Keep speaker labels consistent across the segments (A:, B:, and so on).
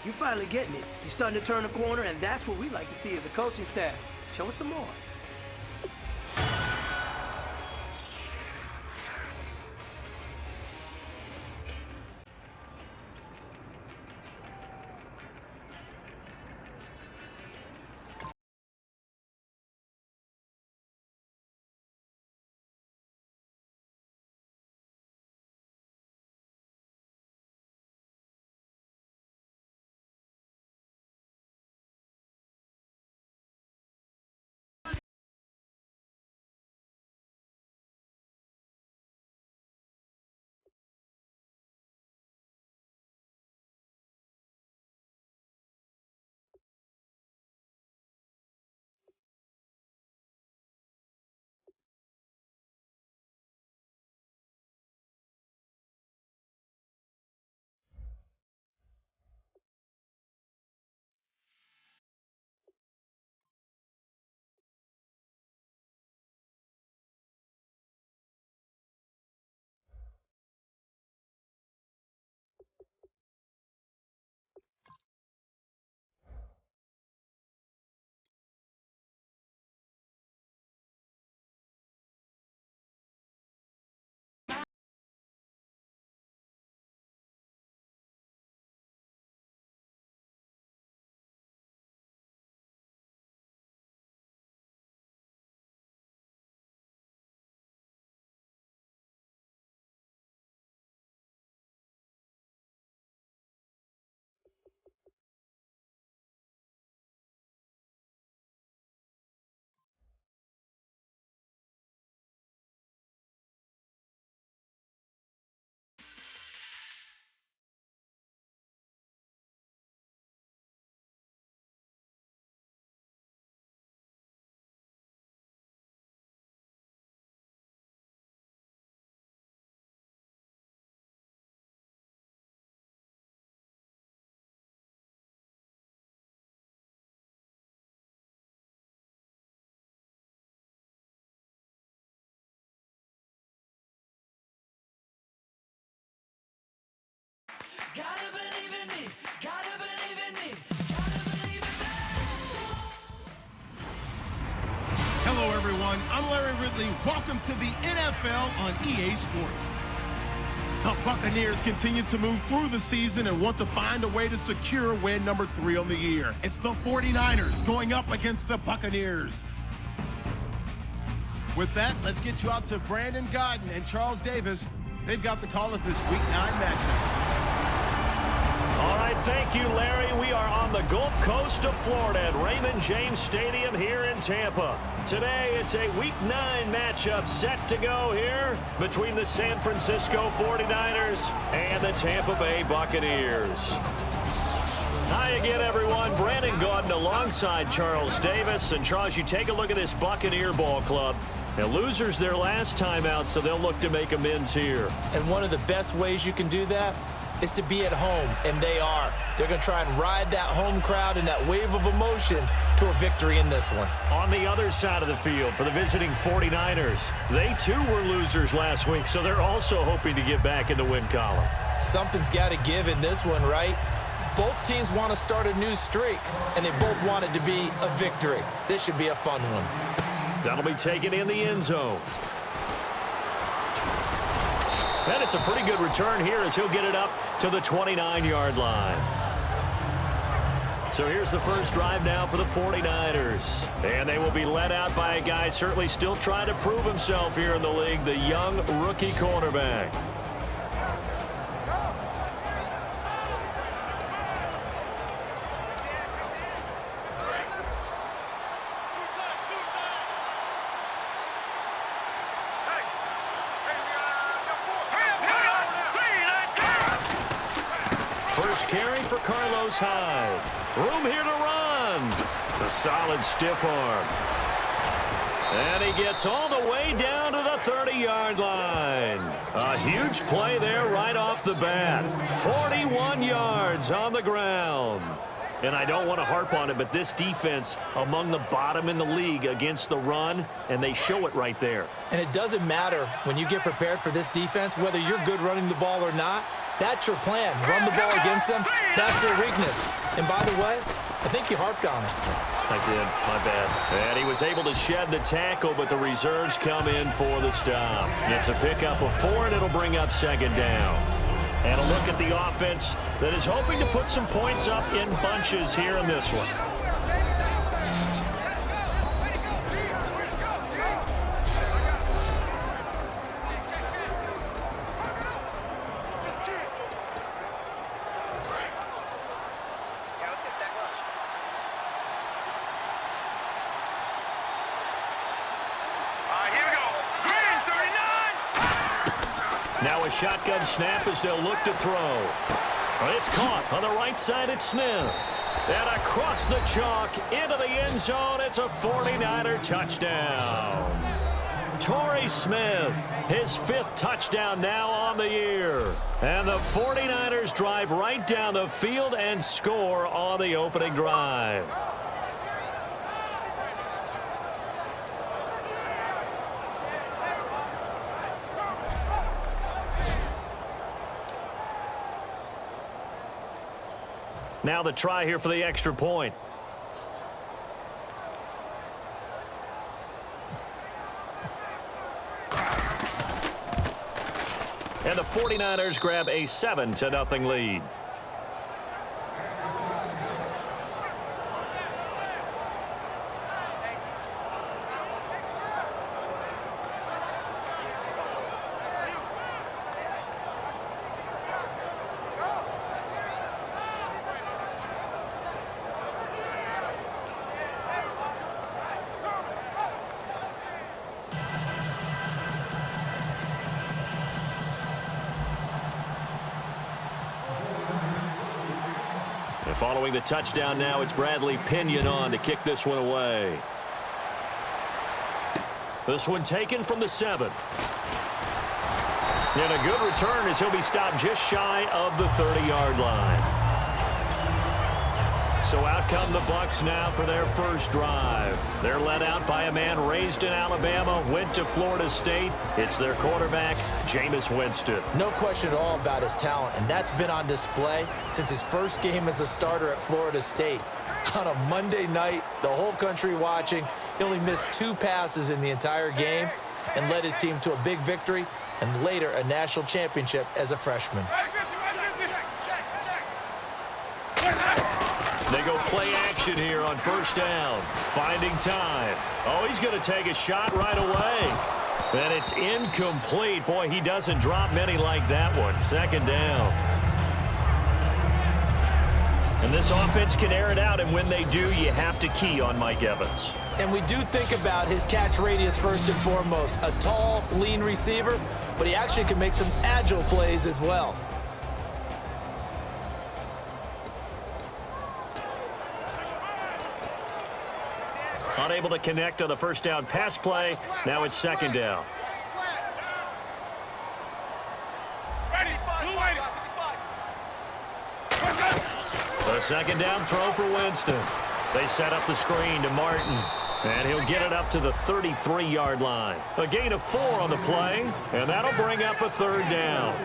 A: You're finally getting it. You're starting to turn the corner, and that's what we like to see as a coaching staff. Show us some more.
B: Gotta believe in me. Gotta believe in me. Gotta believe in me.
C: Hello, everyone. I'm Larry Ridley. Welcome to the NFL on EA Sports. The Buccaneers continue to move through the season and want to find a way to secure win number 3 on the year. It's the 49ers going up against the Buccaneers. With that, let's get you out to Brandon Godden and Charles Davis. They've got the call of this Week 9 matchup.
D: All right, thank you, Larry. We are on the Gulf Coast of Florida at Raymond James Stadium here in Tampa. Today, it's a Week 9 matchup set to go here between the San Francisco 49ers and the Tampa Bay Buccaneers. Hi again, everyone. Brandon Gaudin alongside Charles Davis. And, Charles, you take a look at this Buccaneer ball club. Now, losers their last time out, so they'll look to make amends here.
E: And one of the best ways you can do that is to be at home, and they are. They're going to try and ride that home crowd and that wave of emotion to a victory in this one.
D: On the other side of the field for the visiting 49ers, they too were losers last week, so they're also hoping to get back in the win column.
E: Something's got to give in this one, right? Both teams want to start a new streak, and they both want it to be a victory. This should be a fun one.
D: That'll be taken in the end zone. And it's a pretty good return here as he'll get it up to the 29-yard line. So here's the first drive now for the 49ers. And they will be led out by a guy certainly still trying to prove himself here in the league, the young rookie cornerback. First carry for Carlos Hyde. Room here to run. A solid stiff arm. And he gets all the way down to the 30-yard line. A huge play there right off the bat. 41 yards on the ground. And I don't want to harp on it, but this defense among the bottom in the league against the run, and they show it right there.
E: And it doesn't matter when you get prepared for this defense, whether you're good running the ball or not, That's your plan. Run the ball against them. That's their weakness. And by the way, I think you harped on it.
D: I did. My bad. And he was able to shed the tackle, but the reserves come in for the stop. It's a pickup of 4, and it'll bring up second down. And a look at the offense that is hoping to put some points up in bunches here in this one. Now a shotgun snap as they'll look to throw. It's caught on the right side. It's Smith. And across the chalk into the end zone. It's a 49er touchdown. Torrey Smith, his 5th touchdown now on the year. And the 49ers drive right down the field and score on the opening drive. Now the try here for the extra point. And the 49ers grab a 7-0 lead. Following the touchdown now, it's Bradley Pinion on to kick this one away. This one taken from the 7. And a good return as he'll be stopped just shy of the 30-yard line. So out come the Bucs now for their first drive. They're led out by a man raised in Alabama, went to Florida State. It's their quarterback, Jameis Winston.
E: No question at all about his talent, and that's been on display since his first game as a starter at Florida State. On a Monday night, the whole country watching, he only missed 2 passes in the entire game and led his team to a big victory and later a national championship as a freshman.
D: They go play action here on first down. Finding time. Oh, he's going to take a shot right away. And it's incomplete. Boy, he doesn't drop many like that one. Second down. And this offense can air it out, and when they do, you have to key on Mike Evans.
E: And we do think about his catch radius first and foremost. A tall, lean receiver, but he actually can make some agile plays as well.
D: Unable to connect on the first down pass play. Now it's second down. The second down throw for Winston. They set up the screen to Martin. And he'll get it up to the 33-yard line. A gain of 4 on the play. And that'll bring up a third down.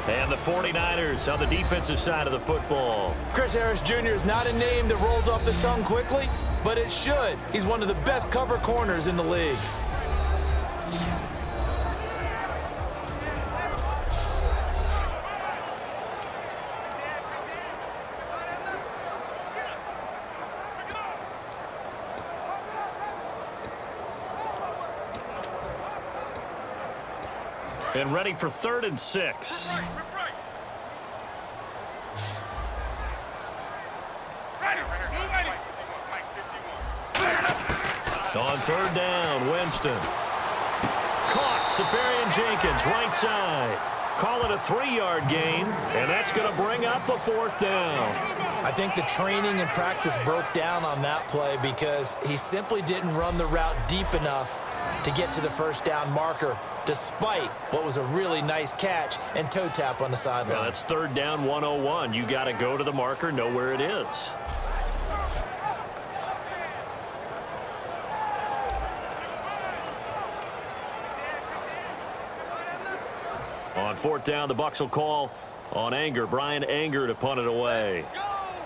D: And the 49ers on the defensive side of the football.
E: Chris Harris Jr. is not a name that rolls off the tongue quickly, but it should. He's one of the best cover corners in the league.
D: And ready for 3rd and 6. On 3rd down, Winston. Caught, Safarian Jenkins, right side. Call it a 3-yard gain, and that's going to bring up a 4th down.
E: I think the training and practice broke down on that play because he simply didn't run the route deep enough to get to the first down marker, despite what was a really nice catch and toe tap on the sideline.
D: Yeah, that's 3rd down 101. You got to go to the marker, know where it is. On fourth down, the Bucs will call on Anger. Brian Anger to punt it away.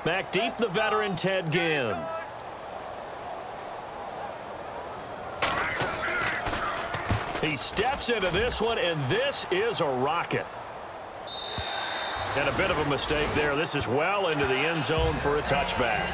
D: Back deep, the veteran Ted Ginn. He steps into this one, and this is a rocket. And a bit of a mistake there. This is well into the end zone for a touchback.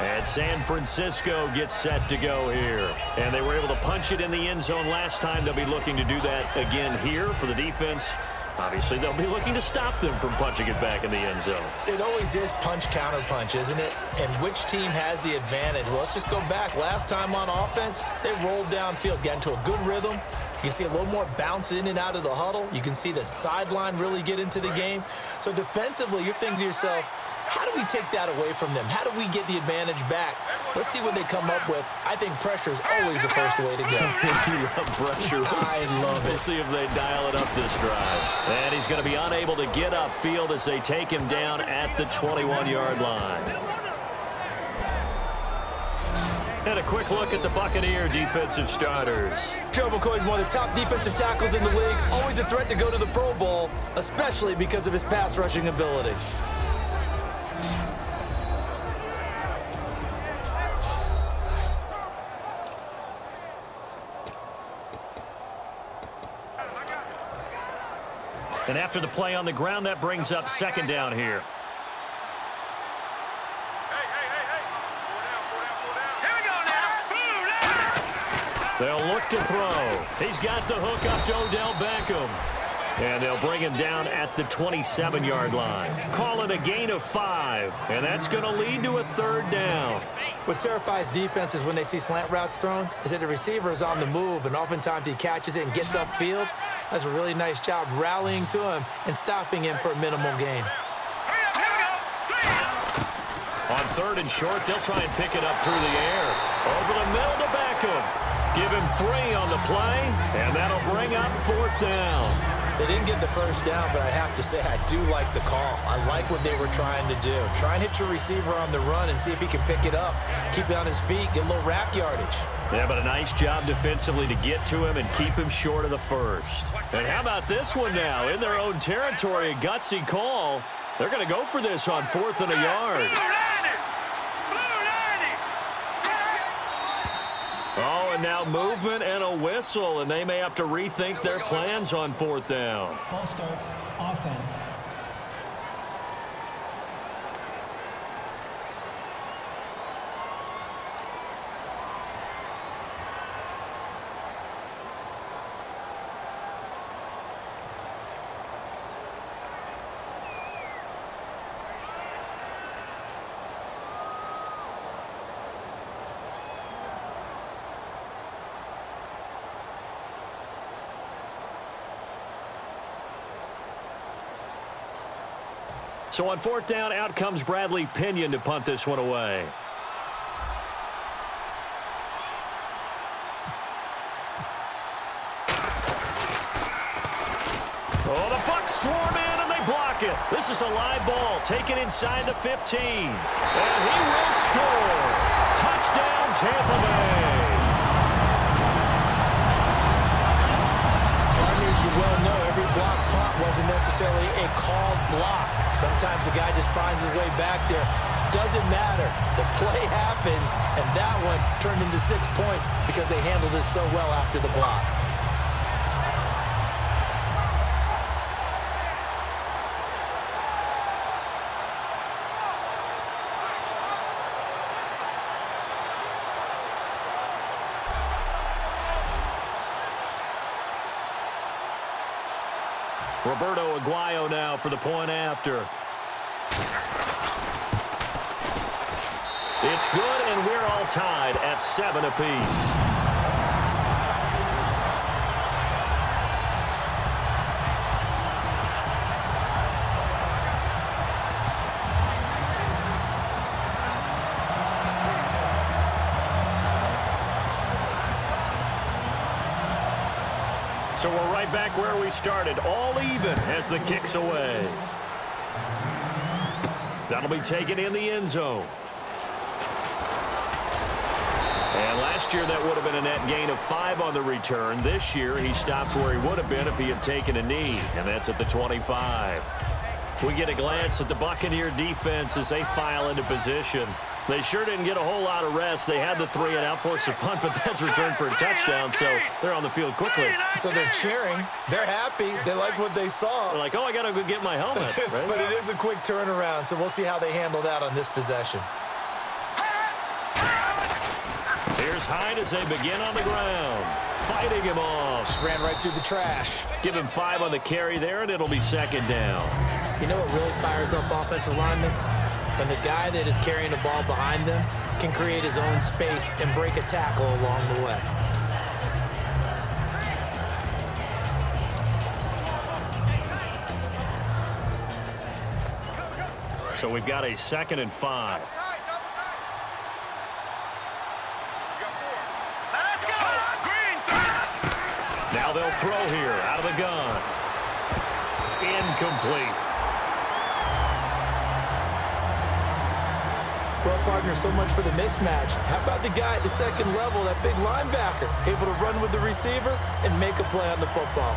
D: And San Francisco gets set to go here. And they were able to punch it in the end zone last time. They'll be looking to do that again here for the defense. Obviously, they'll be looking to stop them from punching it back in the end zone.
E: It always is punch-counter-punch, isn't it? And which team has the advantage? Well, let's just go back. Last time on offense, they rolled downfield, got into a good rhythm. You can see a little more bounce in and out of the huddle. You can see the sideline really get into the game. So defensively, you're thinking to yourself, how do we take that away from them? How do we get the advantage back? Let's see what they come up with. I think pressure is always the first way to go.
D: You love pressure.
E: I love it.
D: We'll see if they dial it up this drive. And he's going to be unable to get upfield as they take him down at the 21-yard line. And a quick look at the Buccaneer defensive starters.
E: Joe McCoy is one of the top defensive tackles in the league. Always a threat to go to the Pro Bowl, especially because of his pass rushing ability.
D: And after the play on the ground, that brings up second down here. They'll look to throw. He's got the hook up to Odell Beckham. And they'll bring him down at the 27-yard line. Call it a gain of 5. And that's going to lead to a third down.
E: What terrifies defenses when they see slant routes thrown is that the receiver is on the move, and oftentimes he catches it and gets upfield. Does a really nice job rallying to him and stopping him for a minimal gain.
D: On third and short, they'll try and pick it up through the air. Over the middle to Beckham. Give him 3 on the play, and that'll bring up fourth down.
E: They didn't get the first down, but I have to say I do like the call. I like what they were trying to do. Try and hit your receiver on the run and see if he can pick it up. Keep it on his feet, get a little rack yardage.
D: Yeah, but a nice job defensively to get to him and keep him short of the first. And how about this one now? In their own territory, a gutsy call. They're going to go for this on 4th and a yard. Oh, and now movement and a whistle, and they may have to rethink their plans on 4th down.
F: False start, offense.
D: So on 4th down, out comes Bradley Pinion to punt this one away. Oh, the Bucs swarm in and they block it. This is a live ball taken inside the 15. And he will score. Touchdown, Tampa Bay.
E: As you well know, every block punt wasn't necessarily a called block. Sometimes the guy just finds his way back there. Doesn't matter. The play happens, and that one turned into 6 points because they handled it so well after the block.
D: Roberto Aguayo now for the point after. It's good, and we're all tied at 7 apiece. So we're right back where we started, all even as the kick's away. That'll be taken in the end zone. And last Last year, that would have been a net gain of 5 on the return. This year, he stopped where he would have been if he had taken a knee, and that's at the 25. We get a glance at the Buccaneer defense as they file into position. They sure didn't get a whole lot of rest. They had the 3 and out force a punt, but that's returned for a touchdown, so they're on the field quickly.
E: So they're cheering. They're happy. They like what they saw.
D: They're like, oh, I got to go get my helmet. Right?
E: But it is a quick turnaround, so we'll see how they handle that on this possession.
D: Here's Hyde as they begin on the ground. Fighting him off.
E: Just ran right through the trash.
D: Give him 5 on the carry there, and it'll be second down.
E: You know what really fires up offensive linemen? When the guy that is carrying the ball behind them can create his own space and break a tackle along the way.
D: So we've got a 2nd and 5. Now they'll throw here out of the gun. Incomplete.
E: Well, partner, so much for the mismatch. How about the guy at the second level, that big linebacker, able to run with the receiver and make a play on the football?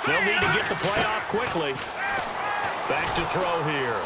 D: They'll need to get the play off quickly. Back to throw here.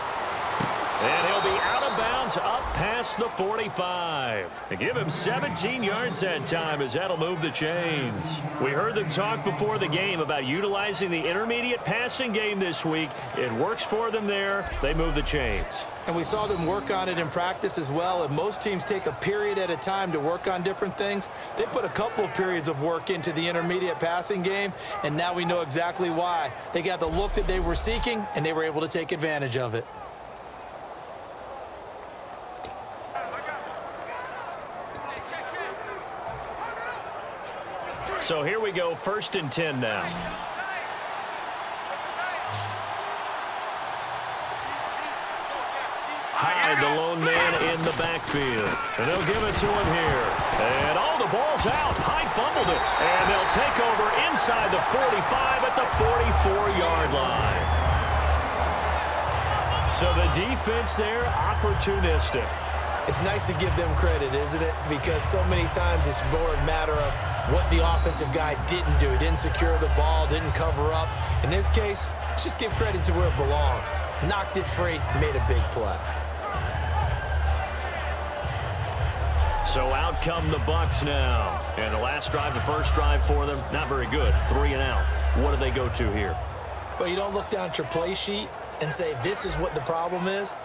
D: And he'll be out of bounds up past the 45. And give him 17 yards that time as that'll move the chains. We heard them talk before the game about utilizing the intermediate passing game this week. It works for them there. They move the chains.
E: And we saw them work on it in practice as well. And most teams take a period at a time to work on different things. They put a couple of periods of work into the intermediate passing game, and now we know exactly why. They got the look that they were seeking, and they were able to take advantage of it.
D: So here we go, 1st and 10 now. Hyde, the lone man in the backfield. And they'll give it to him here. And the ball's out. Hyde fumbled it. And they'll take over inside the 45 at the 44-yard line. So the defense there, opportunistic.
E: It's nice to give them credit, isn't it? Because so many times it's more a matter of what the offensive guy didn't do. Didn't secure the ball, didn't cover up. In this case, let's just give credit to where it belongs. Knocked it free, made a big play.
D: So out come the Bucs now. And the last drive, the first drive for them, not very good. 3 and out. What do they go to here?
E: Well, you don't look down at your play sheet and say, this is what the problem is.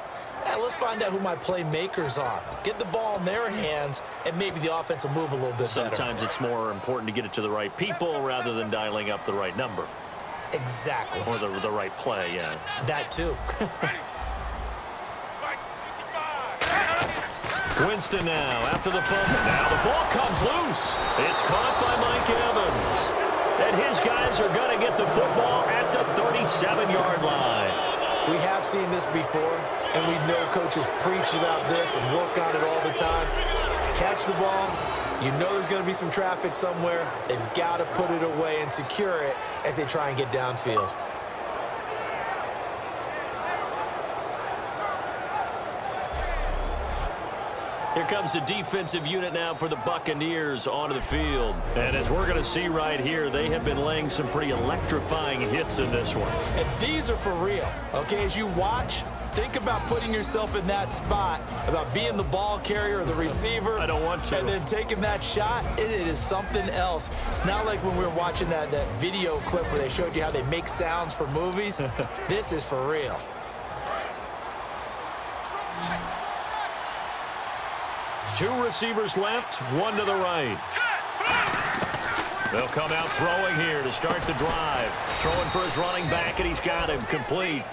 E: Let's find out who my playmakers are. Get the ball in their hands, and maybe the offense will move a little bit better.
D: Sometimes it's more important to get it to the right people rather than dialing up the right number.
E: Exactly.
D: Or the right play, yeah.
E: That too.
D: Winston now after the fumble. Now the ball comes loose. It's caught by Mike Evans. And his guys are going to get the football at the 37-yard line.
E: We have seen this before, and we know coaches preach about this and work on it all the time. Catch the ball. You know there's going to be some traffic somewhere. They've got to put it away and secure it as they try and get downfield.
D: Here comes the defensive unit now for the Buccaneers onto the field. And as we're going to see right here, they have been laying some pretty electrifying hits in this one.
E: And these are for real. Okay, as you watch, think about putting yourself in that spot, about being the ball carrier or the receiver.
D: I don't want to.
E: And then taking that shot, it is something else. It's not like when we were watching that video clip where they showed you how they make sounds for movies. This is for real.
D: Two receivers left, one to the right. They'll come out throwing here to start the drive. Throwing for his running back, and he's got him complete.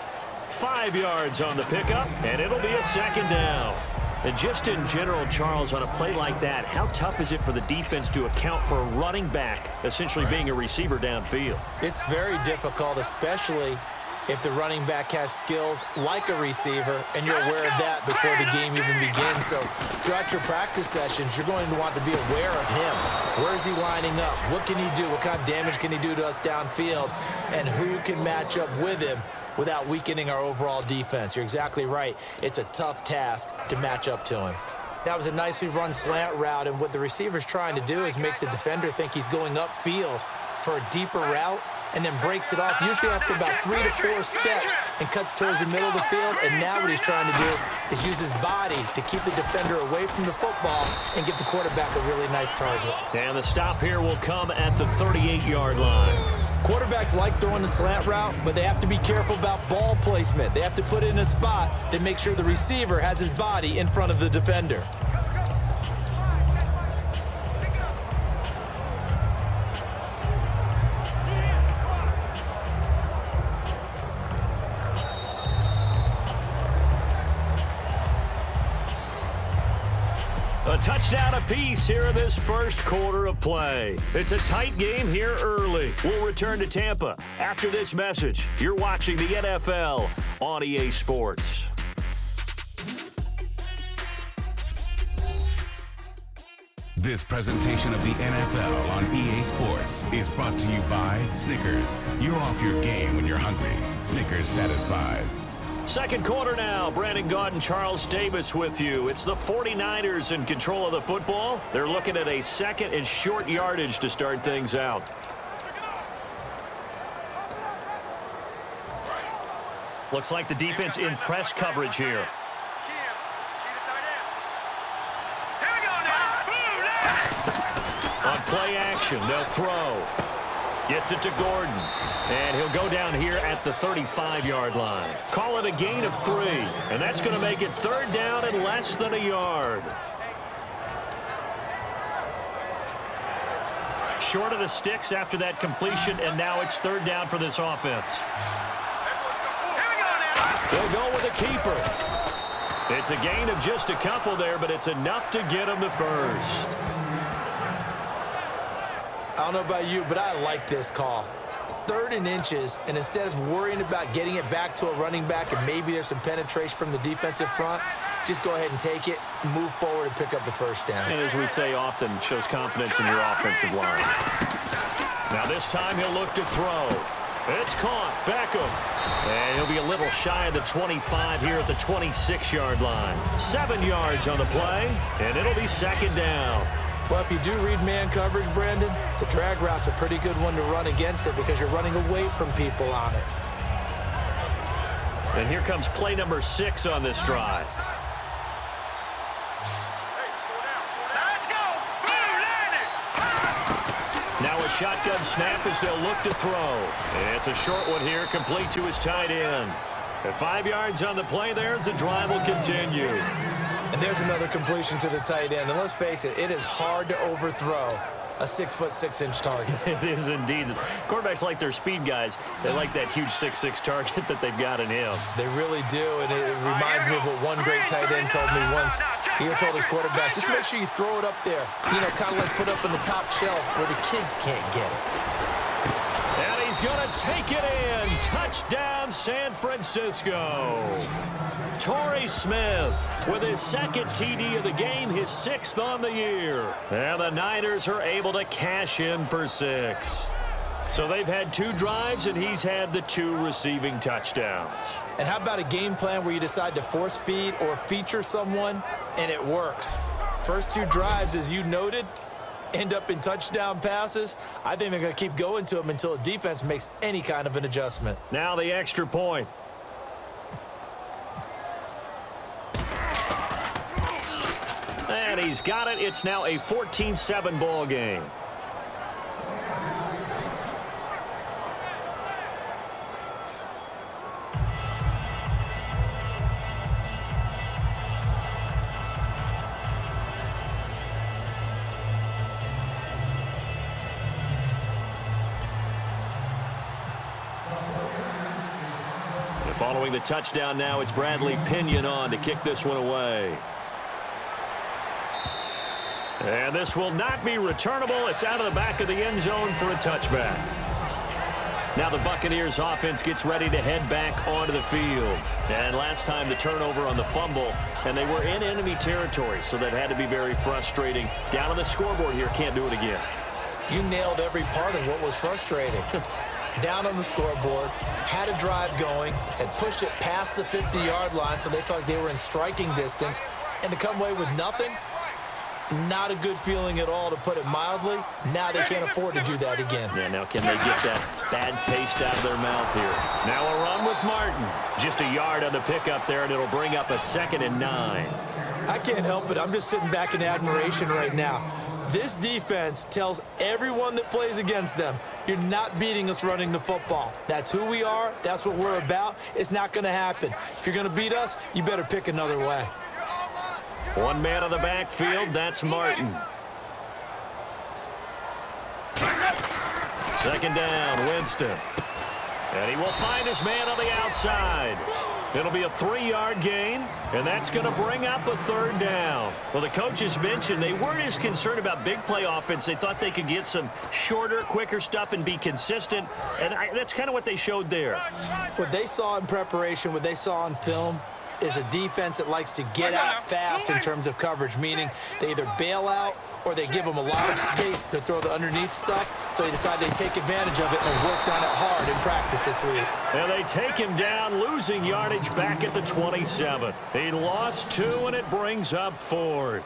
D: 5 yards on the pickup, and it'll be a 2nd down. And just in general, Charles, on a play like that, how tough is it for the defense to account for a running back essentially being a receiver downfield?
E: It's very difficult, especially if the running back has skills like a receiver, and you're aware of that before the game even begins. So throughout your practice sessions, you're going to want to be aware of him. Where is he lining up? What can he do? What kind of damage can he do to us downfield? And who can match up with him without weakening our overall defense? You're exactly right. It's a tough task to match up to him. That was a nicely run slant route, and what the receiver's trying to do is make the defender think he's going upfield for a deeper route, and then breaks it off, usually after about 3 to 4 steps, and cuts towards the middle of the field. And now what he's trying to do is use his body to keep the defender away from the football and give the quarterback a really nice target.
D: And the stop here will come at the 38-yard line.
E: Quarterbacks like throwing the slant route, but they have to be careful about ball placement. They have to put it in a spot that makes sure the receiver has his body in front of the defender.
D: A touchdown apiece here in this first quarter of play. It's a tight game here early. We'll return to Tampa after this message. You're watching the NFL on EA Sports.
G: This presentation of the NFL on EA Sports is brought to you by Snickers. You're off your game when you're hungry. Snickers satisfies.
D: Second quarter now. Brandon Gaudin and Charles Davis with you. It's the 49ers in control of the football. They're looking at a second and short yardage to start things out. Looks like the defense in press coverage here. On play action, they'll throw. Gets it to Gordon. And he'll go down here at the 35-yard line. Call it a gain of 3. And that's going to make it third down and less than a yard. Short of the sticks after that completion, and now it's third down for this offense. They'll go with a keeper. It's a gain of just a couple there, but it's enough to get them to first.
E: I don't know about you, but I like this call. 3rd and inches, and instead of worrying about getting it back to a running back and maybe there's some penetration from the defensive front, just go ahead and take it, move forward, and pick up the first down.
D: And as we say often, shows confidence in your offensive line. Now this time he'll look to throw. It's caught. Beckham. And he'll be a little shy of the 25 here at the 26-yard line. 7 yards on the play, and it'll be second down.
E: Well, if you do read man coverage, Brandon, the drag route's a pretty good one to run against it because you're running away from people on it.
D: And here comes play number 6 on this drive. Now a shotgun snap as they'll look to throw. And it's a short one here, complete to his tight end. At 5 yards on the play there, as the drive will continue.
E: And there's another completion to the tight end. And let's face it, it is hard to overthrow a 6'6" target.
D: It is indeed. Quarterbacks like their speed guys. They like that huge 6'6" target that they've got in him.
E: They really do, and it reminds me of what one great tight end told me once. He told his quarterback, just make sure you throw it up there. You know, kind of like put up on the top shelf where the kids can't get it.
D: And he's going to take it in. Touchdown, San Francisco. Torrey Smith with his second TD of the game, his 6th on the year. And the Niners are able to cash in for 6. So they've had 2 drives, and he's had the 2 receiving touchdowns.
E: And how about a game plan where you decide to force feed or feature someone, and it works? First 2 drives, as you noted, end up in touchdown passes. I think they're going to keep going to them until the defense makes any kind of an adjustment.
D: Now the extra point. And he's got it. It's now a 14-7 ball game. Following the touchdown now, it's Bradley Pinion on to kick this one away. And this will not be returnable. It's out of the back of the end zone for a touchback. Now the Buccaneers offense gets ready to head back onto the field. And last time the turnover on the fumble, and they were in enemy territory, so that had to be very frustrating. Down on the scoreboard here, can't do it again.
E: You nailed every part of what was frustrating. Down on the scoreboard, had a drive going, had pushed it past the 50-yard line, so they felt they were in striking distance, and to come away with nothing, not a good feeling at all, to put it mildly. Now they can't afford to do that again.
D: Yeah, now can they get that bad taste out of their mouth here? Now a run with Martin. Just a yard on the pickup there, and it'll bring up a 2nd and 9.
E: I can't help it. I'm just sitting back in admiration right now. This defense tells everyone that plays against them, you're not beating us running the football. That's who we are. That's what we're about. It's not going to happen. If you're going to beat us, you better pick another way.
D: One man on the backfield, that's Martin. 2nd down, Winston. And he will find his man on the outside. It'll be a 3-yard gain, and that's going to bring up a 3rd down. Well, the coaches mentioned they weren't as concerned about big play offense. They thought they could get some shorter, quicker stuff and be consistent, and that's kind of what they showed there.
E: What they saw in preparation, what they saw on film, is a defense that likes to get out fast in terms of coverage, meaning they either bail out or they give them a lot of space to throw the underneath stuff, so they decide they take advantage of it and worked on it hard in practice this week.
D: And they take him down, losing yardage back at the 27. He lost 2, and it brings up 4th.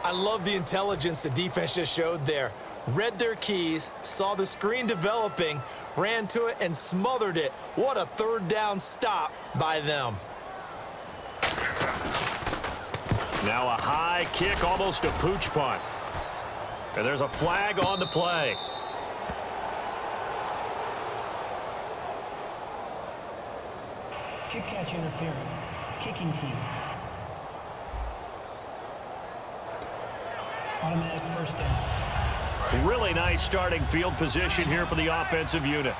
E: I love the intelligence the defense just showed there. Read their keys, saw the screen developing, ran to it, and smothered it. What a 3rd down stop by them.
D: Now a high kick, almost a pooch punt. And there's a flag on the play.
F: Kick catch interference. Kicking team. Automatic 1st down.
D: Really nice starting field position here for the offensive unit.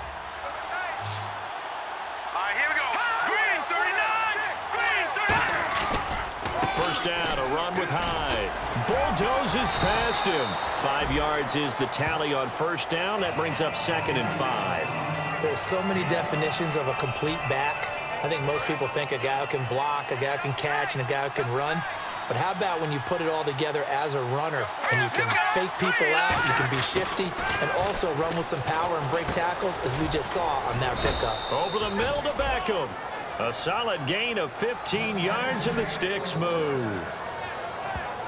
D: First down, a run with Hyde. Bulldozes past him. 5 yards is the tally on 1st down. That brings up 2nd and 5.
E: There's so many definitions of a complete back. I think most people think a guy who can block, a guy who can catch, and a guy who can run. But how about when you put it all together as a runner, and you can fake people out, you can be shifty, and also run with some power and break tackles, as we just saw on that pickup.
D: Over the middle to Beckham. A solid gain of 15 yards, and the sticks move.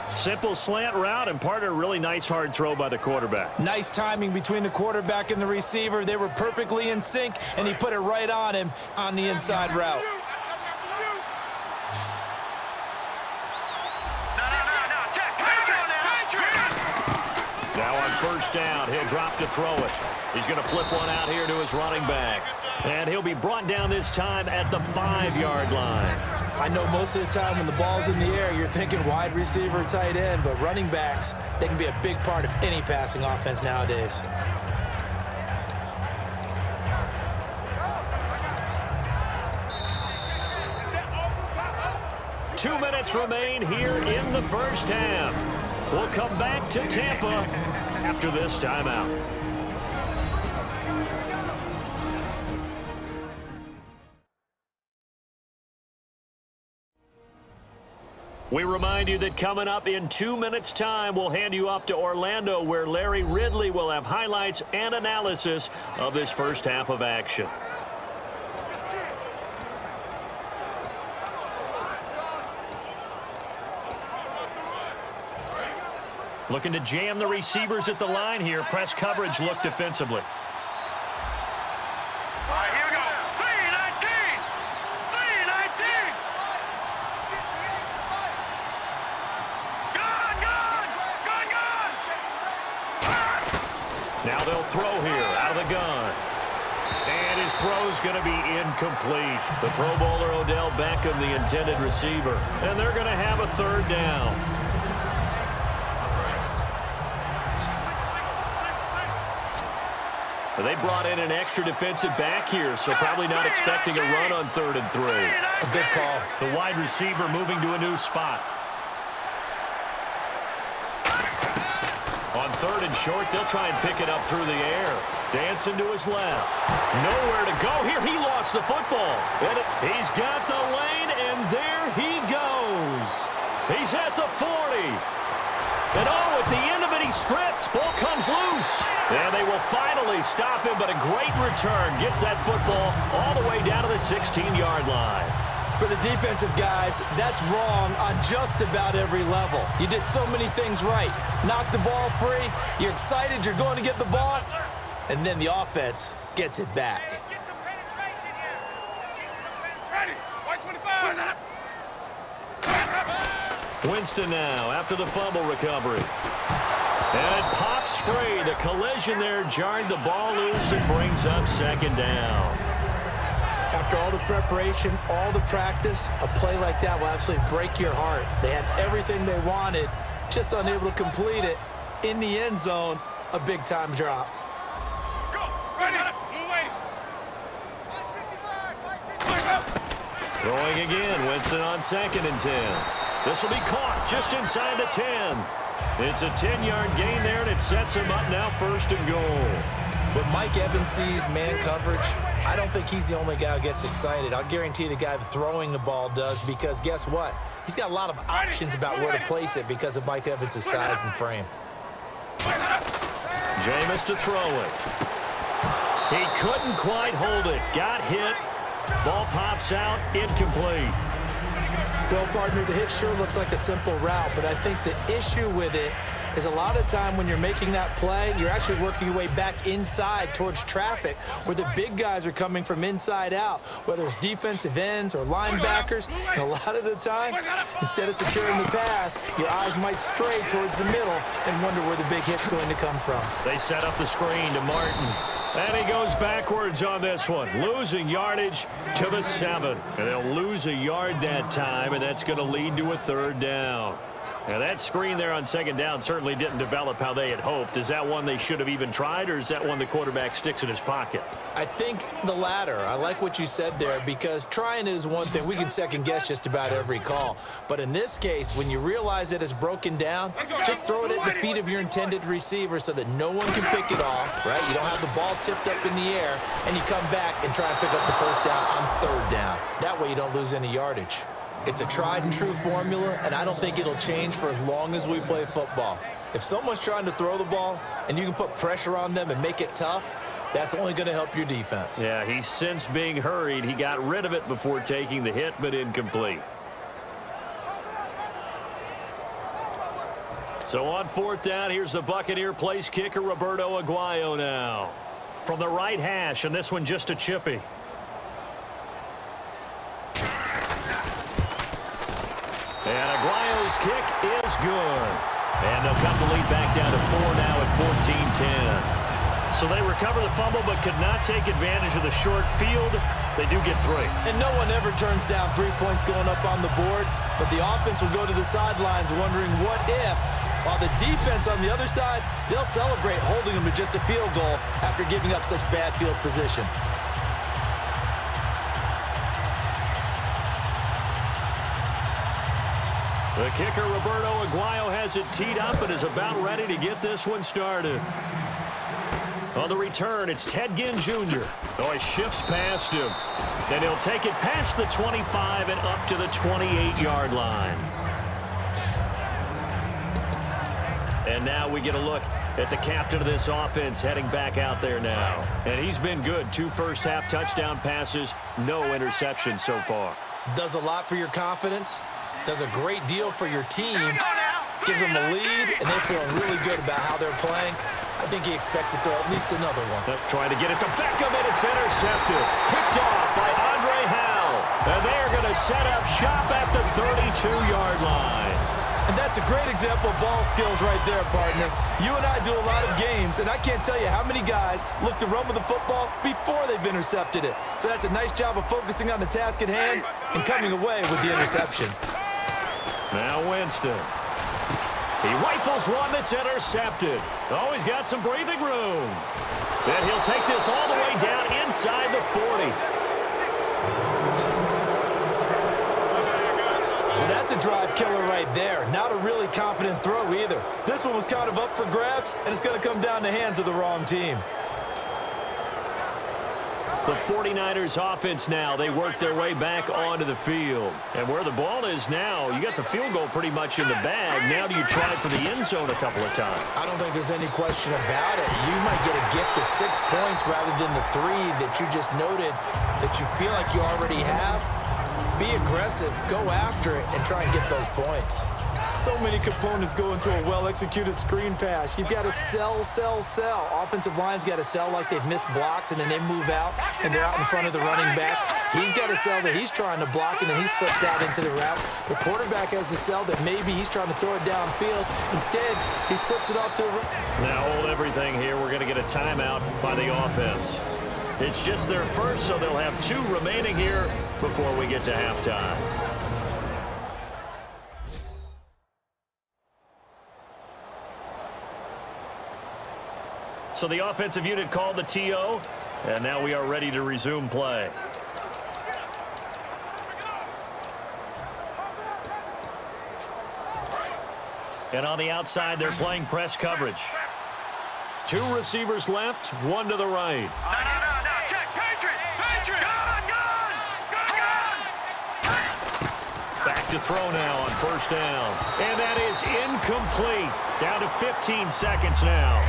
D: Simple slant route, and part of a really nice hard throw by the quarterback.
E: Nice timing between the quarterback and the receiver. They were perfectly in sync, and he put it right on him on the inside route.
D: Now on 1st down, he'll drop to throw it. He's going to flip one out here to his running back. And he'll be brought down this time at the 5-yard line.
E: I know most of the time when the ball's in the air, you're thinking wide receiver, tight end, but running backs, they can be a big part of any passing offense nowadays.
D: Two minutes remain here in the 1st half. We'll come back to Tampa after this timeout. We remind you that coming up in 2 minutes' time, we'll hand you off to Orlando, where Larry Ridley will have highlights and analysis of this 1st half of action. Looking to jam the receivers at the line here. Press coverage look defensively. Now they'll throw here out of the gun. And his throw's going to be incomplete. The Pro Bowler Odell Beckham, the intended receiver. And they're going to have a 3rd down. They brought in an extra defensive back here, so probably not expecting a run on 3rd and 3.
E: A good call.
D: The wide receiver moving to a new spot. 3rd and short. They'll try and pick it up through the air. Dancing to his left. Nowhere to go here. He lost the football. And he's got the lane, and there he goes. He's at the 40. And at the end of it, he's stripped. Ball comes loose. And they will finally stop him, but a great return. Gets that football all the way down to the 16-yard line.
E: For the defensive guys, that's wrong on just about every level. You did so many things right. Knock the ball free. You're excited. You're going to get the ball. And then the offense gets it back.
D: Winston now after the fumble recovery. And it pops free. The collision there jarred the ball loose and brings up 2nd down.
E: After all the preparation, all the practice, a play like that will absolutely break your heart. They had everything they wanted, just unable to complete it. In the end zone, a big-time drop.
D: Throwing again, Winston on 2nd and 10. This will be caught just inside the 10. It's a 10-yard gain there, and it sets him up now 1st and goal.
E: When Mike Evans sees man coverage, I don't think he's the only guy who gets excited. I'll guarantee the guy throwing the ball does, because guess what? He's got a lot of options about where to place it because of Mike Evans' size and frame.
D: Jameis to throw it. He couldn't quite hold it. Got hit. Ball pops out. Incomplete.
E: Well, partner, the hit sure looks like a simple route, but I think the issue with it is a lot of time when you're making that play, you're actually working your way back inside towards traffic where the big guys are coming from inside out, whether it's defensive ends or linebackers. And a lot of the time, instead of securing the pass, your eyes might stray towards the middle and wonder where the big hit's going to come from.
D: They set up the screen to Martin. And he goes backwards on this one, losing yardage to the 7. And they'll lose a yard that time, and that's going to lead to a 3rd down. And that screen there on 2nd down certainly didn't develop how they had hoped. Is that one they should have even tried, or is that one the quarterback sticks in his pocket?
E: I think the latter. I like what you said there, because trying it is one thing. We can second-guess just about every call. But in this case, when you realize that it's broken down, just throw it at the feet of your intended receiver so that no one can pick it off, right? You don't have the ball tipped up in the air, and you come back and try and pick up the 1st down on 3rd down. That way you don't lose any yardage. It's a tried-and-true formula, and I don't think it'll change for as long as we play football. If someone's trying to throw the ball and you can put pressure on them and make it tough, that's only going to help your defense.
D: Yeah, he's since being hurried. He got rid of it before taking the hit, but incomplete. So on 4th down, here's the Buccaneer place kicker, Roberto Aguayo now. From the right hash, and this one just a chippy. And Aguayo's kick is good. And they'll come to lead back down to 4 now at 14-10. So they recover the fumble but could not take advantage of the short field. They do get 3.
E: And no one ever turns down 3 points going up on the board, but the offense will go to the sidelines wondering what if, while the defense on the other side, they'll celebrate holding them to just a field goal after giving up such bad field position.
D: The kicker, Roberto Aguayo, has it teed up and is about ready to get this one started. On the return, it's Ted Ginn Jr. Oh, he shifts past him. Then he'll take it past the 25 and up to the 28-yard line. And now we get a look at the captain of this offense heading back out there now. And he's been good. 2 first-half touchdown passes, no interceptions so far.
E: Does a lot for your confidence. Does a great deal for your team, gives them a lead, and they're feeling really good about how they're playing. I think he expects to throw at least another one.
D: Trying to get it to Beckham, and it's intercepted. Picked off by Andre Howell. And they're going to set up shop at the 32-yard line.
E: And that's a great example of ball skills right there, partner. You and I do a lot of games, and I can't tell you how many guys look to run with the football before they've intercepted it. So that's a nice job of focusing on the task at hand and coming away with the interception.
D: Now Winston. He rifles one that's intercepted. Oh, he's got some breathing room. And he'll take this all the way down inside the 40.
E: That's a drive killer right there. Not a really confident throw either. This one was kind of up for grabs, and it's going to come down the hands of the wrong team.
D: The 49ers offense now, they work their way back onto the field. And where the ball is now, you got the field goal pretty much in the bag. Now do you try for the end zone a couple of times?
E: I don't think there's any question about it. You might get a gift of 6 points rather than the 3 that you just noted that you feel like you already have. Be aggressive, go after it, and try and get those points. So many components go into a well-executed screen pass. You've got to sell, sell, sell. Offensive line's got to sell like they've missed blocks, and then they move out, and they're out in front of the running back. He's got to sell that he's trying to block, and then he slips out into the route. The quarterback has to sell that maybe he's trying to throw it downfield. Instead, he slips it off to the right.
D: Now hold everything here. We're going to get a timeout by the offense. It's just their first, so they'll have 2 remaining here before we get to halftime. So the offensive unit called the TO, and now we are ready to resume play. And on the outside, they're playing press coverage. 2 receivers left, 1 to the right.
B: No, check, Patriot! Gun!
D: Back to throw now on first down. And that is incomplete. Down to 15 seconds now.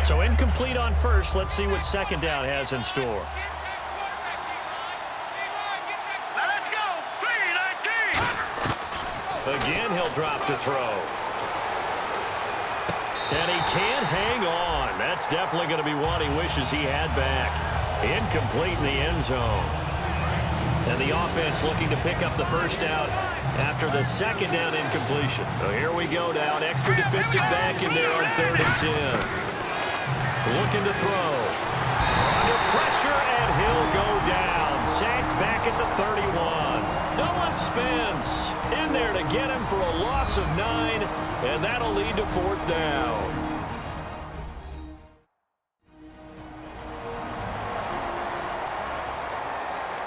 D: So incomplete on first. Let's see what second down has in store.
B: Let's go! 3-19!
D: Again, he'll drop to throw. And he can't hang on. That's definitely going to be one he wishes he had back. Incomplete in the end zone. And the offense looking to pick up the first down after the second down incompletion. So here we go now. An extra defensive back in there on 3rd and 10. Looking to throw. Under pressure, and he'll go down. Sacked back at the 31. Noah Spence in there to get him for a loss of 9, and that'll lead to 4th down.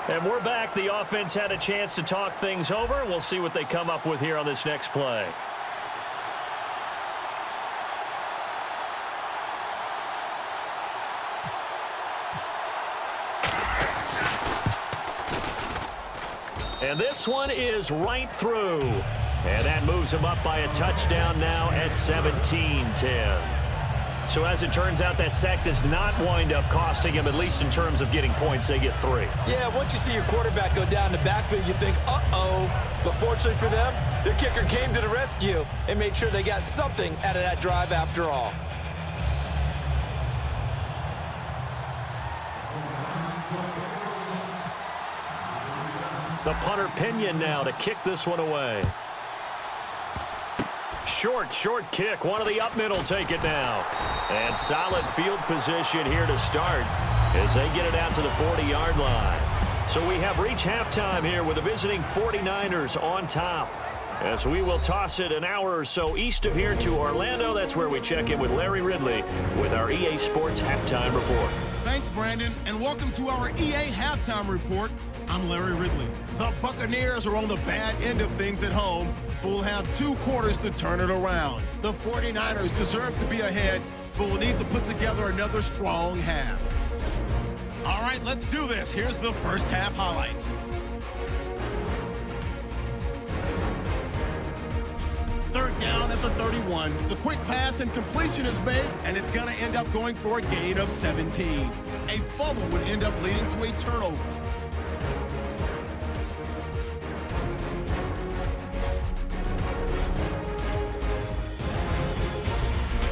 D: And we're back. The offense had a chance to talk things over. We'll see what they come up with here on this next play. And this one is right through. And that moves him up by a touchdown now at 17-10. So as it turns out, that sack does not wind up costing him, at least in terms of getting points. They get 3.
E: Yeah, once you see your quarterback go down the backfield, you think, uh-oh. But fortunately for them, their kicker came to the rescue and made sure they got something out of that drive after all.
D: The punter Pinion now to kick this one away. Short kick. One of the up middle take it now. And solid field position here to start as they get it out to the 40-yard line. So we have reached halftime here with the visiting 49ers on top. As we will toss it an hour or so east of here to Orlando. That's where we check in with Larry Ridley with our EA Sports Halftime Report.
C: Thanks, Brandon, and welcome to our EA Halftime Report. I'm Larry Ridley. The Buccaneers are on the bad end of things at home, but will have 2 quarters to turn it around. The 49ers deserve to be ahead, but will need to put together another strong half. All right, let's do this. Here's the first half highlights. Third down at the 31. The quick pass and completion is made, and it's going to end up going for a gain of 17. A fumble would end up leading to a turnover.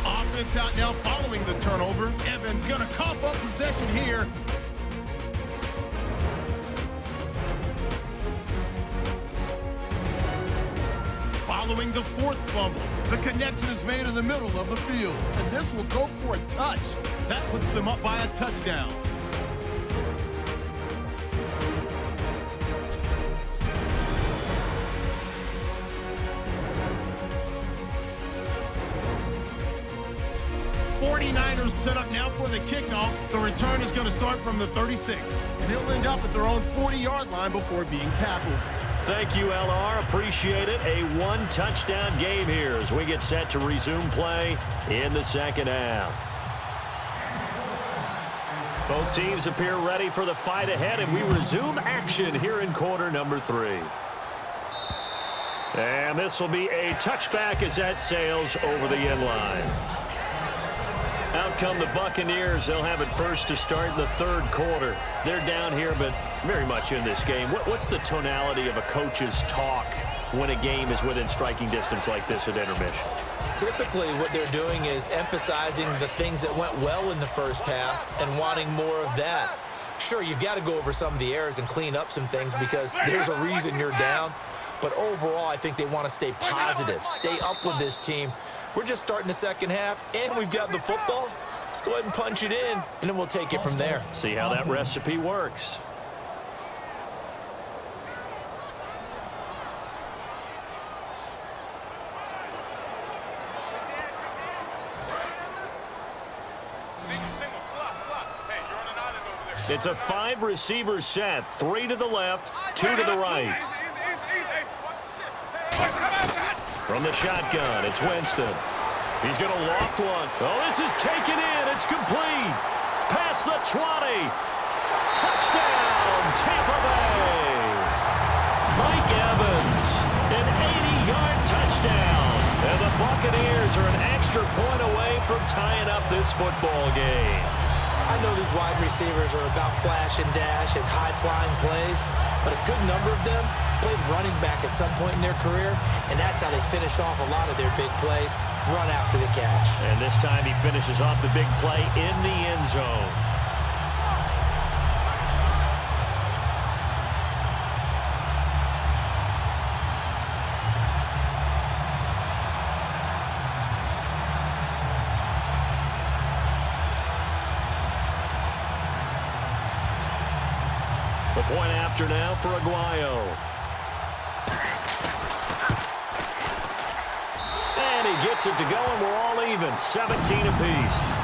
C: Offense out now following the turnover. Evans going to cough up possession here. Following the 4th fumble, the connection is made in the middle of the field, and this will go for a touch. That puts them up by a touchdown. '49ers set up now for the kickoff. The return is going to start from the 36, and he'll end up at their own 40-yard line before being tackled.
D: Thank you, LR. Appreciate it. A one-touchdown game here as we get set to resume play in the second half. Both teams appear ready for the fight ahead, and we resume action here in quarter number 3. And this will be a touchback as that sails over the end line. Out come the Buccaneers. They'll have it first to start the third quarter. They're down here, but very much in this game. What's the tonality of a coach's talk when a game is within striking distance like this at intermission?
E: Typically, what they're doing is emphasizing the things that went well in the first half and wanting more of that. Sure, you've got to go over some of the errors and clean up some things because there's a reason you're down. But overall, I think they want to stay positive, stay up with this team. We're just starting the second half, and we've got the football. Let's go ahead and punch it in, and then we'll take it from there.
D: See how that recipe works. It's a 5-receiver set, 3 to the left, 2 to the right. From the shotgun, it's Winston. He's going to loft one. Oh, this is taken in. It's complete. Past the 20. Touchdown, Tampa Bay. Mike Evans, an 80-yard touchdown. And the Buccaneers are an extra point away from tying up this football game.
E: I know these wide receivers are about flash and dash and high-flying plays, but a good number of them played running back at some point in their career, and that's how they finish off a lot of their big plays, run after the catch.
D: And this time he finishes off the big play in the end zone. The point after now for Aguayo. And he gets it to go, and we're all even, 17 apiece.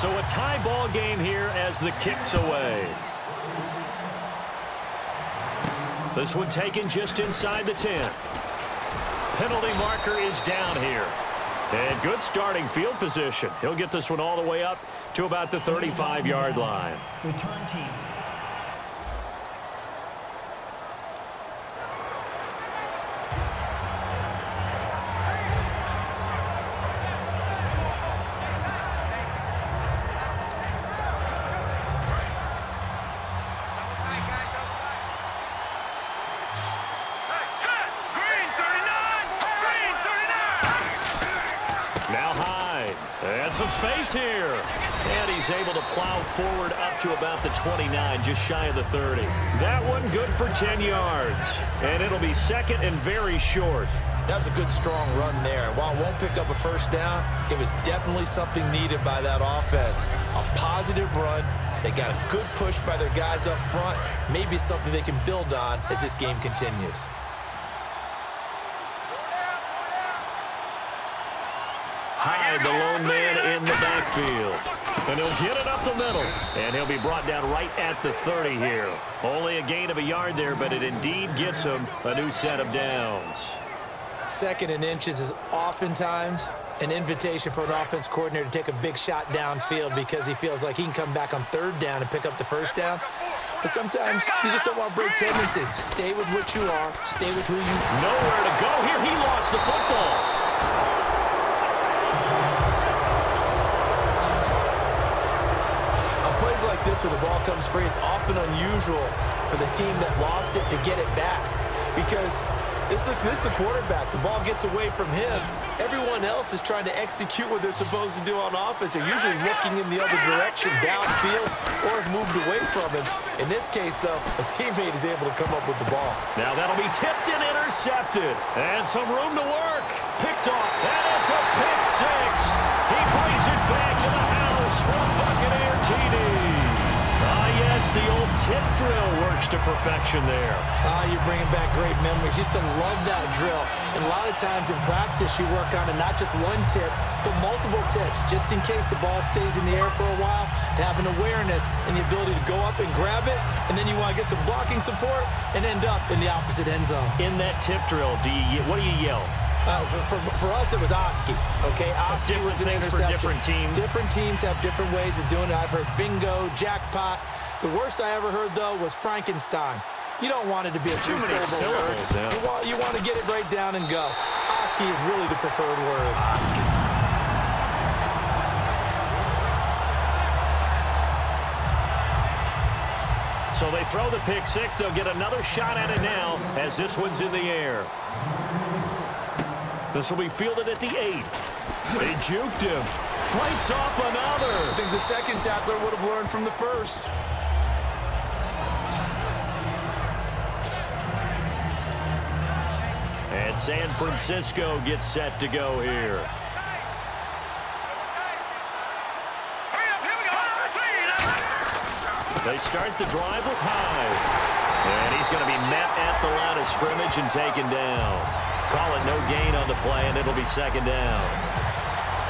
D: So a tie ball game here as the kick's away. This one taken just inside the 10. Penalty marker is down here. And good starting field position. He'll get this one all the way up to about the 35-yard line.
F: Return team.
D: Some space here. And he's able to plow forward up to about the 29, just shy of the 30. That one good for 10 yards. And it'll be second and very short.
E: That was a good, strong run there. While it won't pick up a first down, it was definitely something needed by that offense. A positive run. They got a good push by their guys up front. Maybe something they can build on as this game continues.
D: Hyde, the lone man in the backfield. And he'll get it up the middle. And he'll be brought down right at the 30 here. Only a gain of a yard there, but it indeed gets him a new set of downs.
E: Second and inches is oftentimes an invitation for an offense coordinator to take a big shot downfield because he feels like he can come back on third down and pick up the first down. But sometimes you just don't want to break tendency. Stay with what you are. Stay with who you are.
D: Nowhere to go here. He lost the football.
E: Plays like this where the ball comes free, it's often unusual for the team that lost it to get it back because This is the quarterback. The ball gets away from him. Everyone else is trying to execute what they're supposed to do on offense. They're usually looking in the other direction, downfield, or have moved away from him. In this case, though, a teammate is able to come up with the ball.
D: Now that'll be tipped and intercepted. And some room to work. Picked off. And it's a pick six. He brings it back to the house for a Buccaneer TD. Yes, the old tip drill works to perfection there.
E: You're bringing back great memories. Used to love that drill. And a lot of times in practice, you work on it, not just one tip, but multiple tips, just in case the ball stays in the air for a while, to have an awareness and the ability to go up and grab it, and then you want to get some blocking support and end up in the opposite end zone.
D: In that tip drill, what do you yell?
E: For us, it was Oski. Okay, Oski was an interception.
D: For different teams.
E: Different teams have different ways of doing it. I've heard bingo, jackpot. The worst I ever heard, though, was Frankenstein. You don't want it to be a three-syllable word. Yeah. You want to get it right down and go. Oski is really the preferred word. Oski.
D: So they throw the pick six. They'll get another shot at it now as this one's in the air. This will be fielded at the 8. They juked him. Fights off another.
E: I think the second tackler would have learned from the first.
D: And San Francisco gets set to go here. They start the drive with Hyde. And he's going to be met at the line of scrimmage and taken down. Call it no gain on the play, and it'll be second down.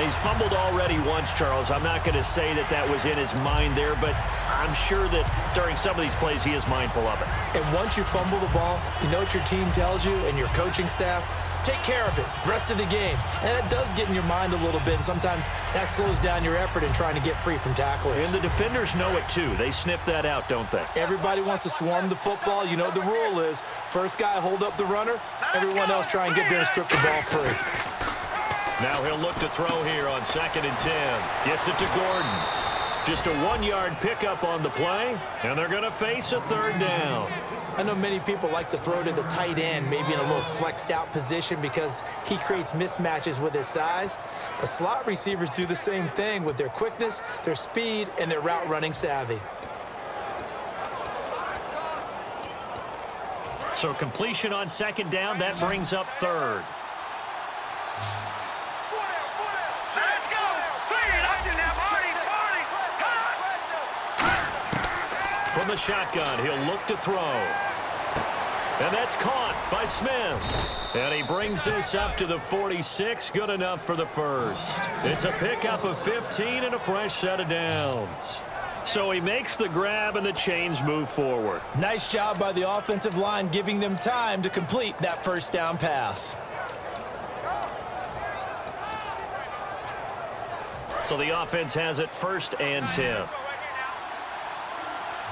D: He's fumbled already once, Charles. I'm not going to say that that was in his mind there, but I'm sure that during some of these plays he is mindful of it.
E: And once you fumble the ball, you know what your team tells you and your coaching staff? Take care of it, rest of the game. And it does get in your mind a little bit, and sometimes that slows down your effort in trying to get free from tacklers.
D: And the defenders know it too. They sniff that out, don't they?
E: Everybody wants to swarm the football. You know what the rule is. First guy hold up the runner, everyone else try and get there and strip the ball free.
D: Now he'll look to throw here on 2nd and 10. Gets it to Gordon. Just a 1-yard pickup on the play, and they're going to face a third down.
E: I know many people like to throw to the tight end, maybe in a little flexed out position because he creates mismatches with his size. But slot receivers do the same thing with their quickness, their speed, and their route running savvy.
D: So completion on 2nd down, that brings up 3rd. From the shotgun, he'll look to throw. And that's caught by Smith. And he brings this up to the 46. Good enough for the first. It's a pickup of 15 and a fresh set of downs. So he makes the grab and the chains move forward.
E: Nice job by the offensive line giving them time to complete that first down pass.
D: So the offense has it 1st and 10.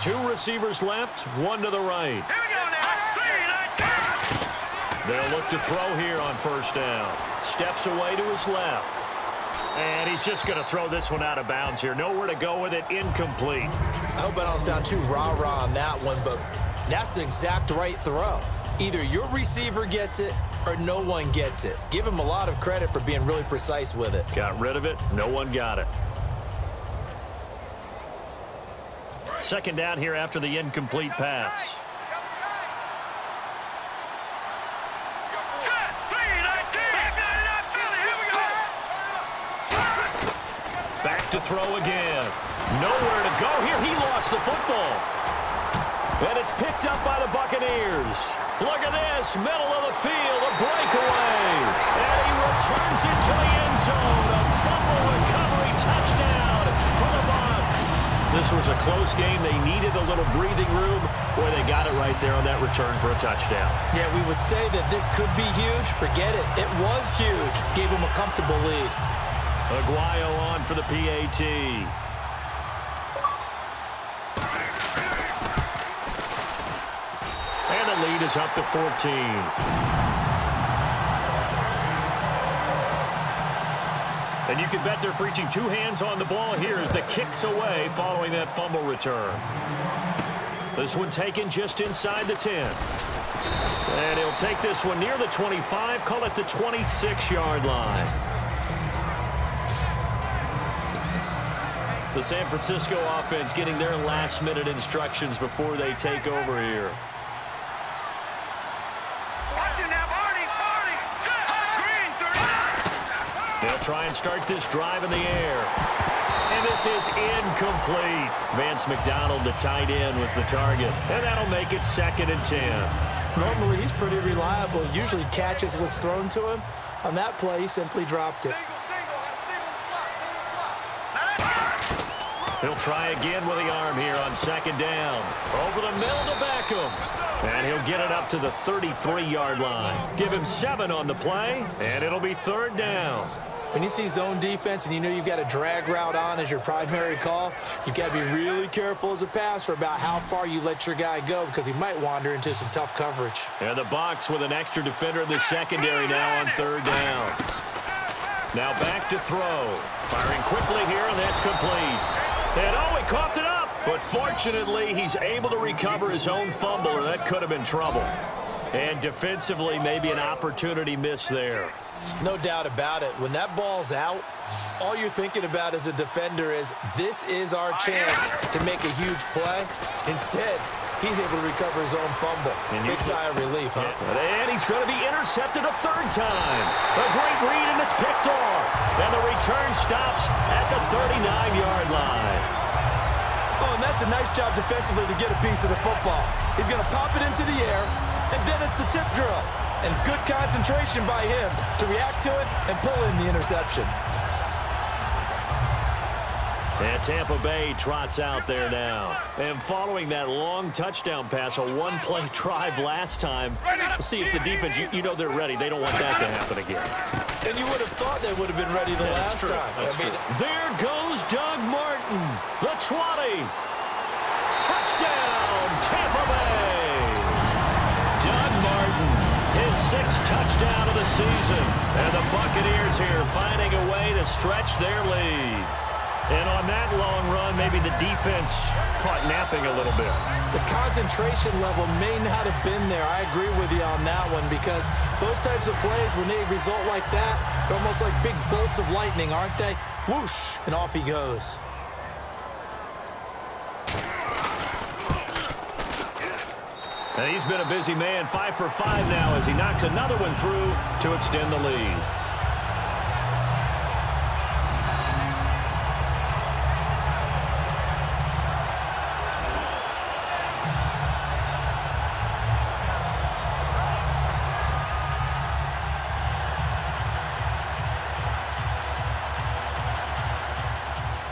D: 2 receivers left, 1 to the right. They'll look to throw here on 1st down. Steps away to his left. And he's just going to throw this one out of bounds here. Nowhere to go with it, incomplete.
E: I hope I don't sound too rah-rah on that one, but that's the exact right throw. Either your receiver gets it or no one gets it. Give him a lot of credit for being really precise with it.
D: Got rid of it. No one got it. 2nd down here after the incomplete pass. Back to throw again. Nowhere to go here. He lost the football. And it's picked up by the Buccaneers. Look at this. Middle of the field. A breakaway. And he returns it to the end zone. A fumble recovery touchdown for the Bucs. This was a close game. They needed a little breathing room. Boy, they got it right there on that return for a touchdown.
E: Yeah, we would say that this could be huge. Forget it. It was huge. Gave him a comfortable lead.
D: Aguayo on for the PAT. And the lead is up to 14. And you can bet they're preaching 2 hands on the ball here as the kick's away following that fumble return. This one taken just inside the 10. And he'll take this one near the 25, call it the 26-yard line. The San Francisco offense getting their last-minute instructions before they take over here. They'll try and start this drive in the air. And this is incomplete. Vance McDonald, the tight end, was the target. And that'll make it 2nd and 10.
E: Normally, he's pretty reliable. Usually catches what's thrown to him. On that play, he simply dropped it.
D: He'll try again with the arm here on 2nd down. Over the middle to Beckham. And he'll get it up to the 33-yard line. Give him 7 on the play, and it'll be 3rd down.
E: When you see zone defense and you know you've got a drag route on as your primary call, you've got to be really careful as a passer about how far you let your guy go because he might wander into some tough coverage.
D: And the Bucs with an extra defender in the secondary now on 3rd down. Now back to throw. Firing quickly here, and that's complete. And oh, he coughed it up. But fortunately, he's able to recover his own fumble, or that could have been trouble. And defensively, maybe an opportunity missed there.
E: No doubt about it. When that ball's out, all you're thinking about as a defender is, this is our chance to make a huge play. Instead, he's able to recover his own fumble. Big sigh of relief, huh?
D: And he's going to be intercepted a 3rd time. A great read, and it's picked off. And the return stops at the 39-yard line.
E: Oh, and that's a nice job defensively to get a piece of the football. He's going to pop it into the air, and then it's the tip drill. And good concentration by him to react to it and pull in the interception.
D: And Tampa Bay trots out there now. And following that long touchdown pass, a 1-play drive last time, we'll see if the defense, you know they're ready. They don't want that to happen again.
E: And you would have thought they would have been ready the last time.
D: That's true. There goes Doug Martin, the 20. Touchdown, Tampa Bay. Doug Martin, his 6th touchdown of the season. And the Buccaneers here finding a way to stretch their lead. And on that long run, maybe the defense caught napping a little bit.
E: The concentration level may not have been there. I agree with you on that one because those types of plays, when they result like that, they're almost like big bolts of lightning, aren't they? Whoosh, and off he goes.
D: And he's been a busy man, 5 for 5 now as he knocks another one through to extend the lead.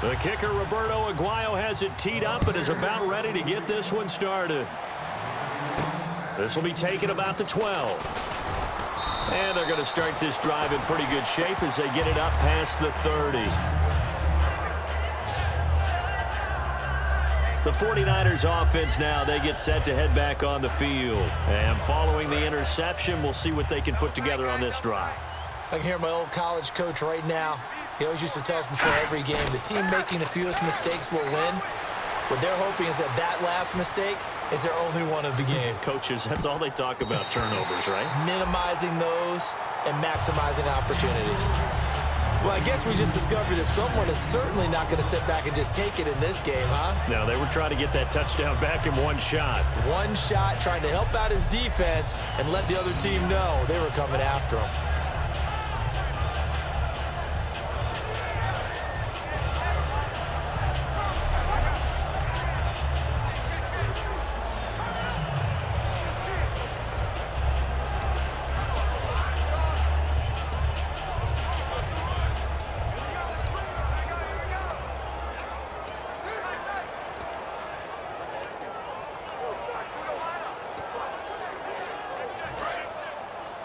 D: The kicker, Roberto Aguayo, has it teed up and is about ready to get this one started. This will be taken about the 12. And they're going to start this drive in pretty good shape as they get it up past the 30. The 49ers offense now, they get set to head back on the field. And following the interception, we'll see what they can put together on this drive.
E: I can hear my old college coach right now. He always used to tell us before every game, the team making the fewest mistakes will win. What they're hoping is that that last mistake is their only one of the game.
D: Coaches, that's all they talk about, turnovers, right?
E: Minimizing those and maximizing opportunities. Well, I guess we just discovered that someone is certainly not going to sit back and just take it in this game, huh?
D: No, they were trying to get that touchdown back in one shot.
E: One shot, trying to help out his defense and let the other team know they were coming after him.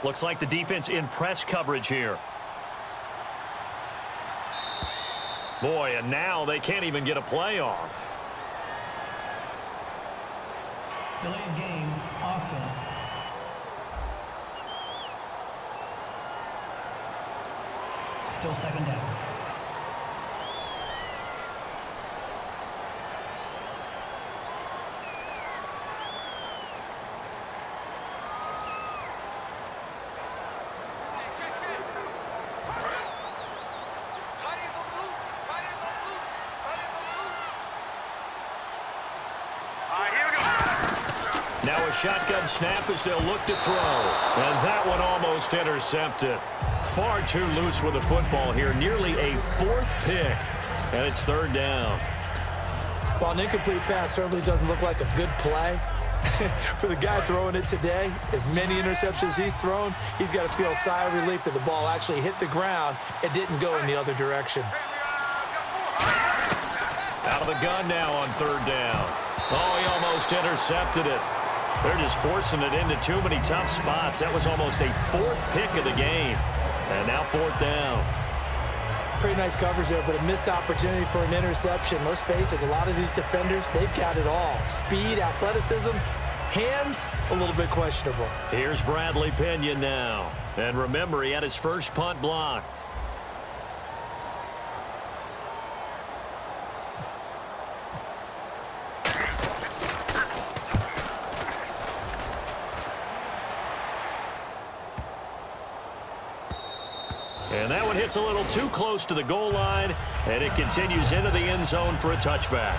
D: Looks like the defense in press coverage here. Boy, and now they can't even get a play off.
F: Delay of game, offense. Still 2nd down.
D: shotgun snap as they'll look to throw. And that one almost intercepted. Far too loose with the football here. Nearly a fourth pick. And it's third down.
E: While an incomplete pass certainly doesn't look like a good play, for the guy throwing it today, as many interceptions he's thrown, he's got to feel a sigh of relief that the ball actually hit the ground and didn't go in the other direction.
D: Out of the gun now on third down. Oh, he almost intercepted it. They're just forcing it into too many tough spots. That was almost a fourth pick of the game. And now fourth down.
E: Pretty nice coverage there, but a missed opportunity for an interception. Let's face it, a lot of these defenders, they've got it all. Speed, athleticism, hands, a little bit questionable.
D: Here's Bradley Pinion now. And remember, he had his first punt blocked. And that one hits a little too close to the goal line, and it continues into the end zone for a touchback.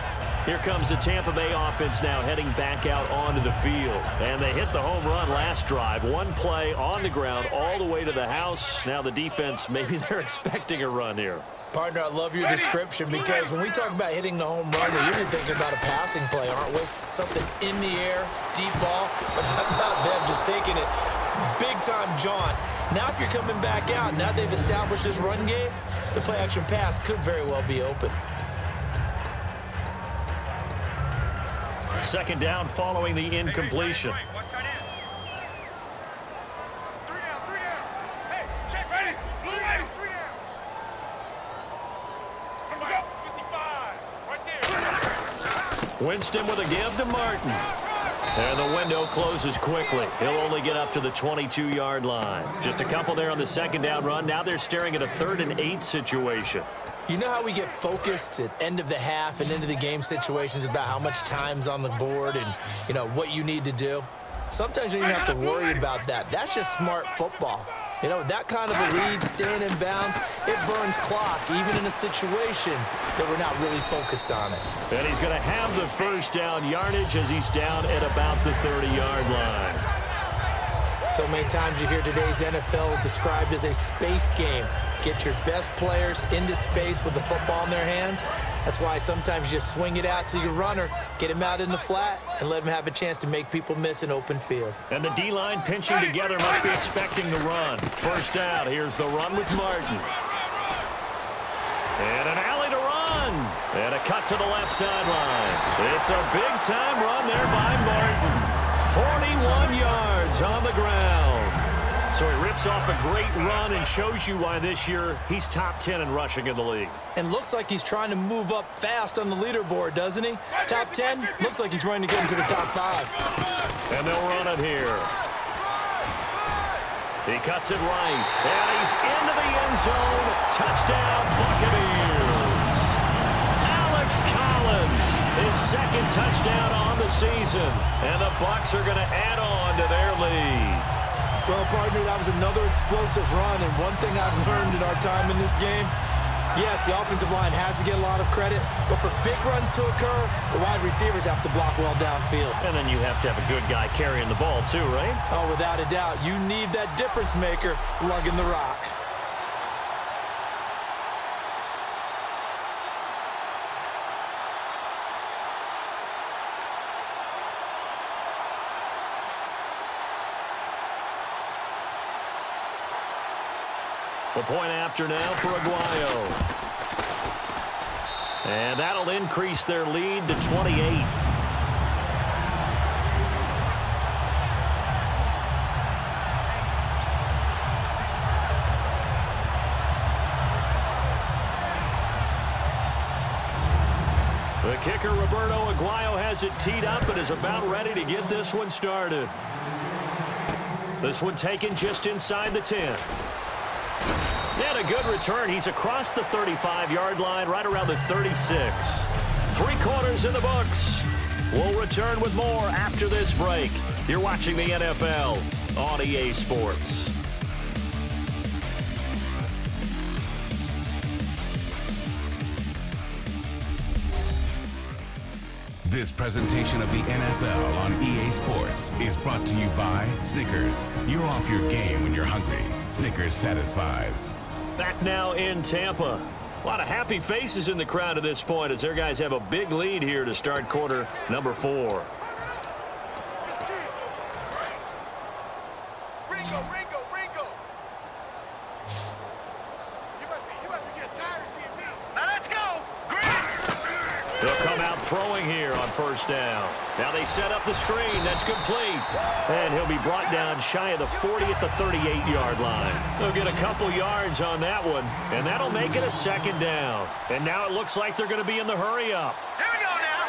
D: Here comes the Tampa Bay offense now heading back out onto the field. And they hit the home run last drive. One play on the ground all the way to the house. Now the defense, maybe they're expecting a run here.
E: Partner, I love your description because when we talk about hitting the home run, we're usually thinking about a passing play, aren't we? Something in the air, deep ball, but how about them just taking it big-time jaunt. Now if you're coming back out, now they've established this run game, the play-action pass could very well be open.
D: Second down following the incompletion. Winston with a give to Martin. And the window closes quickly. He'll only get up to the 22-yard line. Just a couple there on the second down run. Now they're staring at a 3rd and 8 situation.
E: You know how we get focused at end of the half and into the game situations about how much time's on the board and, you know, what you need to do? Sometimes you don't even have to worry about that. That's just smart football. You know, that kind of a lead, staying in bounds, it burns clock, even in a situation that we're not really focused on it.
D: And he's going to have the first down yardage as he's down at about the 30-yard line.
E: So many times you hear today's NFL described as a space game. Get your best players into space with the football in their hands. That's why sometimes you swing it out to your runner, get him out in the flat, and let him have a chance to make people miss an open field.
D: And the D-line pinching together must be expecting the run. First down, here's the run with Martin. And an alley to run. And a cut to the left sideline. It's a big-time run there by Martin. 41 yards on the ground. So he rips off a great run and shows you why this year he's top 10 in rushing in the league.
E: And looks like he's trying to move up fast on the leaderboard, doesn't he? Top 10, looks like he's running to get into the top 5.
D: And they'll run it here. He cuts it right, and he's into the end zone. Touchdown, Buccaneers. Alex Collins, his second touchdown on the season. And the Bucs are going to add on to their lead.
E: Well, partner, that was another explosive run, and one thing I've learned in our time in this game, yes, the offensive line has to get a lot of credit, but for big runs to occur, the wide receivers have to block well downfield.
D: And then you have to have a good guy carrying the ball too, right?
E: Oh, without a doubt. You need that difference maker lugging the rock.
D: The point after now for Aguayo. And that'll increase their lead to 28. The kicker, Roberto Aguayo, has it teed up and is about ready to get this one started. This one taken just inside the 10. And a good return. He's across the 35-yard line, right around the 36. 3 quarters in the books. We'll return with more after this break. You're watching the NFL on EA Sports.
G: This presentation of the NFL on EA Sports is brought to you by Snickers. You're off your game when you're hungry. Snickers satisfies.
D: Back now in Tampa. A lot of happy faces in the crowd at this point as their guys have a big lead here to start quarter number 4.
H: Ringo. You must be getting tired of seeing me.
B: Now let's go.
D: They'll come out throwing here on first down. Now they set up the screen. That's complete. And he'll be brought down shy of the 40 at the 38-yard line. They'll get a couple yards on that one, and that'll make it a second down. And now it looks like they're going to be in the hurry-up.
B: Here we go now.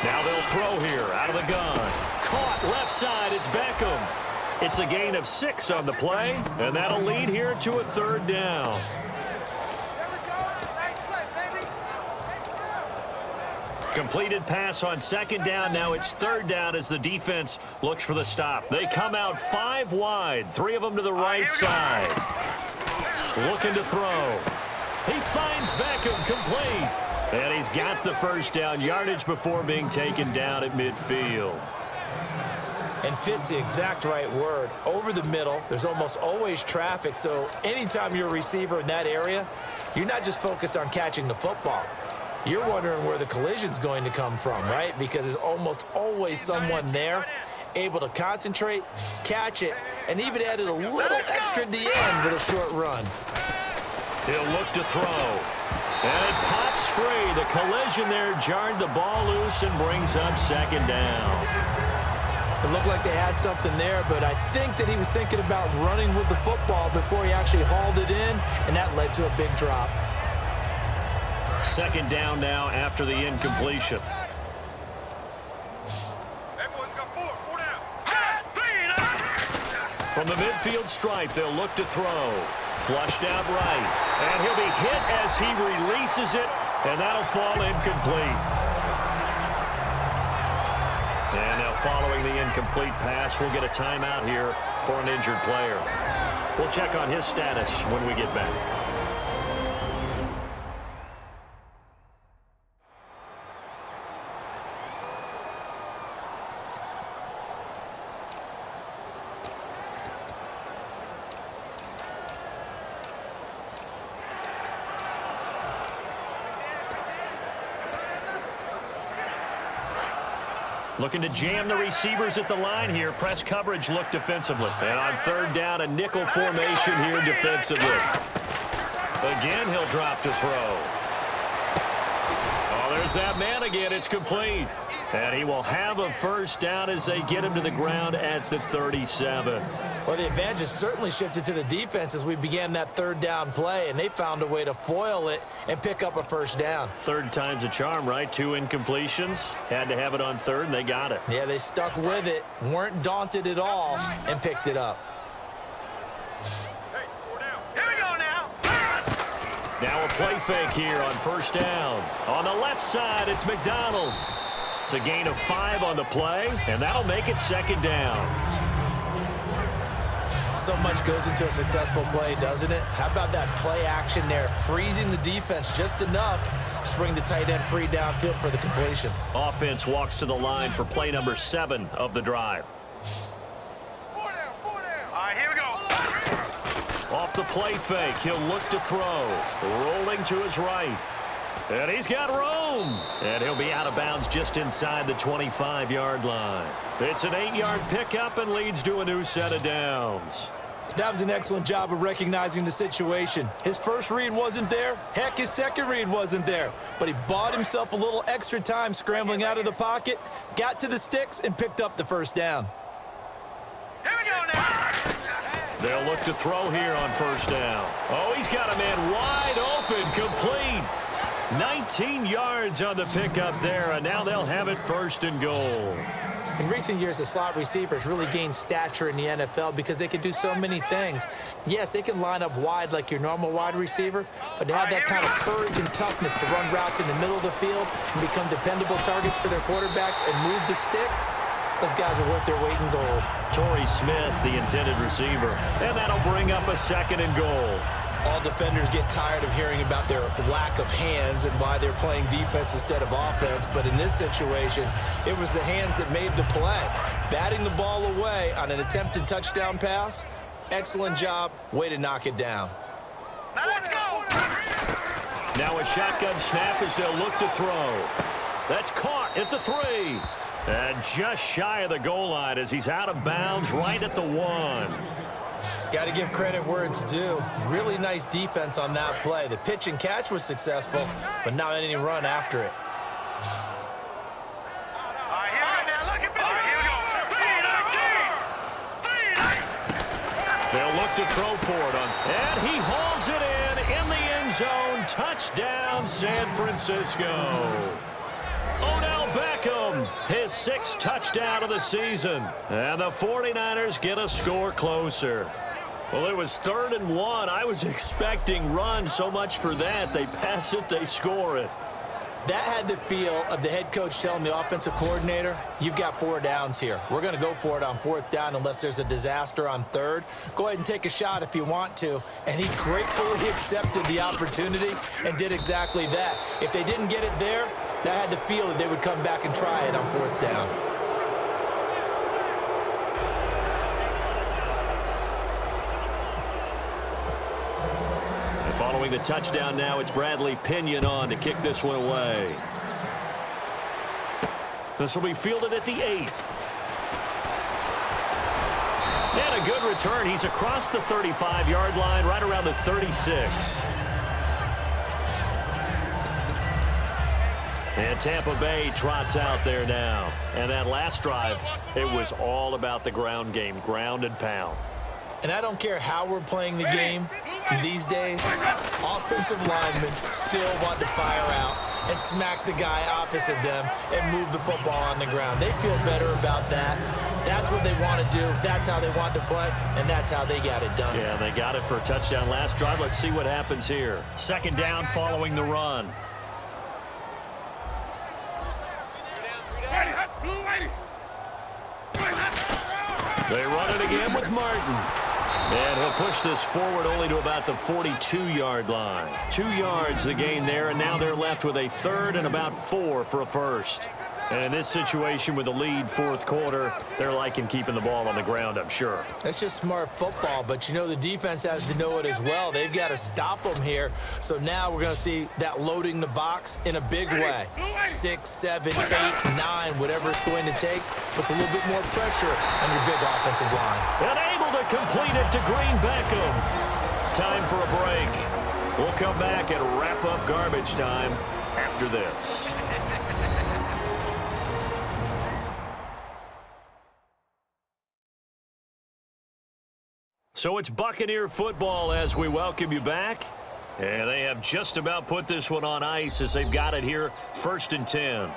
D: Now they'll throw here out of the gun. Caught left side. It's Beckham. It's a gain of 6 on the play, and that'll lead here to a third down.
H: There we go. Nice play, baby.
D: Completed pass on second down. Now it's third down as the defense looks for the stop. They come out 5 wide, 3 of them to the right side. Looking to throw. He finds Beckham complete. And he's got the first down yardage before being taken down at midfield.
E: And fit's the exact right word. Over the middle, there's almost always traffic, so anytime you're a receiver in that area, you're not just focused on catching the football. You're wondering where the collision's going to come from, right? Because there's almost always someone there able to concentrate, catch it, and even added a little extra at the end with a short run.
D: He'll look to throw. And it pops free. The collision there jarred the ball loose and brings up second down.
E: It looked like they had something there, but I think that he was thinking about running with the football before he actually hauled it in, and that led to a big drop.
D: Second down now after the incompletion.
H: Hey, boys, got 4 down.
D: From the midfield stripe, they'll look to throw. Flushed out right. And he'll be hit as he releases it, and that'll fall incomplete. And now following the incomplete pass, we'll get a timeout here for an injured player. We'll check on his status when we get back. Looking to jam the receivers at the line here. Press coverage look defensively. And on third down, a nickel formation here defensively. Again, he'll drop to throw. Oh, there's that man again. It's complete. And he will have a first down as they get him to the ground at the 37.
E: Well, the advantage has certainly shifted to the defense as we began that third down play, and they found a way to foil it and pick up a first down.
D: Third time's a charm, right? 2 incompletions. Had to have it on third, and they got it.
E: Yeah, they stuck with it, weren't daunted at all, and picked it up.
H: Hey, 4 down.
B: Here we go now.
D: Now a play fake here on first down. On the left side, it's McDonald. It's a gain of 5 on the play, and that'll make it second down.
E: So much goes into a successful play, doesn't it? How about that play action there, freezing the defense just enough to bring the tight end free downfield for the completion.
D: Offense walks to the line for play number 7 of the drive.
H: 4 down. All
B: All right, here we go.
D: Off the play fake, he'll look to throw. Rolling to his right. And he's got room. And he'll be out of bounds just inside the 25-yard line. It's an 8-yard pickup and leads to a new set of downs.
E: That was an excellent job of recognizing the situation. His first read wasn't there. Heck, his second read wasn't there. But he bought himself a little extra time scrambling out of the pocket, got to the sticks, and picked up the first down.
B: Here we go now.
D: They'll look to throw here on first down. Oh, he's got a man wide open, complete. 19 yards on the pickup there, and now they'll have it first and goal.
E: In recent years, the slot receivers really gained stature in the NFL because they can do so many things. Yes, they can line up wide like your normal wide receiver, but to have that kind of courage and toughness to run routes in the middle of the field and become dependable targets for their quarterbacks and move the sticks, those guys are worth their weight in gold.
D: Torrey Smith, the intended receiver, and that'll bring up a second and goal.
E: All defenders get tired of hearing about their lack of hands and why they're playing defense instead of offense. But in this situation, it was the hands that made the play. Batting the ball away on an attempted touchdown pass, excellent job. Way to knock it down.
B: Now let's go.
D: Now a shotgun snap as they'll look to throw. That's caught at the 3. And just shy of the goal line as he's out of bounds right at the 1.
E: Got to give credit where it's due. Really nice defense on that play. The pitch and catch was successful, but not any run after it.
B: All right, here we go now. Look at this. All right, here we go.
D: They'll look to throw for it and he hauls it in the end zone. Touchdown, San Francisco. Odell Beckham, his 6th touchdown of the season. And the 49ers get a score closer. Well, it was 3rd and 1. I was expecting run, so much for that. They pass it, they score it.
E: That had the feel of the head coach telling the offensive coordinator, you've got 4 downs here. We're going to go for it on 4th down unless there's a disaster on 3rd. Go ahead and take a shot if you want to. And he gratefully accepted the opportunity and did exactly that. If they didn't get it there, that had the feel that they would come back and try it on 4th down.
D: Following the touchdown now, it's Bradley Pinion on to kick this one away. This will be fielded at the 8. And a good return. He's across the 35-yard line, right around the 36. And Tampa Bay trots out there now. And that last drive, it was all about the ground game, ground and pound.
E: And I don't care how we're playing the game these days, offensive linemen still want to fire out and smack the guy opposite them and move the football on the ground. They feel better about that. That's what they want to do. That's how they want to play, and that's how they got it done.
D: Yeah, they got it for a touchdown last drive. Let's see what happens here. 2nd down following the run. They run it again with Martin. And he'll push this forward only to about the 42-yard line. 2 yards the gain there, and now they're left with a 3rd and about 4 for a first. And in this situation with the lead 4th quarter, they're liking keeping the ball on the ground, I'm sure.
E: That's just smart football, but you know the defense has to know it as well. They've got to stop them here. So now we're going to see that loading the box in a big way. 6, 7, 8, 9, whatever it's going to take, puts a little bit more pressure on your big offensive line.
D: And able to complete it to Green Beckham. Time for a break. We'll come back and wrap up garbage time after this. So it's Buccaneer football as we welcome you back. And they have just about put this one on ice as they've got it here, 1st and 10.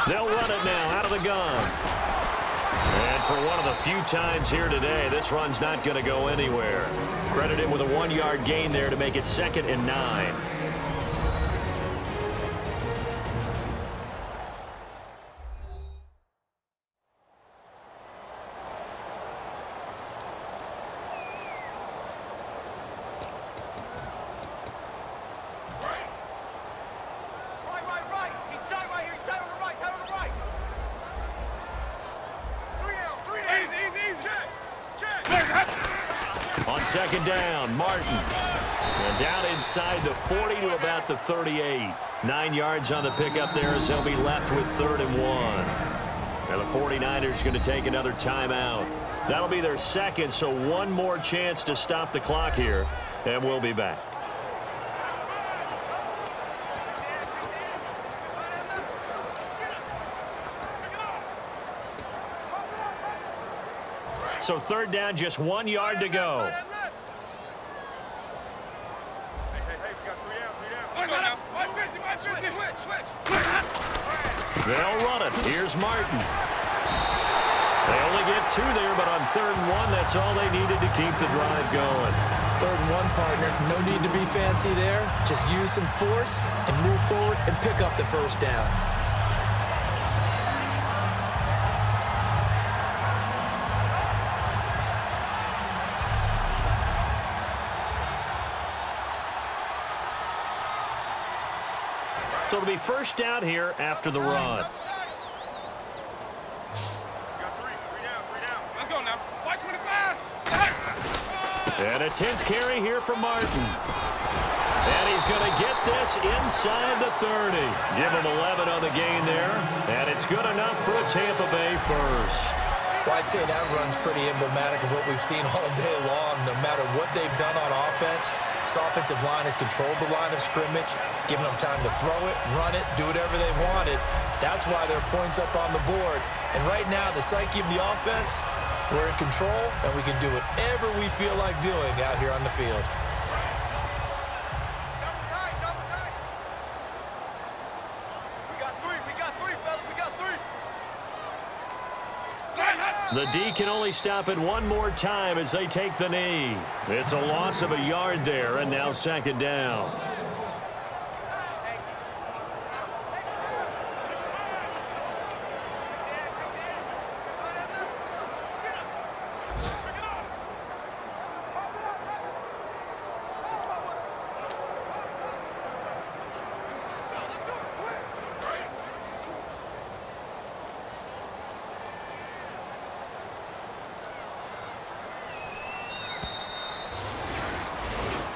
D: They'll run it now out of the gun. And for one of the few times here today, this run's not going to go anywhere. Credit him with a 1-yard gain there to make it 2nd and 9. On 2nd down, Martin. And down inside the 40 to about the 38. 9 yards on the pickup there as they'll be left with 3rd and 1. And the 49ers going to take another timeout. That'll be their 2nd, so one more chance to stop the clock here. And we'll be back. So 3rd down, just 1 yard to go.
H: Switch.
D: They'll run it. Here's Martin. They only get 2 there, but on 3rd and 1, that's all they needed to keep the drive going.
E: 3rd and 1, partner. No need to be fancy there. Just use some force and move forward and pick up the first down.
D: So it'll be first down here after the run.
H: Let's go now. White 25.
D: And a 10th carry here from Martin. And he's going to get this inside the 30. Give him 11 on the gain there. And it's good enough for a Tampa Bay first.
E: Well, I'd say that run's pretty emblematic of what we've seen all day long. No matter what they've done on offense, this offensive line has controlled the line of scrimmage, giving them time to throw it, run it, do whatever they wanted. That's why there are points up on the board. And right now, the psyche of the offense, we're in control, and we can do whatever we feel like doing out here on the field.
H: Double tight. We got three, fellas. We got 3.
D: The D can only stop it one more time as they take the knee. It's a loss of a yard there, and now 2nd down.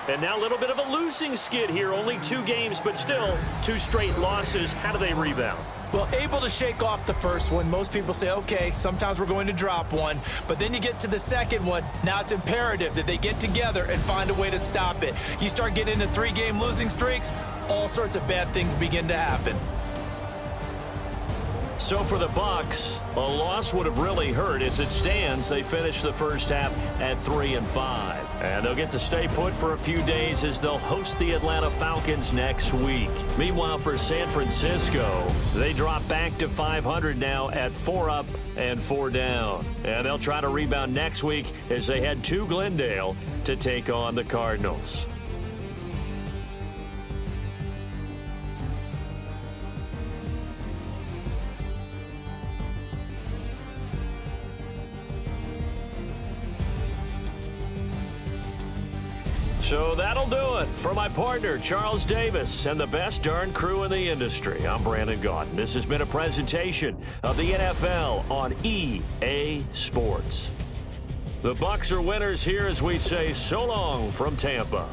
D: And now a little bit of a losing skid here. Only 2 games, but still 2 straight losses. How do they rebound?
E: Well, able to shake off the first one. Most people say, okay, sometimes we're going to drop one. But then you get to the second one. Now it's imperative that they get together and find a way to stop it. You start getting into 3-game losing streaks, all sorts of bad things begin to happen.
D: So for the Bucs, a loss would have really hurt. As it stands, they finish the first half at 3-5. And they'll get to stay put for a few days as they'll host the Atlanta Falcons next week. Meanwhile, for San Francisco, they drop back to 500 now at 4 up and 4 down. And they'll try to rebound next week as they head to Glendale to take on the Cardinals. So that'll do it for my partner, Charles Davis, and the best darn crew in the industry. I'm Brandon Gaudin. This has been a presentation of the NFL on EA Sports. The Bucs are winners here as we say so long from Tampa.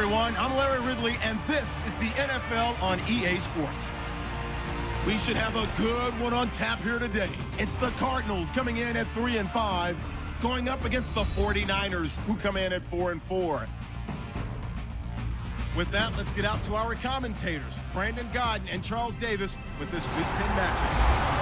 C: everyone. I'm Larry Ridley, and this is the NFL on EA Sports. We should have a good one on tap here today. It's the Cardinals coming in at 3-5, going up against the 49ers, who come in at 4-4. With that, let's get out to our commentators, Brandon Godden and Charles Davis, with this Big Ten matchup.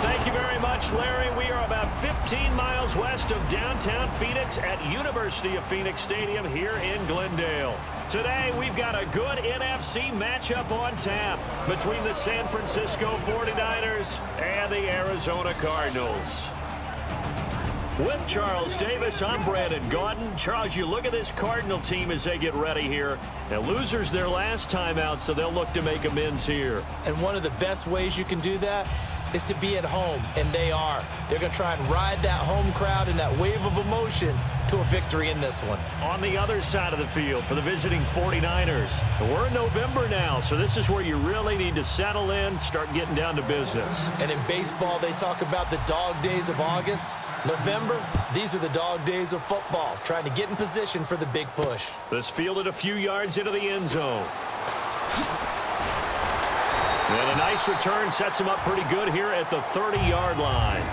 D: Thank you very much, Larry. We are about 15 miles west of downtown Phoenix at University of Phoenix Stadium here in Glendale. Today, we've got a good NFC matchup on tap between the San Francisco 49ers and the Arizona Cardinals. With Charles Davis, I'm Brandon Godden. Charles, you look at this Cardinal team as they get ready here. Now, losers their last time out, so they'll look to make amends here.
E: And one of the best ways you can do that is to be at home, and they are. They're going to try and ride that home crowd and that wave of emotion to a victory in this one.
D: On the other side of the field for the visiting 49ers, we're in November now, so this is where you really need to settle in, start getting down to business.
E: And in baseball, they talk about the dog days of August. November, these are the dog days of football, trying to get in position for the big push.
D: This fielded a few yards into the end zone. And a nice return sets him up pretty good here at the 30-yard line.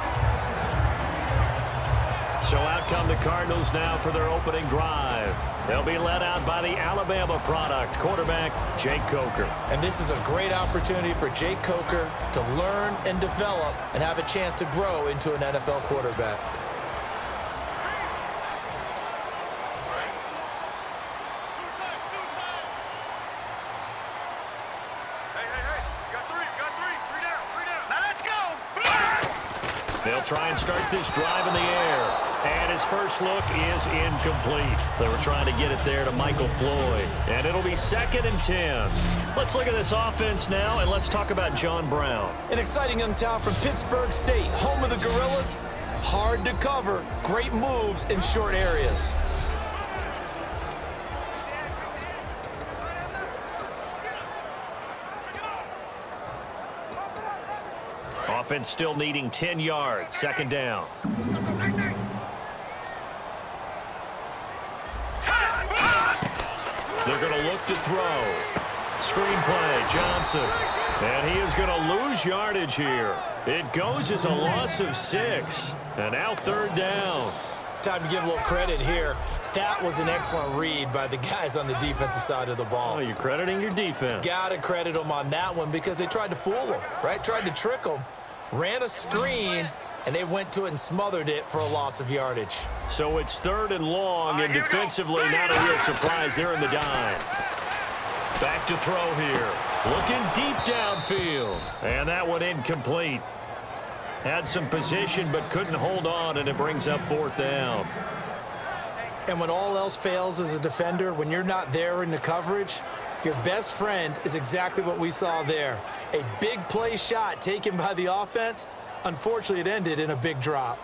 D: So out come the Cardinals now for their opening drive. They'll be led out by the Alabama product, quarterback Jake Coker.
E: And this is a great opportunity for Jake Coker to learn and develop and have a chance to grow into an NFL quarterback.
D: They'll try and start this drive in the air. And his first look is incomplete. They were trying to get it there to Michael Floyd. And it'll be 2nd and 10. Let's look at this offense now, and let's talk about John Brown.
E: An exciting young talent from Pittsburgh State, home of the Gorillas. Hard to cover, great moves in short areas.
D: Offense still needing 10 yards. 2nd down. They're going to look to throw. Screenplay, Johnson. And he is going to lose yardage here. It goes as a loss of 6. And now 3rd down.
E: Time to give a little credit here. That was an excellent read by the guys on the defensive side of the ball.
D: Oh, you're crediting your defense.
E: Got to credit them on that one because they tried to fool them, right? Tried to trick them. Ran a screen, and they went to it and smothered it for a loss of yardage.
D: So it's 3rd and long, and defensively not a real surprise. They're in the dime. Back to throw here. Looking deep downfield. And that one incomplete. Had some position but couldn't hold on, and it brings up 4th down.
E: And when all else fails as a defender, when you're not there in the coverage, your best friend is exactly what we saw there. A big play shot taken by the offense. Unfortunately, it ended in a big drop.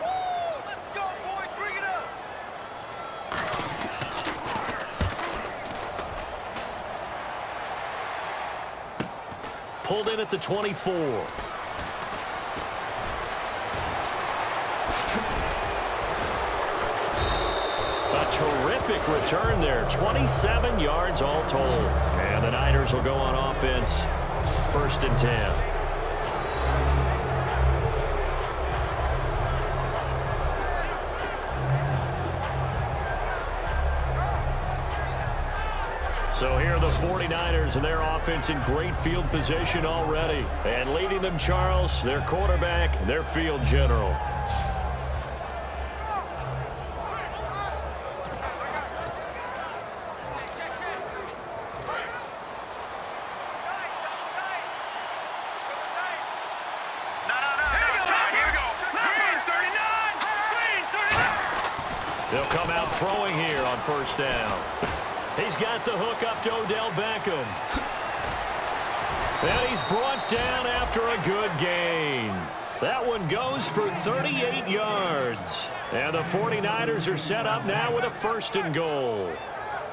H: Let's go, boys. Bring it up.
D: Pulled in at the 24. Terrific return there. 27 yards all told. And the Niners will go on offense. 1st and 10. So here are the 49ers and their offense in great field position already. And leading them, Charles, their quarterback, their field general. They'll come out throwing here on 1st down. He's got the hook up to Odell Beckham. And he's brought down after a good gain. That one goes for 38 yards. And the 49ers are set up now with a 1st and goal.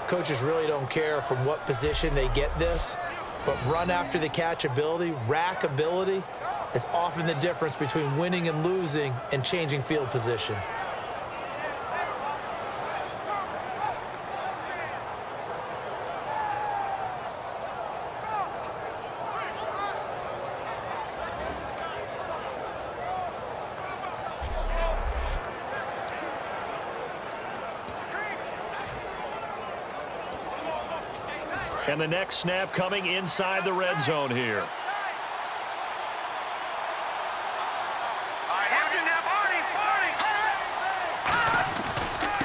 E: Coaches really don't care from what position they get this, but run after the catch ability, rack ability, is often the difference between winning and losing and changing field position.
D: And the next snap coming inside the red zone here.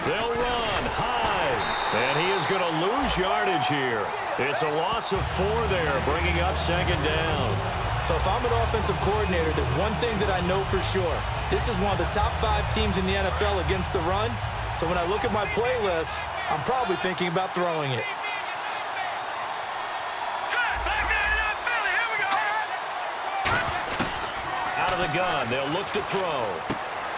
D: They'll run high, and he is going to lose yardage here. It's a loss of 4 there, bringing up second down.
E: So if I'm an offensive coordinator, there's one thing that I know for sure. This is one of the top 5 teams in the NFL against the run. So when I look at my playlist, I'm probably thinking about throwing it.
D: Out of the gun, they'll look to throw.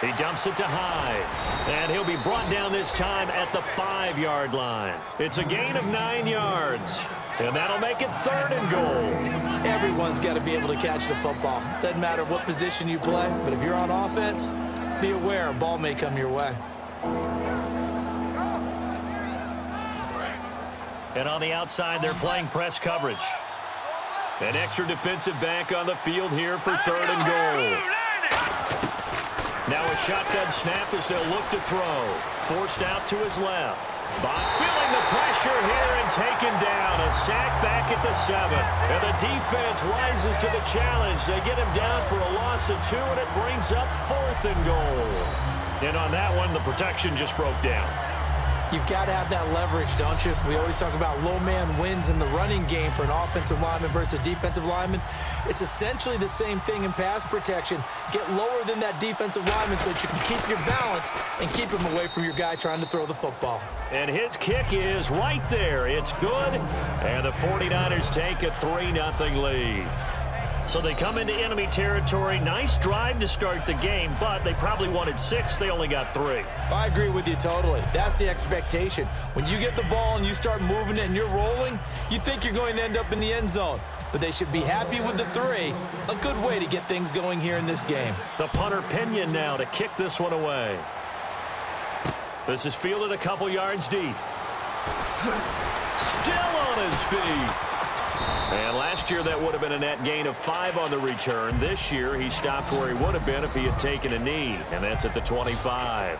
D: He dumps it to Hyde, and he'll be brought down this time at the 5-yard line. It's a gain of 9 yards, and that'll make it 3rd and goal.
E: Everyone's got to be able to catch the football. Doesn't matter what position you play, but if you're on offense, be aware a ball may come your way.
D: And on the outside, they're playing press coverage. An extra defensive back on the field here for 3rd and goal. Now a shotgun snap as they'll look to throw. Forced out to his left. Bot feeling the pressure here and taken down. A sack back at the 7. And the defense rises to the challenge. They get him down for a loss of 2, and it brings up 4th and goal. And on that one, the protection just broke down.
E: You've got to have that leverage, don't you? We always talk about low man wins in the running game for an offensive lineman versus a defensive lineman. It's essentially the same thing in pass protection. Get lower than that defensive lineman so that you can keep your balance and keep him away from your guy trying to throw the football.
D: And his kick is right there. It's good. And the 49ers take a 3-0 lead. So they come into enemy territory. Nice drive to start the game, but they probably wanted 6. They only got 3.
E: I agree with you totally. That's the expectation. When you get the ball and you start moving it and you're rolling, you think you're going to end up in the end zone. But they should be happy with the 3. A good way to get things going here in this game.
D: The punter Pinion now to kick this one away. This is fielded a couple yards deep. Still on his feet. And last year, that would have been a net gain of 5 on the return. This year, he stopped where he would have been if he had taken a knee, and that's at the 25.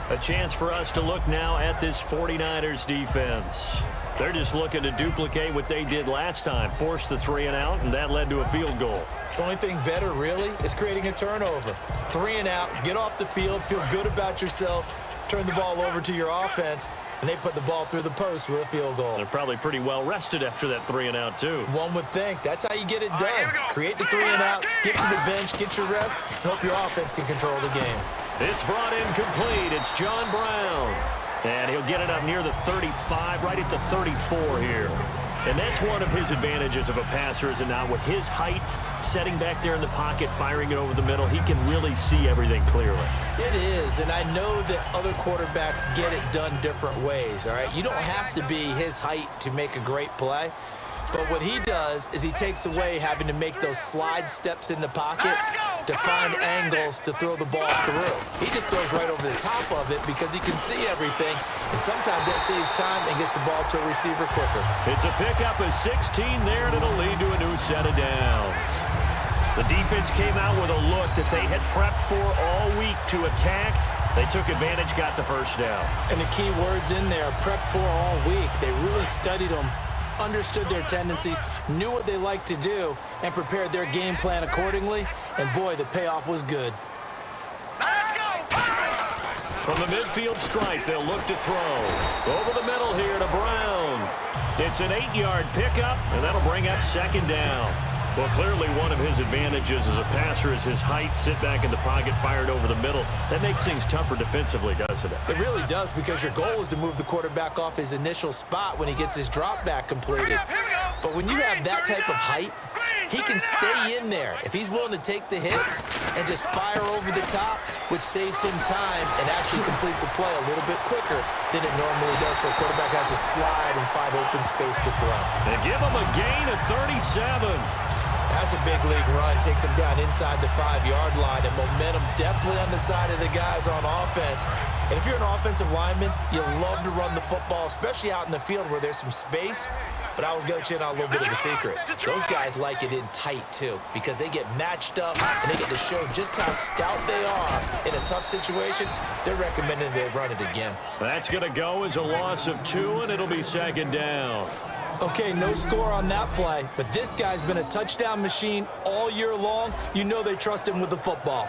D: A chance for us to look now at this 49ers defense. They're just looking to duplicate what they did last time, force the 3 and out, and that led to a field goal.
E: The only thing better, really, is creating a turnover. 3 and out, get off the field, feel good about yourself, turn the ball over to your offense, and they put the ball through the post with a field goal.
D: They're probably pretty well rested after that 3 and out, too.
E: One would think. That's how you get it done. Create the 3 and outs, get to the bench, get your rest, and hope your offense can control the game.
D: It's brought in complete. It's John Brown. And he'll get it up near the 35, right at the 34 here. And that's one of his advantages of a passer, is it not? With his height, setting back there in the pocket, firing it over the middle, he can really see everything clearly.
E: It is, and I know that other quarterbacks get it done different ways, all right? You don't have to be his height to make a great play. But what he does is he takes away having to make those slide steps in the pocket to find angles to throw the ball through. He just throws right over the top of it because he can see everything, and sometimes that saves time and gets the ball to a receiver quicker.
D: It's a pickup of 16 there, and it'll lead to a new set of downs. The defense came out with a look that they had prepped for all week to attack. They took advantage, got the first down.
E: And the key words in there, prepped for all week. They really studied them, understood their tendencies, knew what they liked to do, and prepared their game plan accordingly. And boy, the payoff was good.
D: From the midfield stripe, they'll look to throw. Over the middle here to Brown. It's an 8-yard pickup, and that'll bring up second down. Well, clearly one of his advantages as a passer is his height, sit back in the pocket, fired over the middle. That makes things tougher defensively, doesn't it?
E: It really does, because your goal is to move the quarterback off his initial spot when he gets his drop back completed. But when you have that type of height, he can stay in there if he's willing to take the hits and just fire over the top, which saves him time and actually completes a play a little bit quicker than it normally does for a quarterback has to slide and find open space to throw.
D: They give him a gain of 37.
E: That's a big league run. Takes him down inside the 5-yard line, and momentum definitely on the side of the guys on offense. And if you're an offensive lineman, you love to run the football, especially out in the field where there's some space. But I will get you in on a little bit of a secret. Those guys like it in tight, too, because they get matched up and they get to show just how stout they are in a tough situation. They're recommending they run it again.
D: That's going to go as a loss of 2, and it'll be second down.
E: Okay, no score on that play, but this guy's been a touchdown machine all year long. You know they trust him with the football.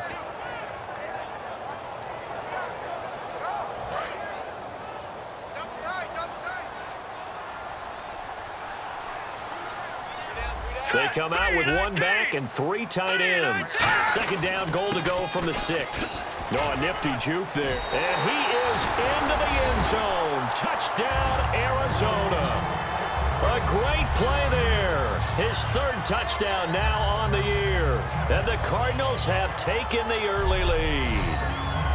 D: They come out with one back and 3 tight ends. Second down, goal to go from the 6. No, a nifty juke there. And he is into the end zone. Touchdown, Arizona. A great play there. His 3rd touchdown now on the year. And the Cardinals have taken the early lead.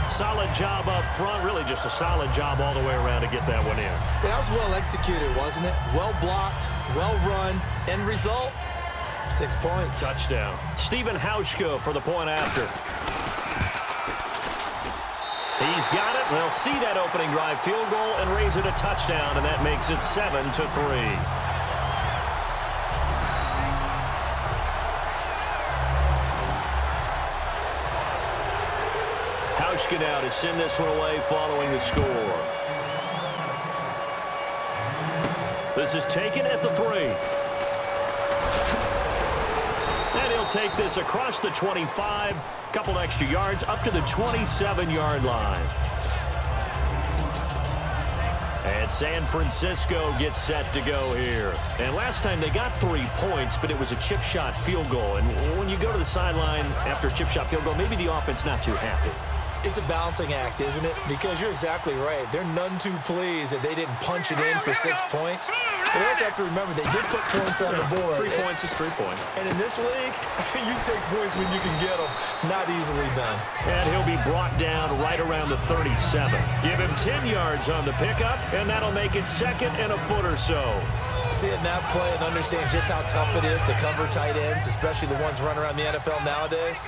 D: Solid job up front. Really just a solid job all the way around to get that one in.
E: Yeah, that was well executed, wasn't it? Well blocked, well run. End result, 6 points.
D: Touchdown. Stephen Hauschka for the point after. He's got it. They'll see that opening drive field goal and raise it a touchdown, and that makes it 7-3. Hauschka now to send this one away following the score. This is taken at the 3. And he'll take this across the 25, couple extra yards up to the 27-yard line. And San Francisco gets set to go here. And last time they got 3 points, but it was a chip shot field goal. And when you go to the sideline after a chip shot field goal, maybe the offense not too happy.
E: It's a balancing act, isn't it? Because you're exactly right. They're none too pleased that they didn't punch it in for 6 points. But they also have to remember they did put points on the board.
D: 3 points is 3 points.
E: And in this league, you take points when you can get them. Not easily done.
D: And he'll be brought down right around the 37. Give him 10 yards on the pickup, and that'll make it 2nd and a foot or so.
E: Seeing that play and understand just how tough it is to cover tight ends, especially the ones running around the NFL nowadays,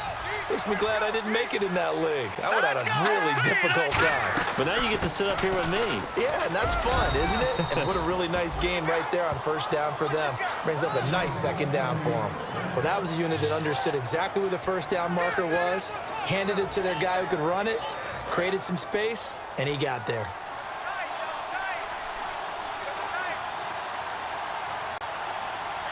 E: makes me glad I didn't make it in that league. I would have had a really difficult time.
D: But now you get to sit up here with me.
E: Yeah, and that's fun, isn't it? And what a really nice game right there on 1st down for them. Brings up a nice 2nd down for them. Well, that was a unit that understood exactly where the 1st down marker was, handed it to their guy who could run it, created some space, and he got there.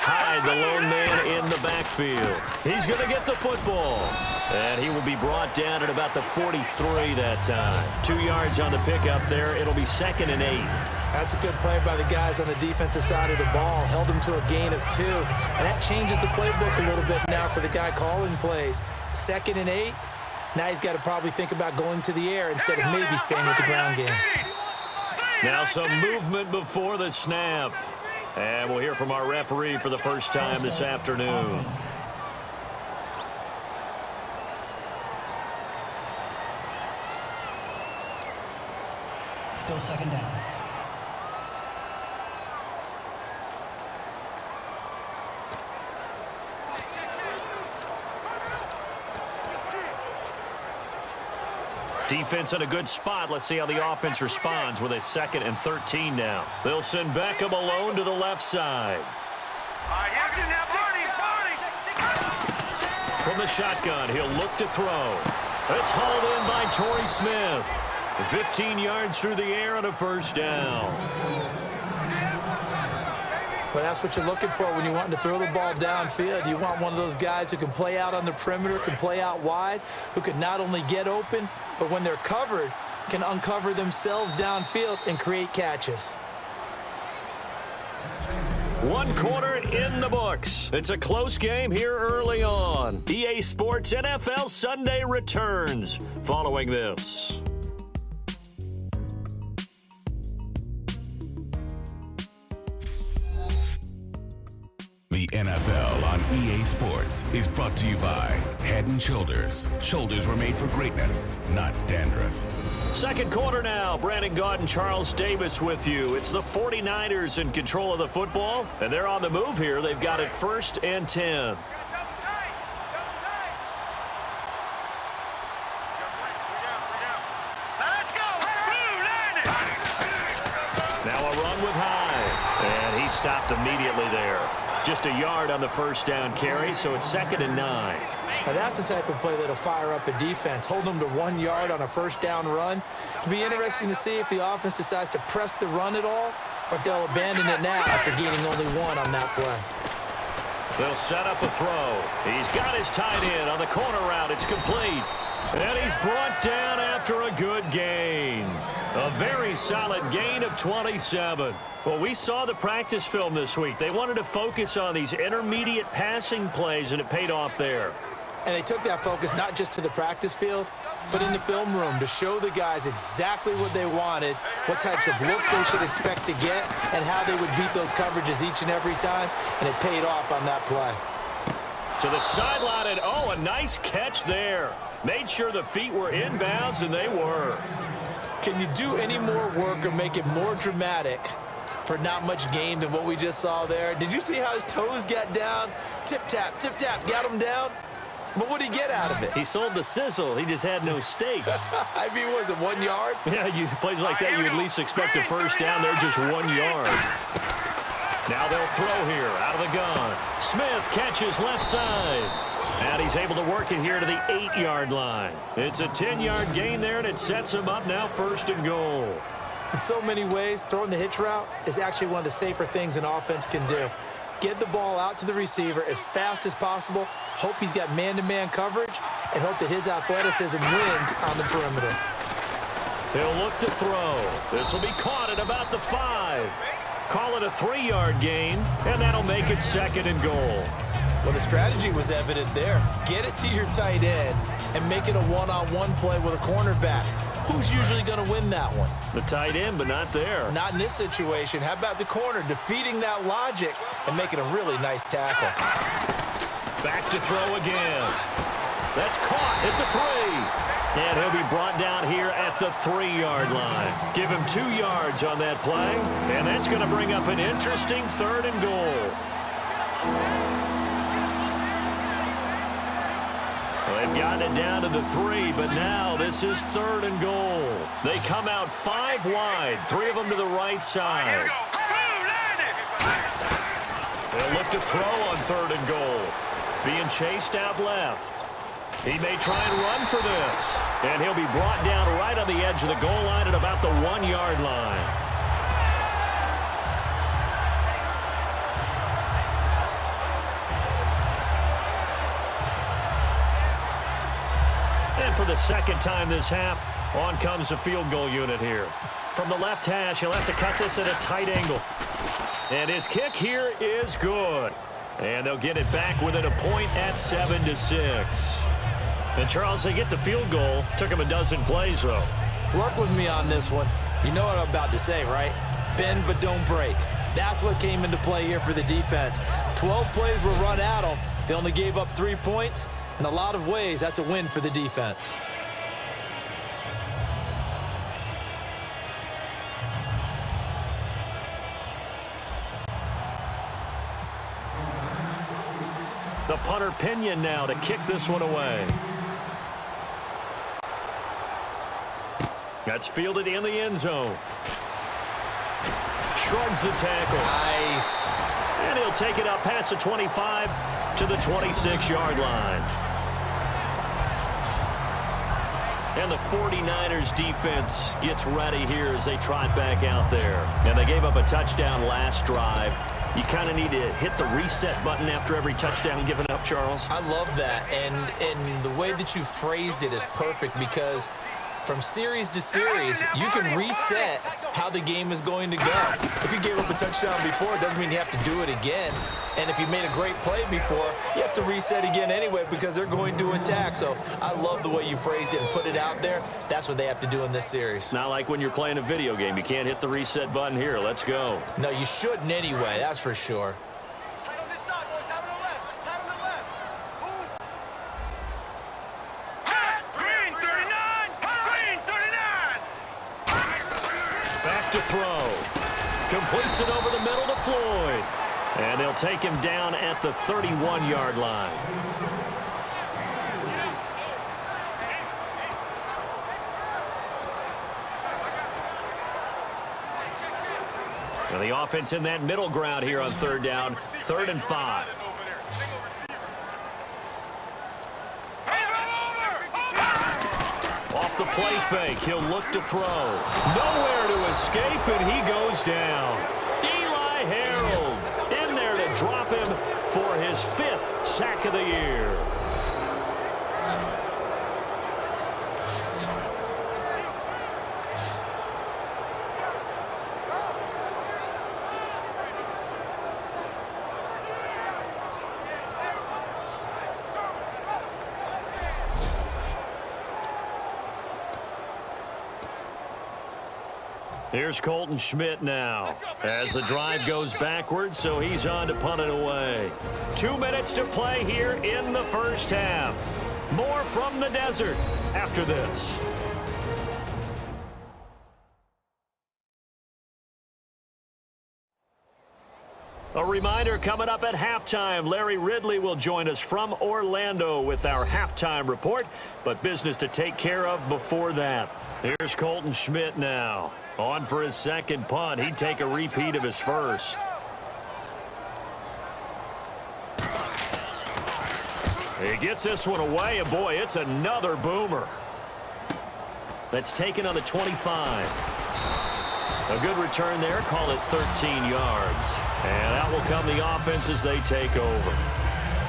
D: Hyde, the lone man in the backfield. He's going to get the football. And he will be brought down at about the 43 that time. 2 yards on the pickup there. It'll be 2nd and 8.
E: That's a good play by the guys on the defensive side of the ball. Held him to a gain of 2. And that changes the playbook a little bit now for the guy calling plays. 2nd and 8. Now he's got to probably think about going to the air instead of maybe staying with the ground game.
D: Now some movement before the snap. And we'll hear from our referee for the first time this afternoon.
F: Still 2nd down.
D: Defense in a good spot. Let's see how the offense responds with a 2nd and 13 now. They'll send Beckham alone to the left side. From the shotgun, he'll look to throw. It's hauled in by Torrey Smith. 15 yards through the air and a 1st down.
E: Well, that's what you're looking for when you're wanting to throw the ball downfield. You want one of those guys who can play out on the perimeter, can play out wide, who can not only get open, but when they're covered, can uncover themselves downfield and create catches.
D: 1 quarter in the books. It's a close game here early on. EA Sports NFL Sunday returns following this.
G: The NFL on EA Sports is brought to you by Head & Shoulders. Shoulders were made for greatness, not dandruff.
D: 2nd quarter now. Brandon Gaud and Charles Davis with you. It's the 49ers in control of the football, and they're on the move here. They've got it 1st and 10. Now a run with Hyde, and he stopped immediately there. Just a yard on the 1st down carry, so it's 2nd and 9.
E: Now that's the type of play that'll fire up a defense. Hold them to 1 yard on a 1st down run. It'll be interesting to see if the offense decides to press the run at all or if they'll abandon it now after gaining only one on that play.
D: They'll set up a throw. He's got his tight end on the corner route. It's complete. And he's brought down after a good gain. A very solid gain of 27. Well, we saw the practice film this week. They wanted to focus on these intermediate passing plays, and it paid off there.
E: And they took that focus not just to the practice field, but in the film room to show the guys exactly what they wanted, what types of looks they should expect to get, and how they would beat those coverages each and every time, and it paid off on that play.
D: To the sideline, and oh, a nice catch there. Made sure the feet were inbounds, and they were.
E: Can you do any more work or make it more dramatic for not much gain than what we just saw there? Did you see how his toes got down? Tip-tap, got him down. But what did he get out of it?
D: He sold the sizzle. He just had no steak.
E: I mean, was it 1 yard?
D: Yeah, plays like that, you at least expect a first down. They're just 1 yard. Now they'll throw here out of the gun. Smith catches left side. And he's able to work it here to the 8-yard line. It's a 10-yard gain there, and it sets him up now 1st and goal.
E: In so many ways, throwing the hitch route is actually one of the safer things an offense can do. Get the ball out to the receiver as fast as possible, hope he's got man-to-man coverage, and hope that his athleticism wins on the perimeter.
D: He'll look to throw. This will be caught at about the 5. Call it a 3-yard gain, and that'll make it 2nd and goal.
E: Well, the strategy was evident there. Get it to your tight end and make it a one-on-one play with a cornerback. Who's usually going to win that one?
D: The tight end, but not there.
E: Not in this situation. How about the corner defeating that logic and making a really nice tackle?
D: Back to throw again. That's caught at the 3. And he'll be brought down here at the 3-yard line. Give him 2 yards on that play. And that's going to bring up an interesting 3rd and goal. They've gotten it down to the 3, but now this is 3rd and goal. They come out 5 wide, 3 of them to the right side. They'll look to throw on 3rd and goal. Being chased out left. He may try and run for this. And he'll be brought down right on the edge of the goal line at about the 1-yard line. For the 2nd time this half, on comes the field goal unit here. From the left hash, he'll have to cut this at a tight angle. And his kick here is good. And they'll get it back within a point at 7-6. And Charles, they get the field goal. Took him a dozen plays, though.
E: Work with me on this one. You know what I'm about to say, right? Bend but don't break. That's what came into play here for the defense. 12 plays were run at them. They only gave up 3 points. In a lot of ways, that's a win for the defense.
D: The punter Pinion now to kick this one away. That's fielded in the end zone. Shrugs the tackle.
E: Nice.
D: And he'll take it up past the 25 to the 26-yard line. And the 49ers defense gets ready here as they trot back out there. And they gave up a touchdown last drive. You kind of need to hit the reset button after every touchdown given up, Charles.
E: I love that. And the way that you phrased it is perfect because from series to series, you can reset how the game is going to go. If you gave up a touchdown before, it doesn't mean you have to do it again. And if you made a great play before, you have to reset again anyway because they're going to attack. So I love the way you phrased it and put it out there. That's what they have to do in this series.
D: Not like when you're playing a video game. You can't hit the reset button here. Let's go.
E: No, you shouldn't anyway. That's for sure.
H: Tight on this side, boys. Tight on the left. Tight on the left. Move.
B: Green 39! Green 39!
D: Back to throw. Completes it over the middle to Floyd. And they'll take him down at the 31-yard line. And the offense in that middle ground here on 3rd down, 3rd and 5. Off the play fake. He'll look to throw. Nowhere to escape, and he goes down. Eli Harold in there to drop him for his 5th sack of the year. Here's Colton Schmidt now as the drive goes backwards, so he's on to punt it away. 2 minutes to play here in the first half. More from the desert after this. A reminder, coming up at halftime, Larry Ridley will join us from Orlando with our halftime report, but business to take care of before that. Here's Colton Schmidt now. On for his second punt. He'd take a repeat of his first. He gets this one away, and boy, it's another boomer. That's taken on the 25. A good return there. Call it 13 yards. And out will come the offense as they take over.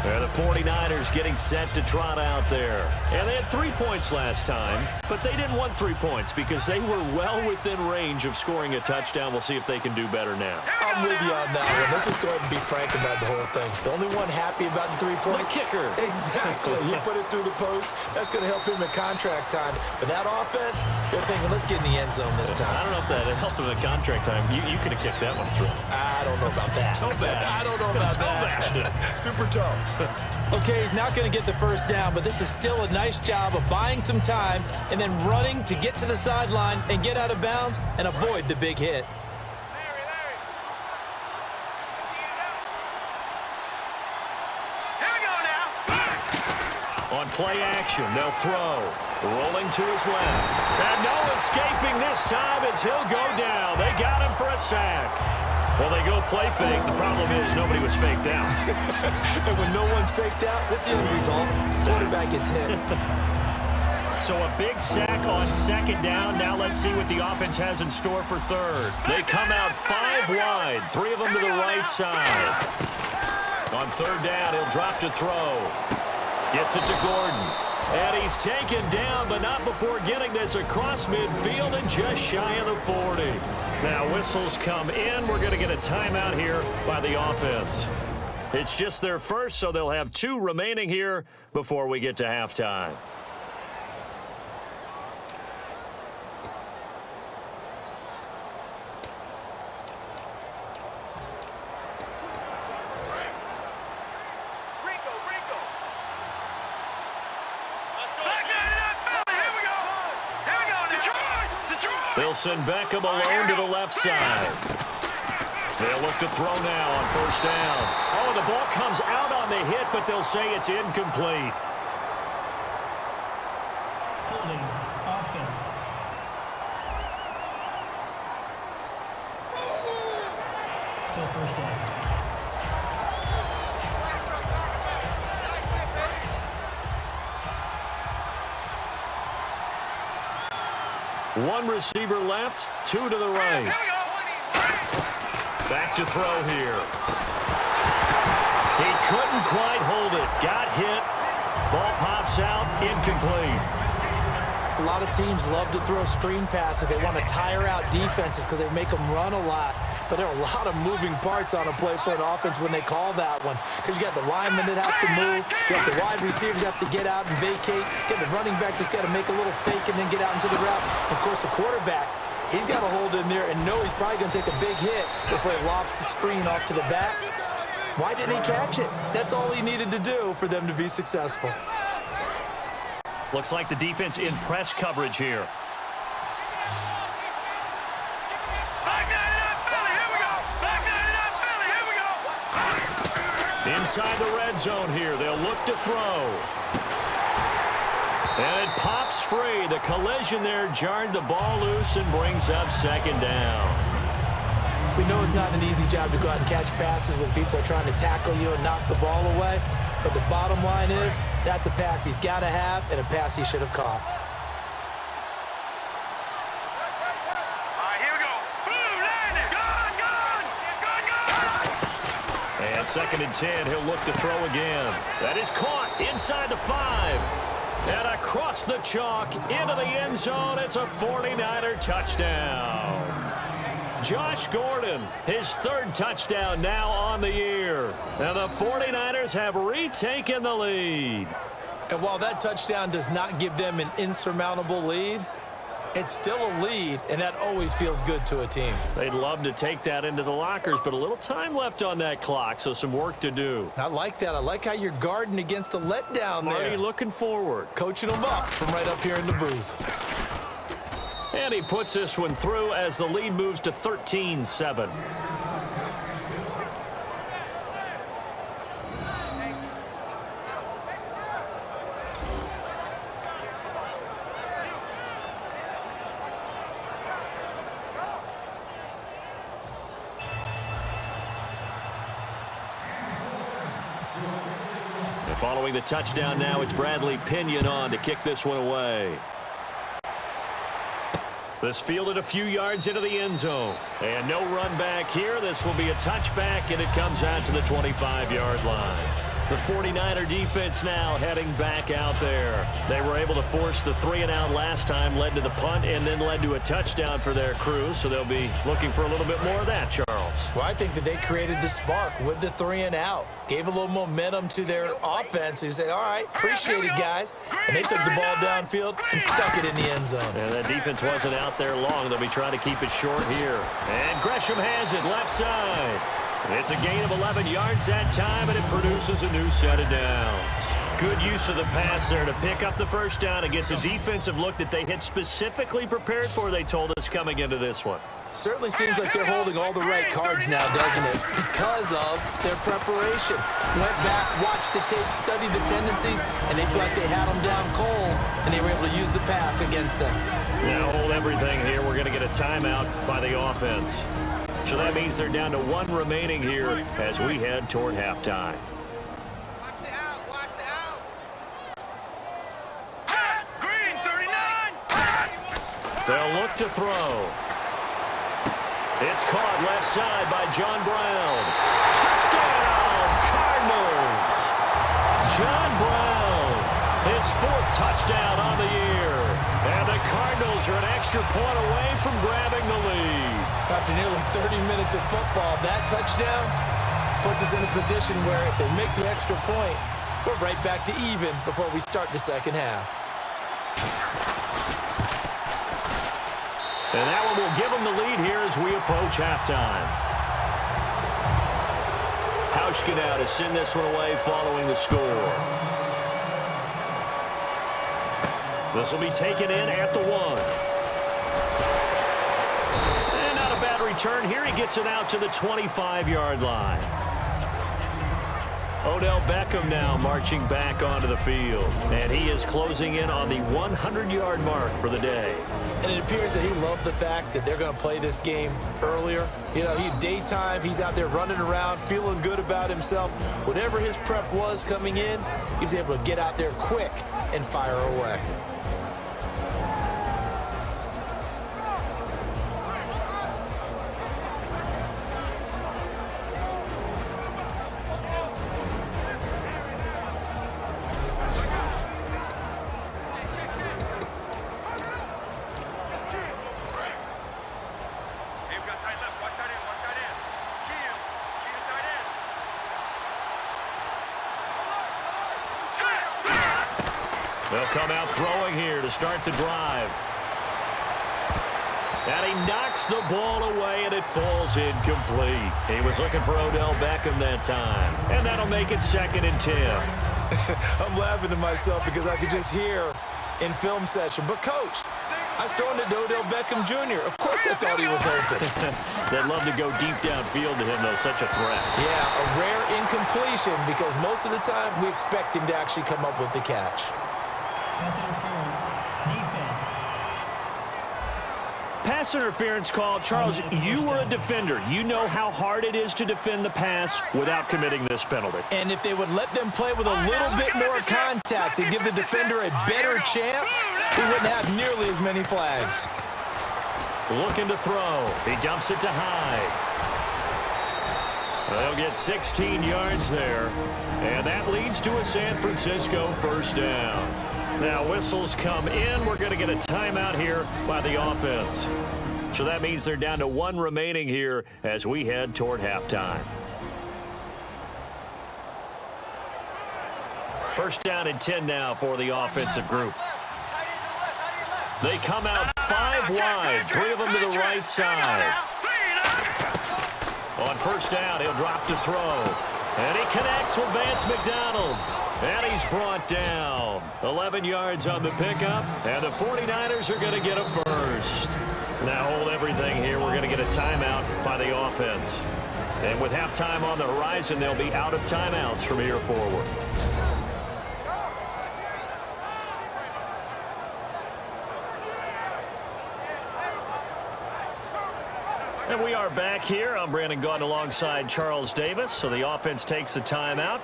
D: The 49ers getting set to trot out there. And they had 3 points last time, but they didn't want 3 points because they were well within range of scoring a touchdown. We'll see if they can do better now.
E: I'm with you on that one. Let's just go ahead and be frank about the whole thing. The only one happy about the 3-point.
D: The kicker.
E: Exactly. He put it through the post. That's going to help him at contract time. But that offense, they're thinking, let's get in the end zone this time.
D: I don't know if that helped him at contract time. You could have kicked that one through.
E: I don't know about that.
D: Toe bash.
E: I don't know about that. Super toe. Okay, he's not going to get the first down, but this is still a nice job of buying some time and then running to get to the sideline and get out of bounds and avoid the big hit.
H: Here we go now.
D: On play action, they'll throw. Rolling to his left. And no escaping this time as he'll go down. They got him for a sack. Well, they go play fake. The problem is nobody was faked out.
E: And when no one's faked out, what's the end result? Quarterback gets hit.
D: So a big sack on second down. Now let's see what the offense has in store for third. They come out 5 wide, 3 of them to the right side. On third down, he'll drop to throw. Gets it to Gordon. And he's taken down, but not before getting this across midfield and just shy of the 40. Now whistles come in. We're going to get a timeout here by the offense. It's just their first, so they'll have 2 remaining here before we get to halftime. They'll send Beckham alone to the left side. They'll look to throw now on first down. Oh, the ball comes out on the hit, but they'll say it's incomplete.
F: Holding offense. Still first down.
D: One receiver left, 2 to the right. Back to throw here. He couldn't quite hold it. Got hit. Ball pops out, incomplete.
E: A lot of teams love to throw screen passes. They want to tire out defenses because they make them run a lot. But there are a lot of moving parts on a play for an offense when they call that one. Because you got the linemen that have to move. You got the wide receivers have to get out and vacate. You got the running back that's got to make a little fake and then get out into the route. And of course, the quarterback, he's got to hold in there and know he's probably going to take a big hit before he lofts the screen off to the back. Why didn't he catch it? That's all he needed to do for them to be successful.
D: Looks like the defense in press coverage here. Inside the red zone here, they'll look to throw. And it pops free. The collision there jarred the ball loose and brings up second down.
E: We know it's not an easy job to go out and catch passes when people are trying to tackle you and knock the ball away. But the bottom line is, that's a pass he's got to have and a pass he should have caught.
D: On 2nd and 10, he'll look to throw again. That is caught inside the 5. And across the chalk into the end zone. It's a 49er touchdown. Josh Gordon, his 3rd touchdown now on the year. And the 49ers have retaken the lead.
E: And while that touchdown does not give them an insurmountable lead, it's still a lead, and that always feels good to a team.
D: They'd love to take that into the lockers, but a little time left on that clock, so some work to do.
E: I like that. I like how you're guarding against a letdown there.
D: Marty looking forward.
E: Coaching them up from right up here in the booth.
D: And he puts this one through as the lead moves to 13-7. And following the touchdown now, it's Bradley Pinion on to kick this one away. This fielded a few yards into the end zone. And no run back here. This will be a touchback, and it comes out to the 25-yard line. The 49er defense now heading back out there. They were able to force the 3-and-out last time, led to the punt, and then led to a touchdown for their crew. So they'll be looking for a little bit more of that, Charles.
E: Well, I think that they created the spark with the 3-and-out. Gave a little momentum to their offense. They said, all right, appreciate it, guys. And they took the ball downfield and stuck it in the end zone.
D: And that defense wasn't out there long. They'll be trying to keep it short here. And Gresham has it left side. It's a gain of 11 yards that time, and it produces a new set of downs. Good use of the pass there to pick up the first down against a defensive look that they had specifically prepared for, they told us, coming into this one.
E: Certainly seems like they're holding all the right cards now, doesn't it? Because of their preparation. Went back, watched the tape, studied the tendencies, and they feel like they had them down cold, and they were able to use the pass against them.
D: Now hold everything here. We're going to get a timeout by the offense. So that means they're down to 1 remaining here as we head toward halftime.
H: Watch the out, watch the out.
B: Green 39.
D: They'll look to throw. It's caught left side by John Brown. Touchdown, Cardinals. John Brown, his 4th touchdown on the year. And the Cardinals are an extra point away from grabbing the lead.
E: After nearly 30 minutes of football, that touchdown puts us in a position where if they make the extra point, we're right back to even before we start the second half.
D: And that one will give them the lead here as we approach halftime. Hauschka now to send this one away following the score. This will be taken in at the 1. And not a bad return here. He gets it out to the 25-yard line. Odell Beckham now marching back onto the field. And he is closing in on the 100-yard mark for the day.
E: And it appears that he loved the fact that they're going to play this game earlier. You know, daytime, he's out there running around, feeling good about himself. Whatever his prep was coming in, he was able to get out there quick and fire away.
D: They'll come out throwing here to start the drive. And he knocks the ball away, and it falls incomplete. He was looking for Odell Beckham that time. And that'll make it 2nd and 10.
E: I'm laughing to myself because I could just hear in film session, but coach, I was throwing it to Odell Beckham Jr. Of course I thought he was open.
D: They'd love to go deep downfield to him, though. Such a threat.
E: Yeah, a rare incompletion because most of the time we expect him to actually come up with the catch.
F: Pass interference. Defense.
D: Pass interference call. Charles, you were a defender. You know how hard it is to defend the pass without committing this penalty.
E: And if they would let them play with a little bit more contact and give the defender a better chance, we wouldn't have nearly as many flags.
D: Looking to throw. He dumps it to Hyde. They'll get 16 yards there, and that leads to a San Francisco first down. Now, whistles come in. We're going to get a timeout here by the offense. So that means they're down to 1 remaining here as we head toward halftime. First down and 10 now for the offensive group. They come out 5 wide, 3 of them to the right side. On first down, he'll drop to throw. And he connects with Vance McDonald. And he's brought down. 11 yards on the pickup. And the 49ers are going to get a first. Now hold everything here. We're going to get a timeout by the offense. And with halftime on the horizon, they'll be out of timeouts from here forward. And we are back here. I'm Brandon Gaudin alongside Charles Davis. So the offense takes the timeout.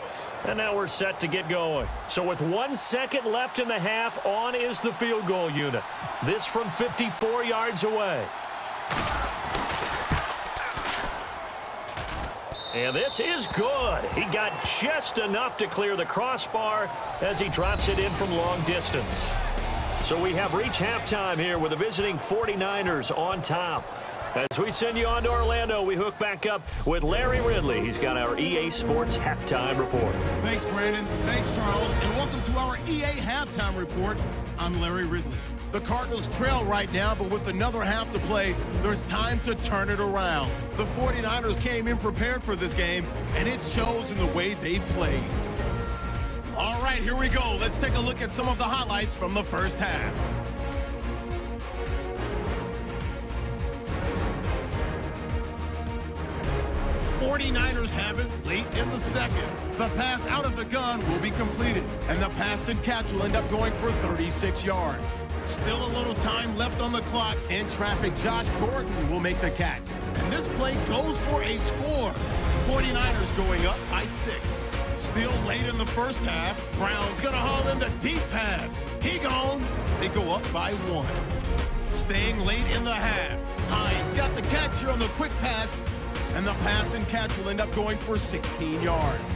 D: And now we're set to get going. So with 1 second left in the half, on is the field goal unit. This from 54 yards away. And this is good. He got just enough to clear the crossbar as he drops it in from long distance. So we have reached halftime here with the visiting 49ers on top. As we send you on to Orlando, we hook back up with Larry Ridley. He's got our EA Sports Halftime Report.
C: Thanks, Brandon. Thanks, Charles. And welcome to our EA Halftime Report. I'm Larry Ridley. The Cardinals trail right now, but with another half to play, there's time to turn it around. The 49ers came in prepared for this game, and it shows in the way they've played. All right, here we go. Let's take a look at some of the highlights from the first half. 49ers have it late in the second. The pass out of the gun will be completed, and the pass and catch will end up going for 36 yards. Still a little time left on the clock. In traffic, Josh Gordon will make the catch. And this play goes for a score. 49ers going up by 6. Still late in the first half. Brown's going to haul in the deep pass. He gone. They go up by 1. Staying late in the half. Hines got the catch here on the quick pass. And the pass and catch will end up going for 16 yards.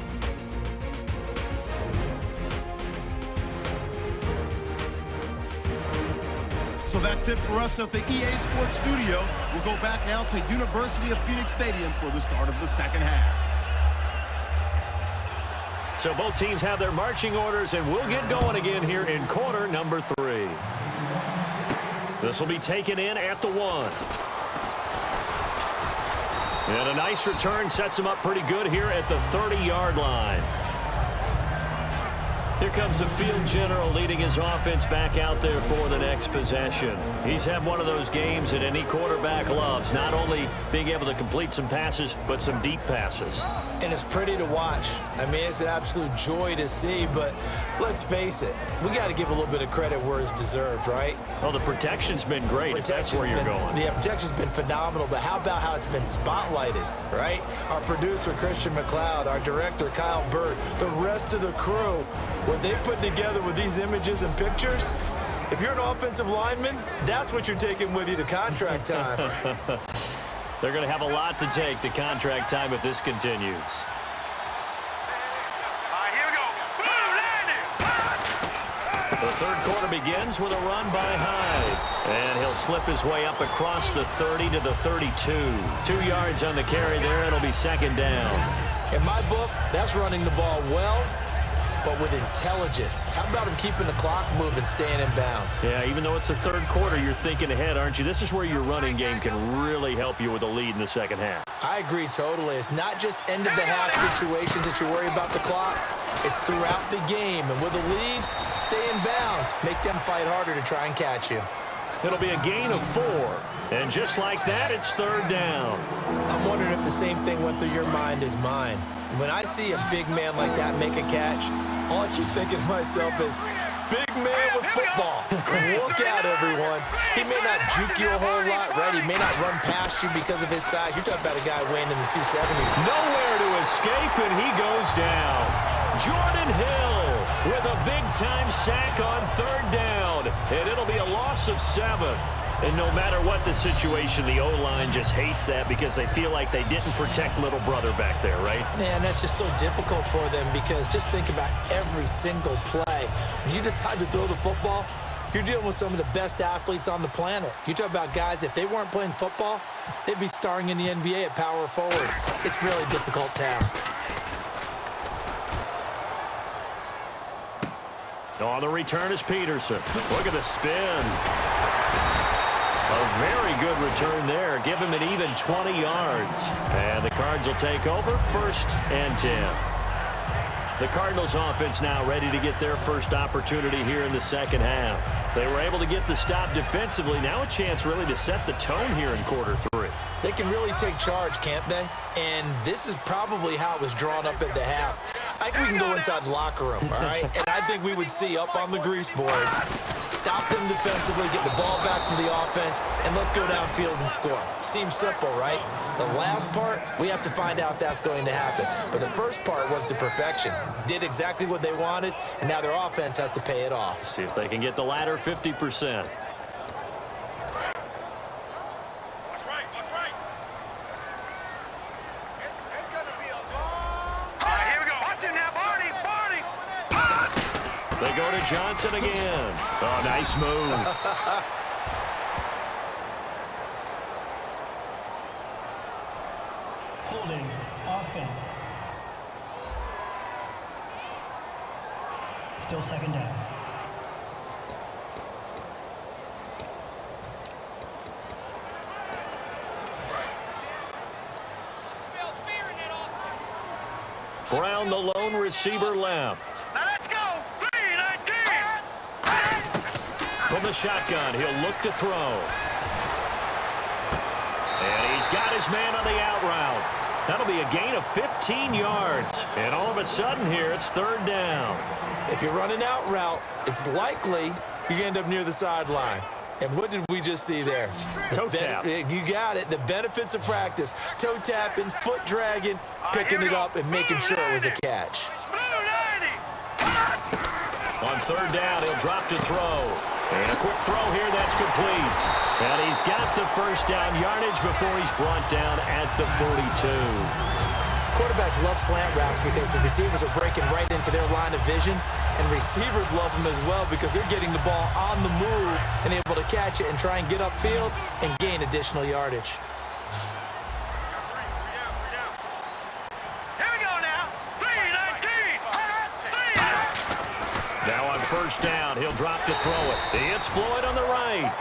C: So that's it for us at the EA Sports Studio. We'll go back now to University of Phoenix Stadium for the start of the second half.
D: So both teams have their marching orders, and we'll get going again here in quarter number 3. This will be taken in at the 1. And a nice return sets him up pretty good here at the 30-yard line. Here comes the field general leading his offense back out there for the next possession. He's had one of those games that any quarterback loves, not only being able to complete some passes, but some deep passes.
E: And it's pretty to watch. I mean, it's an absolute joy to see, but let's face it, we got to give a little bit of credit where it's deserved, right?
D: Well, the protection's been great, if that's where you're going.
E: The protection's been phenomenal, but how about how it's been spotlighted, right? Our producer, Christian McLeod, our director, Kyle Burt, the rest of the crew, what they put together with these images and pictures, if you're an offensive lineman, that's what you're taking with you to contract time.
D: They're going to have a lot to take to contract time if this continues. The third quarter begins with a run by Hyde. And he'll slip his way up across the 30 to the 32. 2 yards on the carry there. It'll be second down.
E: In my book, that's running the ball well, but with intelligence. How about him keeping the clock moving, staying in bounds?
D: Yeah, even though it's the third quarter, you're thinking ahead, aren't you? This is where your running game can really help you with a lead in the second half.
E: I agree totally. It's not just end-of-the-half situations that you worry about the clock. It's throughout the game. And with a lead, stay in bounds. Make them fight harder to try and catch you.
D: It'll be a gain of 4. And just like that, it's third down.
E: I'm wondering if the same thing went through your mind as mine. When I see a big man like that make a catch, all I keep thinking to myself is, big man with football. Look out, everyone. He may not juke you a whole lot, right? He may not run past you because of his size. You're talking about a guy weighing in the 270s.
D: Nowhere to escape, and he goes down. Jordan Hill with a big-time sack on third down, and it'll be a loss of 7. And no matter what the situation, the O-line just hates that because they feel like they didn't protect little brother back there, right?
E: Man, that's just so difficult for them because just think about every single play. When you decide to throw the football, you're dealing with some of the best athletes on the planet. You talk about guys, if they weren't playing football, they'd be starring in the NBA at power forward. It's a really difficult task.
D: On the return is Peterson. Look at the spin. A very good return there. Give him an even 20 yards. And the Cards will take over, 1st and 10. The Cardinals offense now ready to get their first opportunity here in the second half. They were able to get the stop defensively. Now a chance really to set the tone here in quarter 3.
E: They can really take charge, can't they? And this is probably how it was drawn up at the half. I think we can go inside the locker room, all right? And I think we would see up on the grease boards, stop them defensively, get the ball back for the offense, and let's go downfield and score. Seems simple, right? The last part, we have to find out if that's going to happen. But the first part worked to perfection. Did exactly what they wanted, and now their offense has to pay it off.
D: See if they can get the latter 50%. They go to Johnson again. Oh, nice move.
F: Holding offense. Still second down.
D: Brown, the lone receiver, left.
B: Now let's go.
D: From the shotgun, he'll look to throw. And he's got his man on the out route. That'll be a gain of 15 yards. And all of a sudden here, it's 3rd down.
E: If you're running out route, it's likely you end up near the sideline. And what did we just see there?
D: Toe tap.
E: You got it. The benefits of practice. Toe tapping, foot dragging, picking it up, and making sure it was a catch.
D: On 3rd down, he'll drop to throw. And a quick throw here, that's complete. And he's got the first down yardage before he's brought down at the 42.
E: Quarterbacks love slant routes because the receivers are breaking right into their line of vision, and receivers love them as well because they're getting the ball on the move and able to catch it and try and get upfield and gain additional yardage.
B: Here we go now. 3-19.
D: Now on 1st down, he'll drop to throw it. It's Floyd on the right.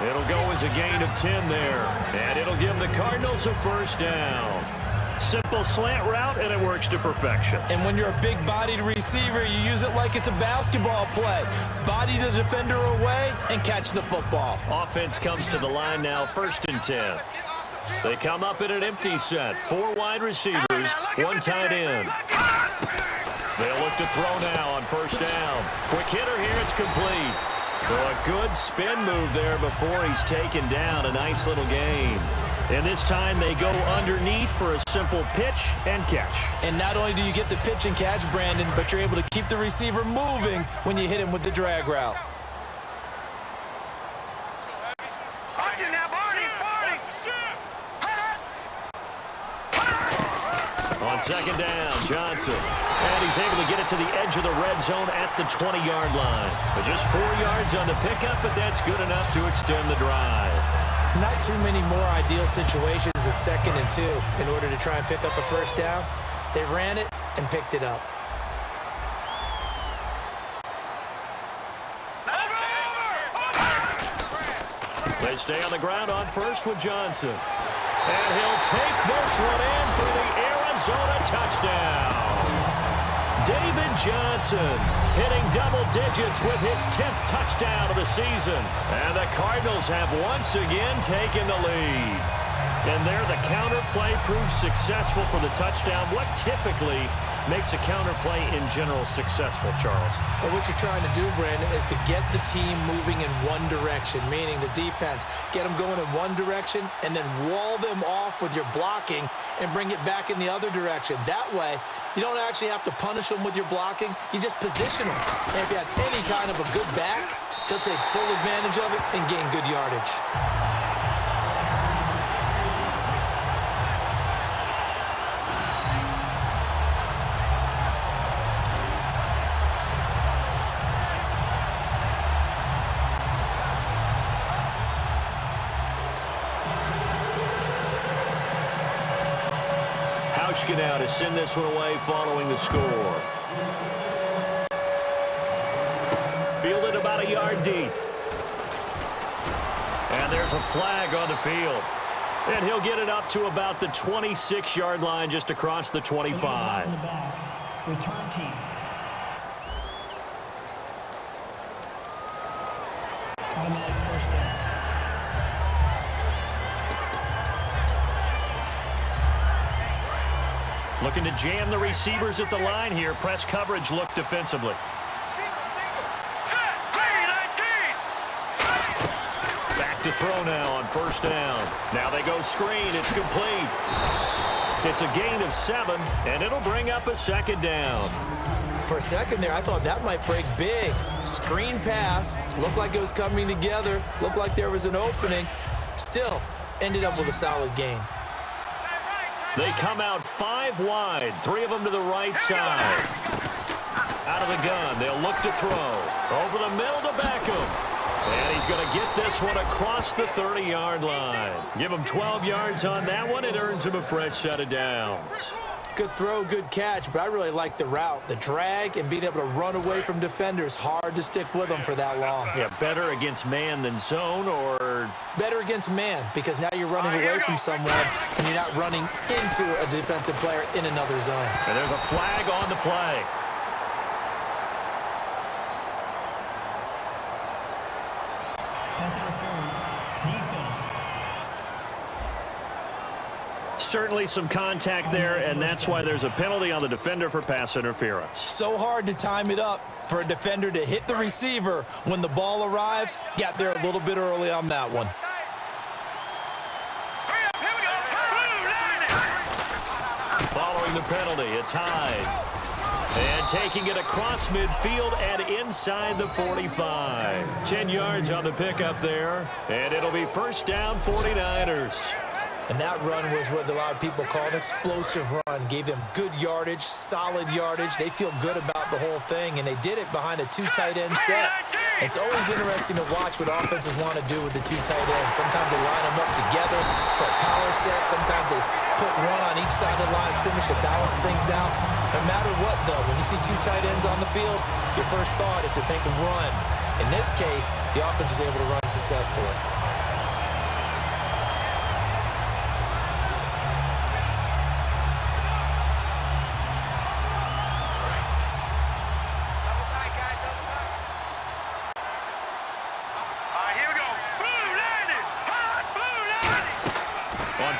D: It'll go as a gain of 10 there, and it'll give the Cardinals a 1st down. Simple slant route, and it works to perfection.
E: And when you're a big-bodied receiver, you use it like it's a basketball play. Body the defender away and catch the football.
D: Offense comes to the line now, 1st and 10. They come up in an empty set. 4 wide receivers, 1 tight end. They'll look to throw now on 1st down. Quick hitter here, it's complete. So a good spin move there before he's taken down. A nice little gain. And this time they go underneath for a simple pitch and catch.
E: And not only do you get the pitch and catch, Brandon, but you're able to keep the receiver moving when you hit him with the drag route.
B: Watch it now, Barney.
D: On 2nd down, Johnson. And he's able to get it to the edge of the red zone at the 20-yard line. But just 4 yards on the pickup, but that's good enough to extend the drive.
E: Not too many more ideal situations at 2nd and 2 in order to try and pick up a 1st down. They ran it and picked it up.
D: They stay on the ground on 1st with Johnson. And he'll take this one in for the Arizona touchdown. David Johnson hitting double digits with his 10th touchdown of the season. And the Cardinals have once again taken the lead. And there the counter play proves successful for the touchdown. What typically makes a counter play in general successful, Charles?
E: And what you're trying to do, Brandon, is to get the team moving in one direction, meaning the defense. Get them going in one direction and then wall them off with your blocking and bring it back in the other direction. That way, you don't actually have to punish them with your blocking. You just position them. And if you have any kind of a good back, he'll take full advantage of it and gain good yardage.
D: Now to send this one away following the score. Fielded about a yard deep. And there's a flag on the field. And he'll get it up to about the 26-yard line just across the 25.
F: In the back. Return team. Automatic first down.
D: Looking to jam the receivers at the line here. Press coverage look defensively. Back to throw now on first down. Now they go screen. It's complete. It's a gain of 7, and it'll bring up a second down.
E: For a second there, I thought that might break big. Screen pass. Looked like it was coming together. Looked like there was an opening. Still, ended up with a solid gain.
D: They come out 5 wide, 3 of them to the right side. Out of the gun, they'll look to throw. Over the middle to Beckham. And he's going to get this one across the 30-yard line. Give him 12 yards on that one. It earns him a fresh set of downs.
E: Good throw, good catch, but I really like the route. The drag and being able to run away from defenders, hard to stick with them for that long.
D: Yeah, better against man than zone, or?
E: Better against man, because now you're running away from someone and you're not running into a defensive player in another zone.
D: And there's a flag on the play.
F: Pass interference. Defense.
D: Certainly some contact there, and that's why there's a penalty on the defender for pass interference.
E: So hard to time it up for a defender to hit the receiver when the ball arrives. Got there a little bit early on that one.
D: Following the penalty, it's Hyde. And taking it across midfield and inside the 45. 10 yards on the pickup there, and it'll be first down 49ers.
E: And that run was what a lot of people call an explosive run. Gave them good yardage, solid yardage. They feel good about the whole thing, and they did it behind a 2 tight end set. It's always interesting to watch what offenses want to do with the 2 tight ends. Sometimes they line them up together for a power set. Sometimes they put one on each side of the line of scrimmage to balance things out. No matter what, though, when you see 2 tight ends on the field, your first thought is to think of run. In this case, the offense was able to run successfully.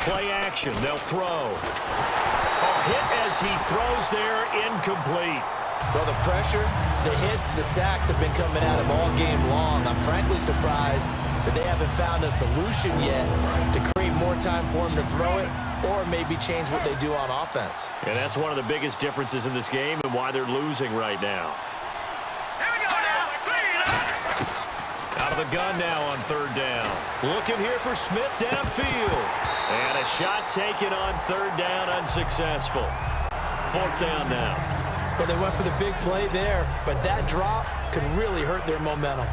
D: Play action, they'll throw. A hit as he throws there, incomplete.
E: Well, the pressure, the hits, the sacks have been coming at him all game long. I'm frankly surprised that they haven't found a solution yet to create more time for him to throw it or maybe change what they do on offense.
D: And that's one of the biggest differences in this game and why they're losing right now. Out of the gun now on third down. Looking here for Smith downfield. And a shot taken on third down, unsuccessful. Fourth down now.
E: Well, they went for the big play there, but that drop could really hurt their momentum.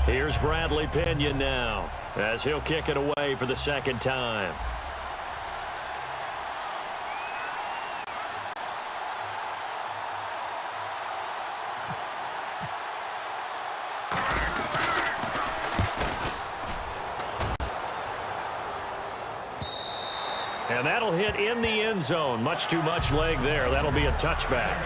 D: Here's Bradley Pinion now, as he'll kick it away for the second time. And that'll hit in the end zone. Much too much leg there. That'll be a touchback.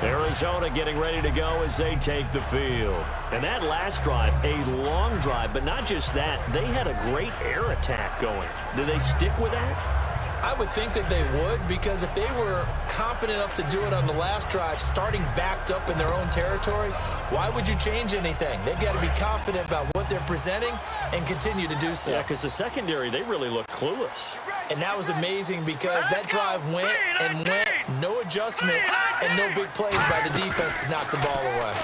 D: Arizona getting ready to go as they take the field. And that last drive, a long drive, but not just that. They had a great air attack going. Do they stick with that?
E: I would think that they would, because if they were competent enough to do it on the last drive, starting backed up in their own territory, why would you change anything? They've got to be confident about what they're presenting and continue to do so.
D: Yeah, because the secondary, they really look clueless.
E: And that was amazing because that drive went and went, no adjustments and no big plays by the defense to knock the ball away.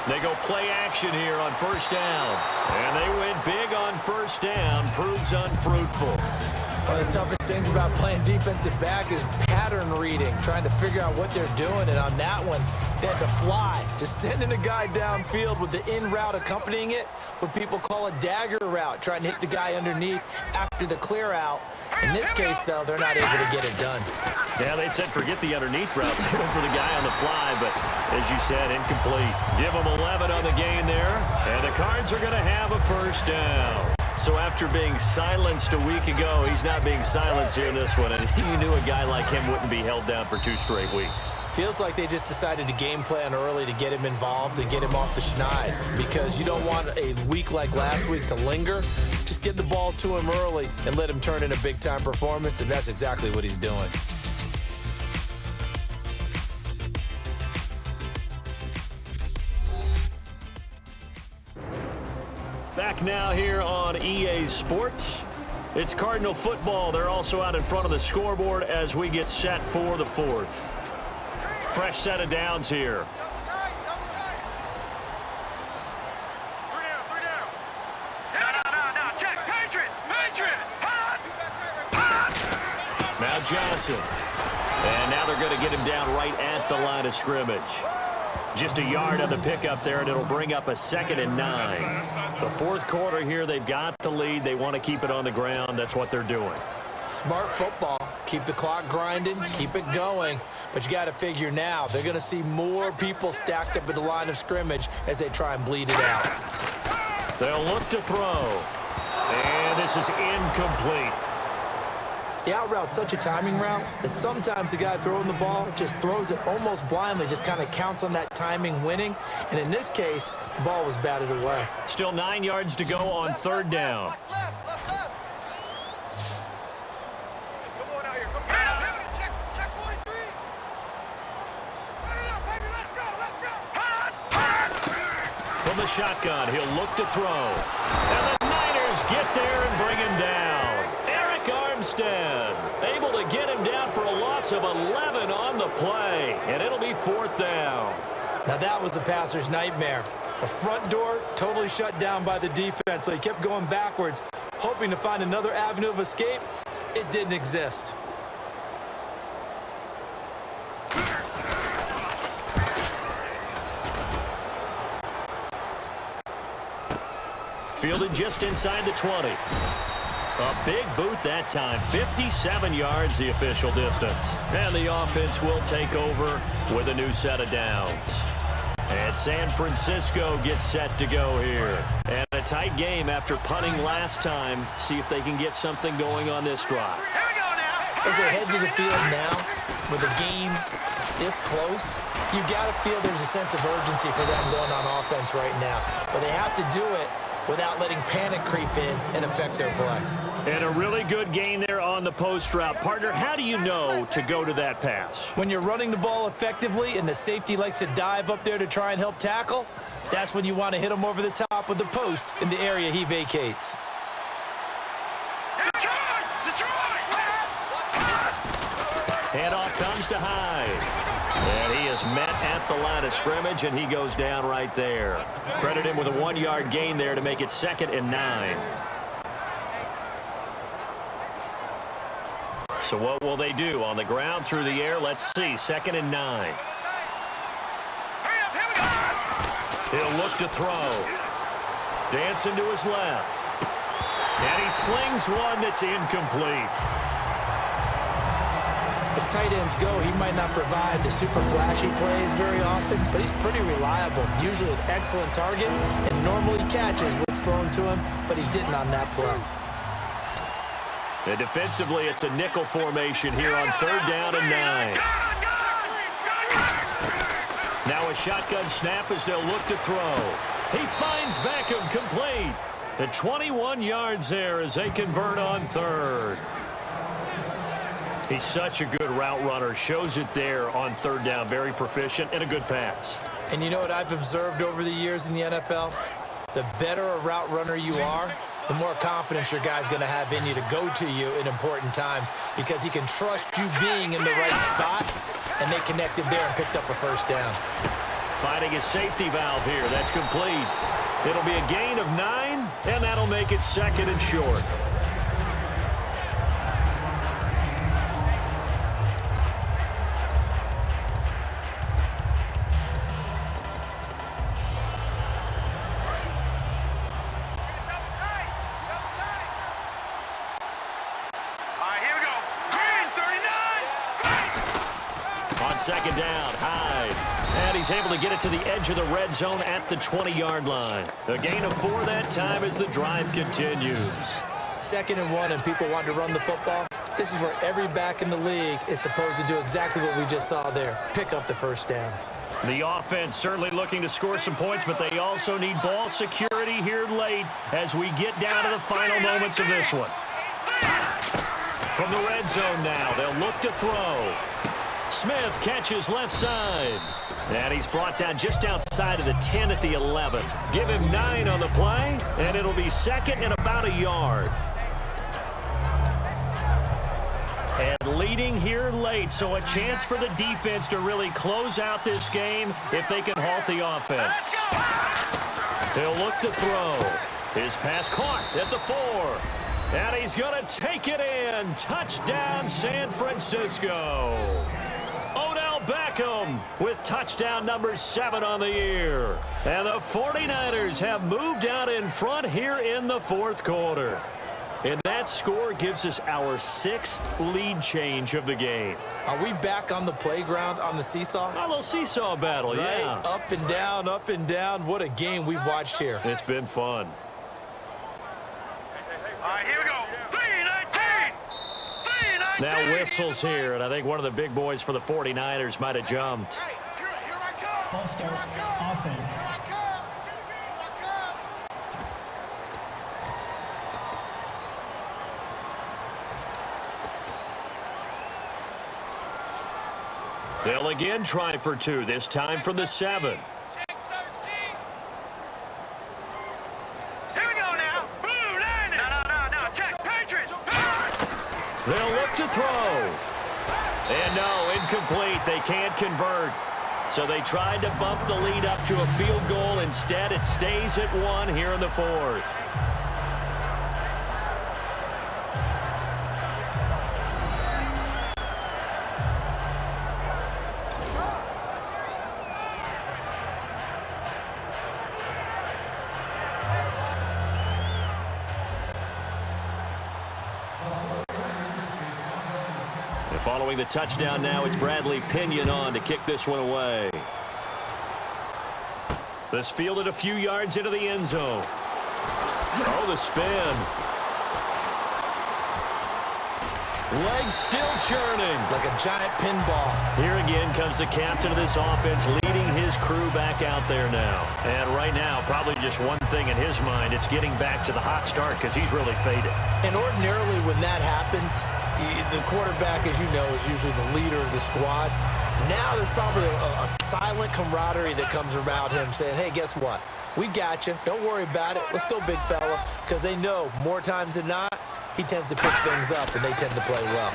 D: They go play action here on first down. And they went big on first down. Proves unfruitful.
E: One of the toughest things about playing defensive back is pattern reading, trying to figure out what they're doing. And on that one, they had to fly, just sending a guy downfield with the in route accompanying it, what people call a dagger route, trying to hit the guy underneath after the clear out. In this case, though, they're not able to get it done.
D: Yeah, they said forget the underneath route. They went for the guy on the fly, but as you said, incomplete. Give them 11 on the gain there, and the Cards are going to have a first down. So after being silenced a week ago, he's not being silenced here in this one, and you knew a guy like him wouldn't be held down for 2 straight weeks.
E: Feels like they just decided to game plan early to get him involved and get him off the schneid, because you don't want a week like last week to linger. Just get the ball to him early and let him turn in a big-time performance, and that's exactly what he's doing.
D: Back now here on EA Sports. It's Cardinal football. They're also out in front of the scoreboard as we get set for the 4th. Fresh set of downs here. Now Johnson. And now they're going to get him down right at the line of scrimmage. Just a yard on the pickup there, and it'll bring up a 2nd and 9. The 4th quarter here, they've got the lead. They want to keep it on the ground. That's what they're doing.
E: Smart football. Keep the clock grinding, keep it going. But you got to figure now, they're going to see more people stacked up at the line of scrimmage as they try and bleed it out.
D: They'll look to throw. And this is incomplete.
E: The out route's such a timing route that sometimes the guy throwing the ball just throws it almost blindly, just kind of counts on that timing winning. And in this case, the ball was batted away.
D: Still 9 yards to go on 3rd down. From the shotgun, he'll look to throw. And the Niners get there and bring him down. Eric Armstead able to get him down for a loss of 11 on the play. And it'll be 4th down.
E: Now that was a passer's nightmare. The front door totally shut down by the defense, so he kept going backwards, hoping to find another avenue of escape. It didn't exist.
D: Fielded just inside the 20. A big boot that time. 57 yards the official distance. And the offense will take over with a new set of downs. And San Francisco gets set to go here. And a tight game after punting last time. See if they can get something going on this drive.
E: As they head to the field now, with the game this close, you got to feel there's a sense of urgency for them going on offense right now. But they have to do it without letting panic creep in and affect their play.
D: And a really good gain there on the post route. Partner, how do you know to go to that pass?
E: When you're running the ball effectively and the safety likes to dive up there to try and help tackle, that's when you want to hit him over the top with the post in the area he vacates.
D: Handoff comes to Hyde. And he is met at the line of scrimmage, and he goes down right there. Credit him with a 1-yard gain there to make it 2nd and 9. So what will they do? On the ground, through the air, let's see. 2nd and 9. He'll look to throw. Dancing to his left. And he slings one that's incomplete.
E: As tight ends go, he might not provide the super flashy plays very often, but he's pretty reliable. Usually an excellent target and normally catches what's thrown to him, but he didn't on that play.
D: And defensively, it's a nickel formation here on 3rd down and 9. Now a shotgun snap as they'll look to throw. He finds Beckham complete. And 21 yards there as they convert on 3rd. He's such a good route runner. Shows it there on third down. Very proficient and a good pass.
E: And you know what I've observed over the years in the NFL? The better a route runner you are, the more confidence your guy's going to have in you to go to you in important times because he can trust you being in the right spot, and they connected there and picked up a first down.
D: Finding a safety valve here. That's complete. It'll be a gain of 9, and that'll make it 2nd and short. Second down, Hyde. And he's able to get it to the edge of the red zone at the 20-yard line. A gain of 4 that time as the drive continues.
E: 2nd and 1, and people want to run the football. This is where every back in the league is supposed to do exactly what we just saw there. Pick up the first down.
D: The offense certainly looking to score some points, but they also need ball security here late as we get down to the final moments of this one. From the red zone now, they'll look to throw. Smith catches left side. And he's brought down just outside of the 10 at the 11. Give him 9 on the play, and it'll be 2nd and about a yard. And leading here late, so a chance for the defense to really close out this game if they can halt the offense. He'll look to throw. His pass caught at the 4. And he's going to take it in. Touchdown, San Francisco. Odell Beckham with touchdown number 7 on the year. And the 49ers have moved out in front here in the 4th quarter. And that score gives us our 6th lead change of the game.
E: Are we back on the playground on the seesaw?
D: A little seesaw battle,
E: right?
D: Yeah.
E: Up and down, up and down. What a game we've watched here.
D: It's been fun.
H: All right, here we go. 3-19!
D: Now whistles here, and I think one of the big boys for the 49ers might have jumped.
H: Hey, here I come.
F: False start, offense.
H: Here I come.
D: They'll again try for 2, this time from the 7.
H: Check 13. Here we go now. Blue line. No. Check Patriots.
D: They'll look to throw. And no, incomplete. They can't convert. So they tried to bump the lead up to a field goal. Instead, it stays at 1 here in the 4th. Following the touchdown now, it's Bradley Pinion on to kick this one away. This fielded a few yards into the end zone. Oh, the spin. Legs still churning.
E: Like a giant pinball.
D: Here again comes the captain of this offense leading his crew back out there now. And right now, probably just one thing in his mind. It's getting back to the hot start because he's really faded.
E: And ordinarily when that happens, the quarterback, as you know, is usually the leader of the squad. Now there's probably a silent camaraderie that comes around him saying, hey, guess what? We got you. Don't worry about it. Let's go, big fella. Because they know more times than not, he tends to pick things up, and they tend to play well.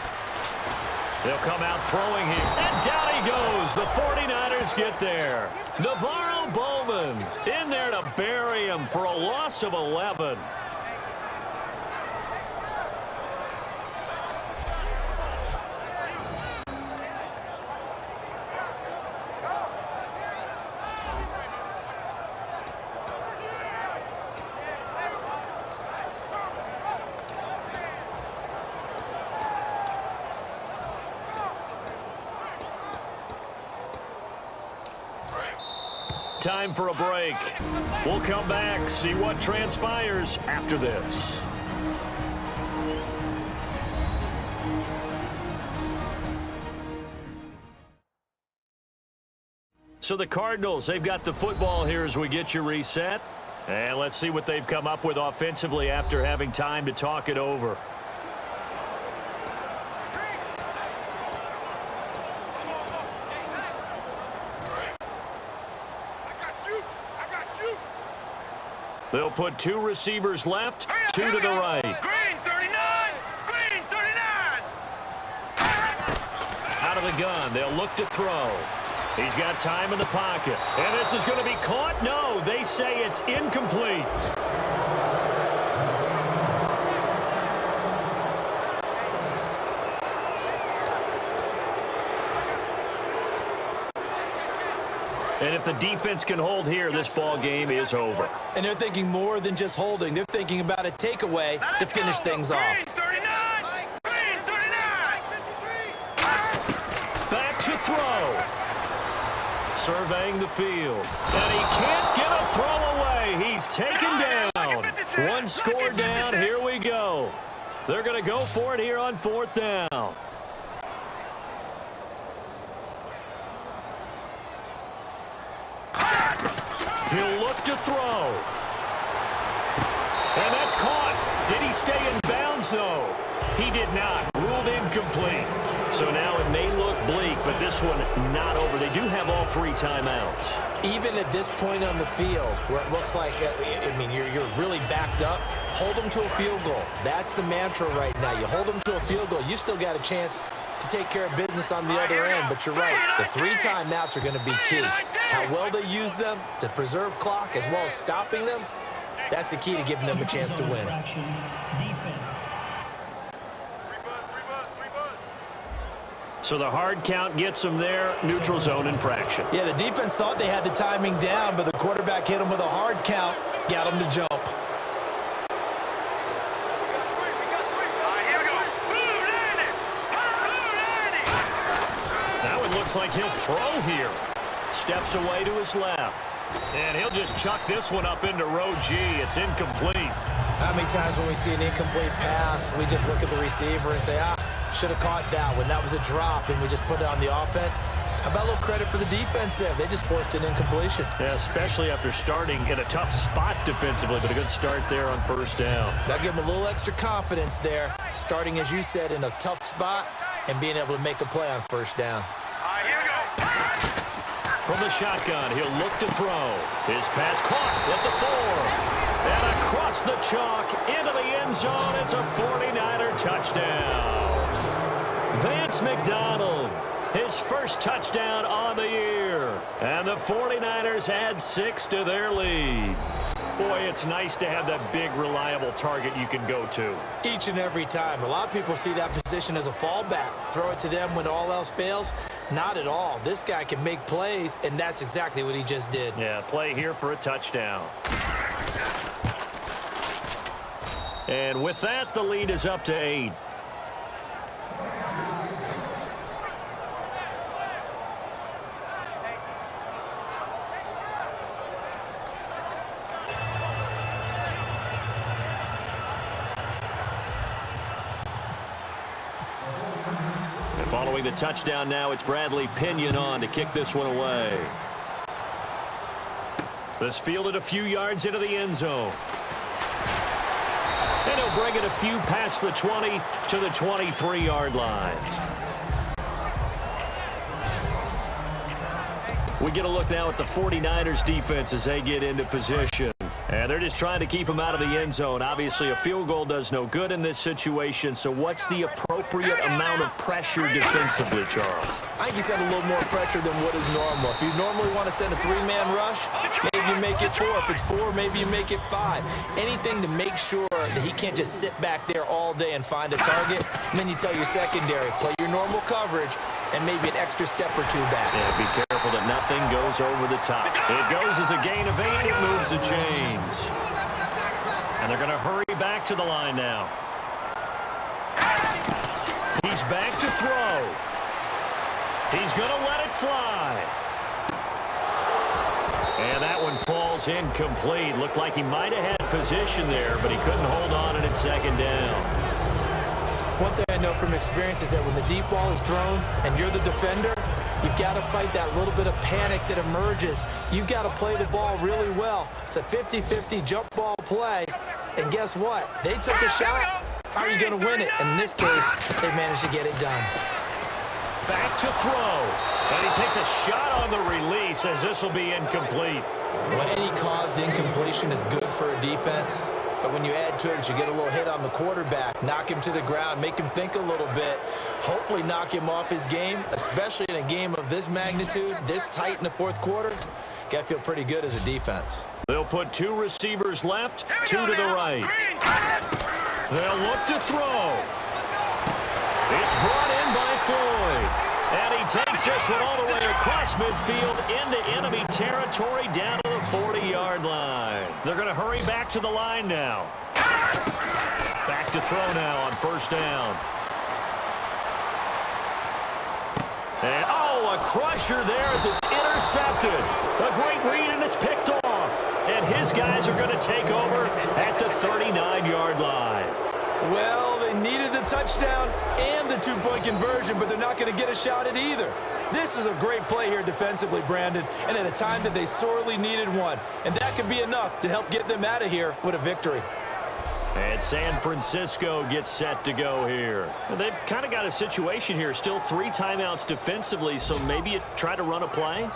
D: They'll come out throwing here. And down he goes. The 49ers get there. Navarro Bowman in there to bury him for a loss of 11. Time for a break. We'll come back, see what transpires after this. So the Cardinals, they've got the football here as we get you reset. And let's see what they've come up with offensively after having time to talk it over. They'll put 2 receivers left, 2 to the right.
H: Green 39! Green 39!
D: Out of the gun, they'll look to throw. He's got time in the pocket. And this is going to be caught? No, they say it's incomplete. And if the defense can hold here, this ball game is over.
E: And they're thinking more than just holding. They're thinking about a takeaway to finish things off.
H: Green 39! Green 39!
D: Back to throw. Surveying the field. And he can't get a throw away. He's taken down. 1 score down. Here we go. They're going to go for it here on 4th down. He'll look to throw. And that's caught. Did he stay in bounds, though? He did not. Ruled incomplete. So now it may look bleak, but this one not over. They do have all 3 timeouts.
E: Even at this point on the field, where it looks like, you're really backed up, hold them to a field goal. That's the mantra right now. You hold them to a field goal, you still got a chance to take care of business on the other end. But you're right, the 3 timeouts are going to be key. How well they use them to preserve clock as well as stopping them, that's the key to giving them a chance to win.
F: Defense.
D: So the hard count gets them there. Neutral zone infraction.
E: Yeah, the defense thought they had the timing down, but the quarterback hit them with a hard count, got them to jump.
D: Now it looks like he'll throw here. Steps away to his left. And he'll just chuck this one up into row G. It's incomplete.
E: How many times when we see an incomplete pass, we just look at the receiver and say, should have caught that one. That was a drop, and we just put it on the offense. How about a little credit for the defense there? They just forced an incompletion.
D: Yeah, especially after starting in a tough spot defensively, but a good start there on 1st down.
E: That'll give them a little extra confidence there, starting, as you said, in a tough spot and being able to make a play on 1st down.
D: From the shotgun, he'll look to throw. His pass caught at the 4. And across the chalk into the end zone. It's a 49er touchdown. Vance McDonald, his first touchdown on the year. And the 49ers add 6 to their lead. Boy, it's nice to have that big, reliable target you can go to.
E: Each and every time. A lot of people see that position as a fallback. Throw it to them when all else fails. Not at all. This guy can make plays, and that's exactly what he just did.
D: Yeah, play here for a touchdown. And with that, the lead is up to 8. Following the touchdown now, it's Bradley Pinion on to kick this one away. This fielded a few yards into the end zone. And he'll bring it a few past the 20 to the 23-yard line. We get a look now at the 49ers defense as they get into position. And they're just trying to keep him out of the end zone. Obviously, a field goal does no good in this situation. So what's the appropriate amount of pressure defensively, Charles?
E: I think he's had a little more pressure than what is normal. If you normally want to send a 3-man rush, maybe you make it 4. If it's 4, maybe you make it 5. Anything to make sure that he can't just sit back there all day and find a target. And then you tell your secondary, play your normal coverage, and maybe an extra step or 2 back.
D: Yeah, be careful that nothing goes over the top. It goes as a gain of 8. It moves the chains. And they're going to hurry back to the line now. He's back to throw. He's going to let it fly. And that one falls incomplete. Looked like he might have had position there, but he couldn't hold on and it's 2nd down.
E: One thing I know from experience is that when the deep ball is thrown and you're the defender, you've got to fight that little bit of panic that emerges. You've got to play the ball really well. It's a 50-50 jump ball play. And guess what? They took a shot. How are you going to win it? And in this case, they managed to get it done.
D: back to throw. And he takes a shot on the release as this will be incomplete.
E: Well, any caused incompletion is good for a defense. But when you add to it, you get a little hit on the quarterback, knock him to the ground, make him think a little bit, hopefully knock him off his game, especially in a game of this magnitude, this tight in the fourth quarter. Got to feel pretty good as a defense.
D: They'll put 2 receivers left, 2 to the right. They'll look to throw. It's brought in by Floyd. And he takes this one all the way across midfield into enemy territory down to the 40-yard line. They're going to hurry back to the line now. Back to throw now on first down. And, oh, a crusher there as it's intercepted. A great read, and it's picked off. And his guys are going to take over at the 39-yard line.
E: Well, they needed the touchdown and the 2-point conversion, but they're not going to get a shot at either. This is a great play here defensively, Brandon, and at a time that they sorely needed one. And that could be enough to help get them out of here with a victory.
D: And San Francisco gets set to go here. They've kind of got a situation here. Still 3 timeouts defensively, so maybe you try to run a play.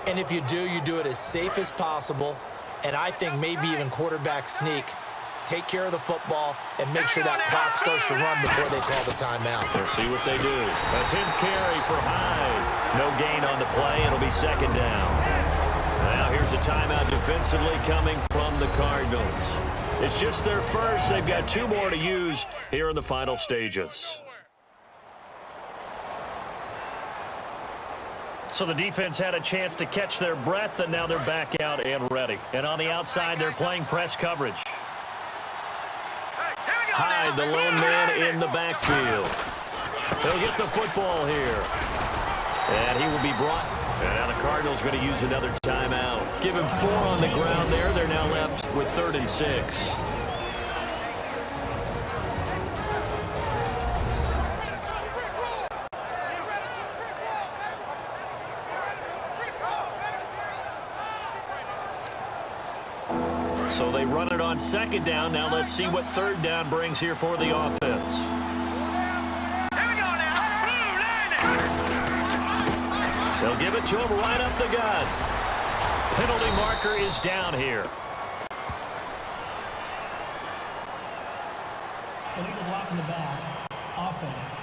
E: And if you do it as safe as possible, and I think maybe even quarterback sneak. Take care of the football and make sure that clock starts to run before they call the timeout.
D: Let's see what they do. A 10th carry for Hyde. No gain on the play. It'll be second down. Now here's a timeout defensively coming from the Cardinals. It's just their first. They've got 2 more to use here in the final stages. So the defense had a chance to catch their breath, and now they're back out and ready. And on the outside, they're playing press coverage. Hyde, the lone man in the backfield. He'll get the football here. And he will be brought. And now the Cardinals going to use another timeout. Give him 4 on the ground there. They're now left with 3rd and 6. So they run it on 2nd down. Now let's see what 3rd down brings here for the offense.
H: Here we go now. Blue line.
D: They'll give it to him right up the gut. Penalty marker is down here.
F: Illegal block in the back. Offense.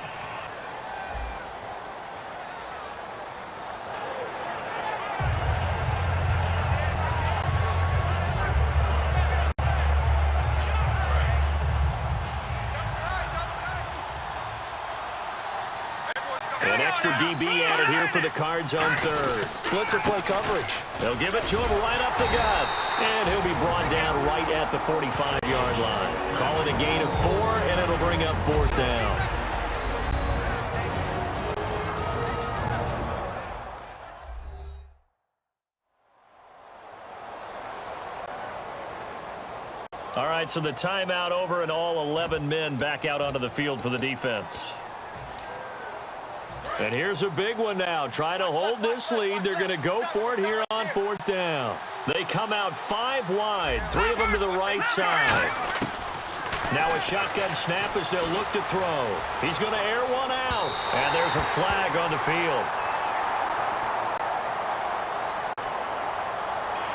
D: An extra DB added here for the Cards on 3rd.
E: Blitzer play coverage.
D: They'll give it to him right up the gut. And he'll be brought down right at the 45-yard line. Call it a gain of 4, and it'll bring up 4th down. All right, so the timeout over, and all 11 men back out onto the field for the defense. And here's a big one now. Trying to hold this lead. They're going to go for it here on 4th down. They come out 5 wide. 3 of them to the right side. Now a shotgun snap as they'll look to throw. He's going to air one out. And there's a flag on the field.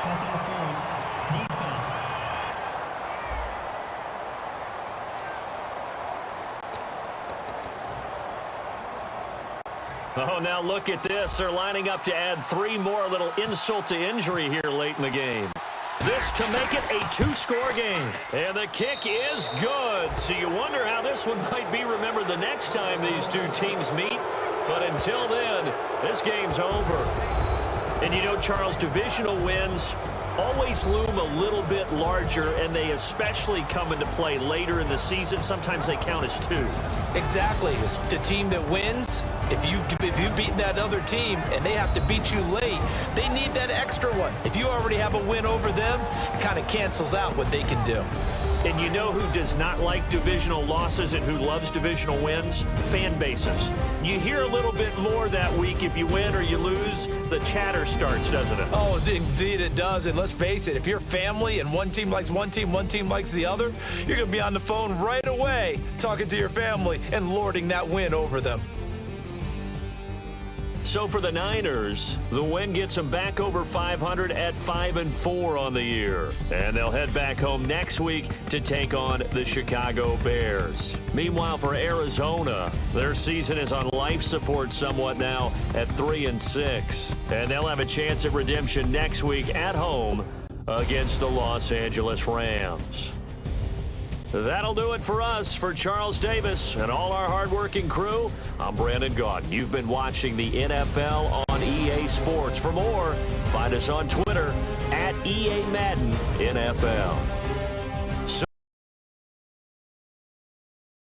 F: Pass interference. Defense.
D: Oh, now look at this. They're lining up to add 3 more. A little insult to injury here late in the game. This to make it a 2-score game. And the kick is good. So you wonder how this one might be remembered the next time these 2 teams meet. But until then, this game's over. And you know, Charles, divisional wins always loom a little bit larger, and they especially come into play later in the season. Sometimes they count as 2.
E: Exactly. It's the team that wins. If you've beaten that other team and they have to beat you late, they need that extra one. If you already have a win over them, it kind of cancels out what they can do.
D: And you know who does not like divisional losses and who loves divisional wins? Fan bases. You hear a little bit more that week if you win or you lose. The chatter starts, doesn't it?
E: Oh, indeed it does. And let's face it, if you're family and one team likes one team likes the other, you're going to be on the phone right away talking to your family and lording that win over them.
D: So for the Niners, the win gets them back over 500 at 5-4 on the year. And they'll head back home next week to take on the Chicago Bears. Meanwhile, for Arizona, their season is on life support somewhat now at 3-6. And they'll have a chance at redemption next week at home against the Los Angeles Rams. That'll do it for us. For Charles Davis and all our hardworking crew, I'm Brandon Gaudin. You've been watching the NFL on EA Sports. For more, find us on Twitter at EA Madden NFL.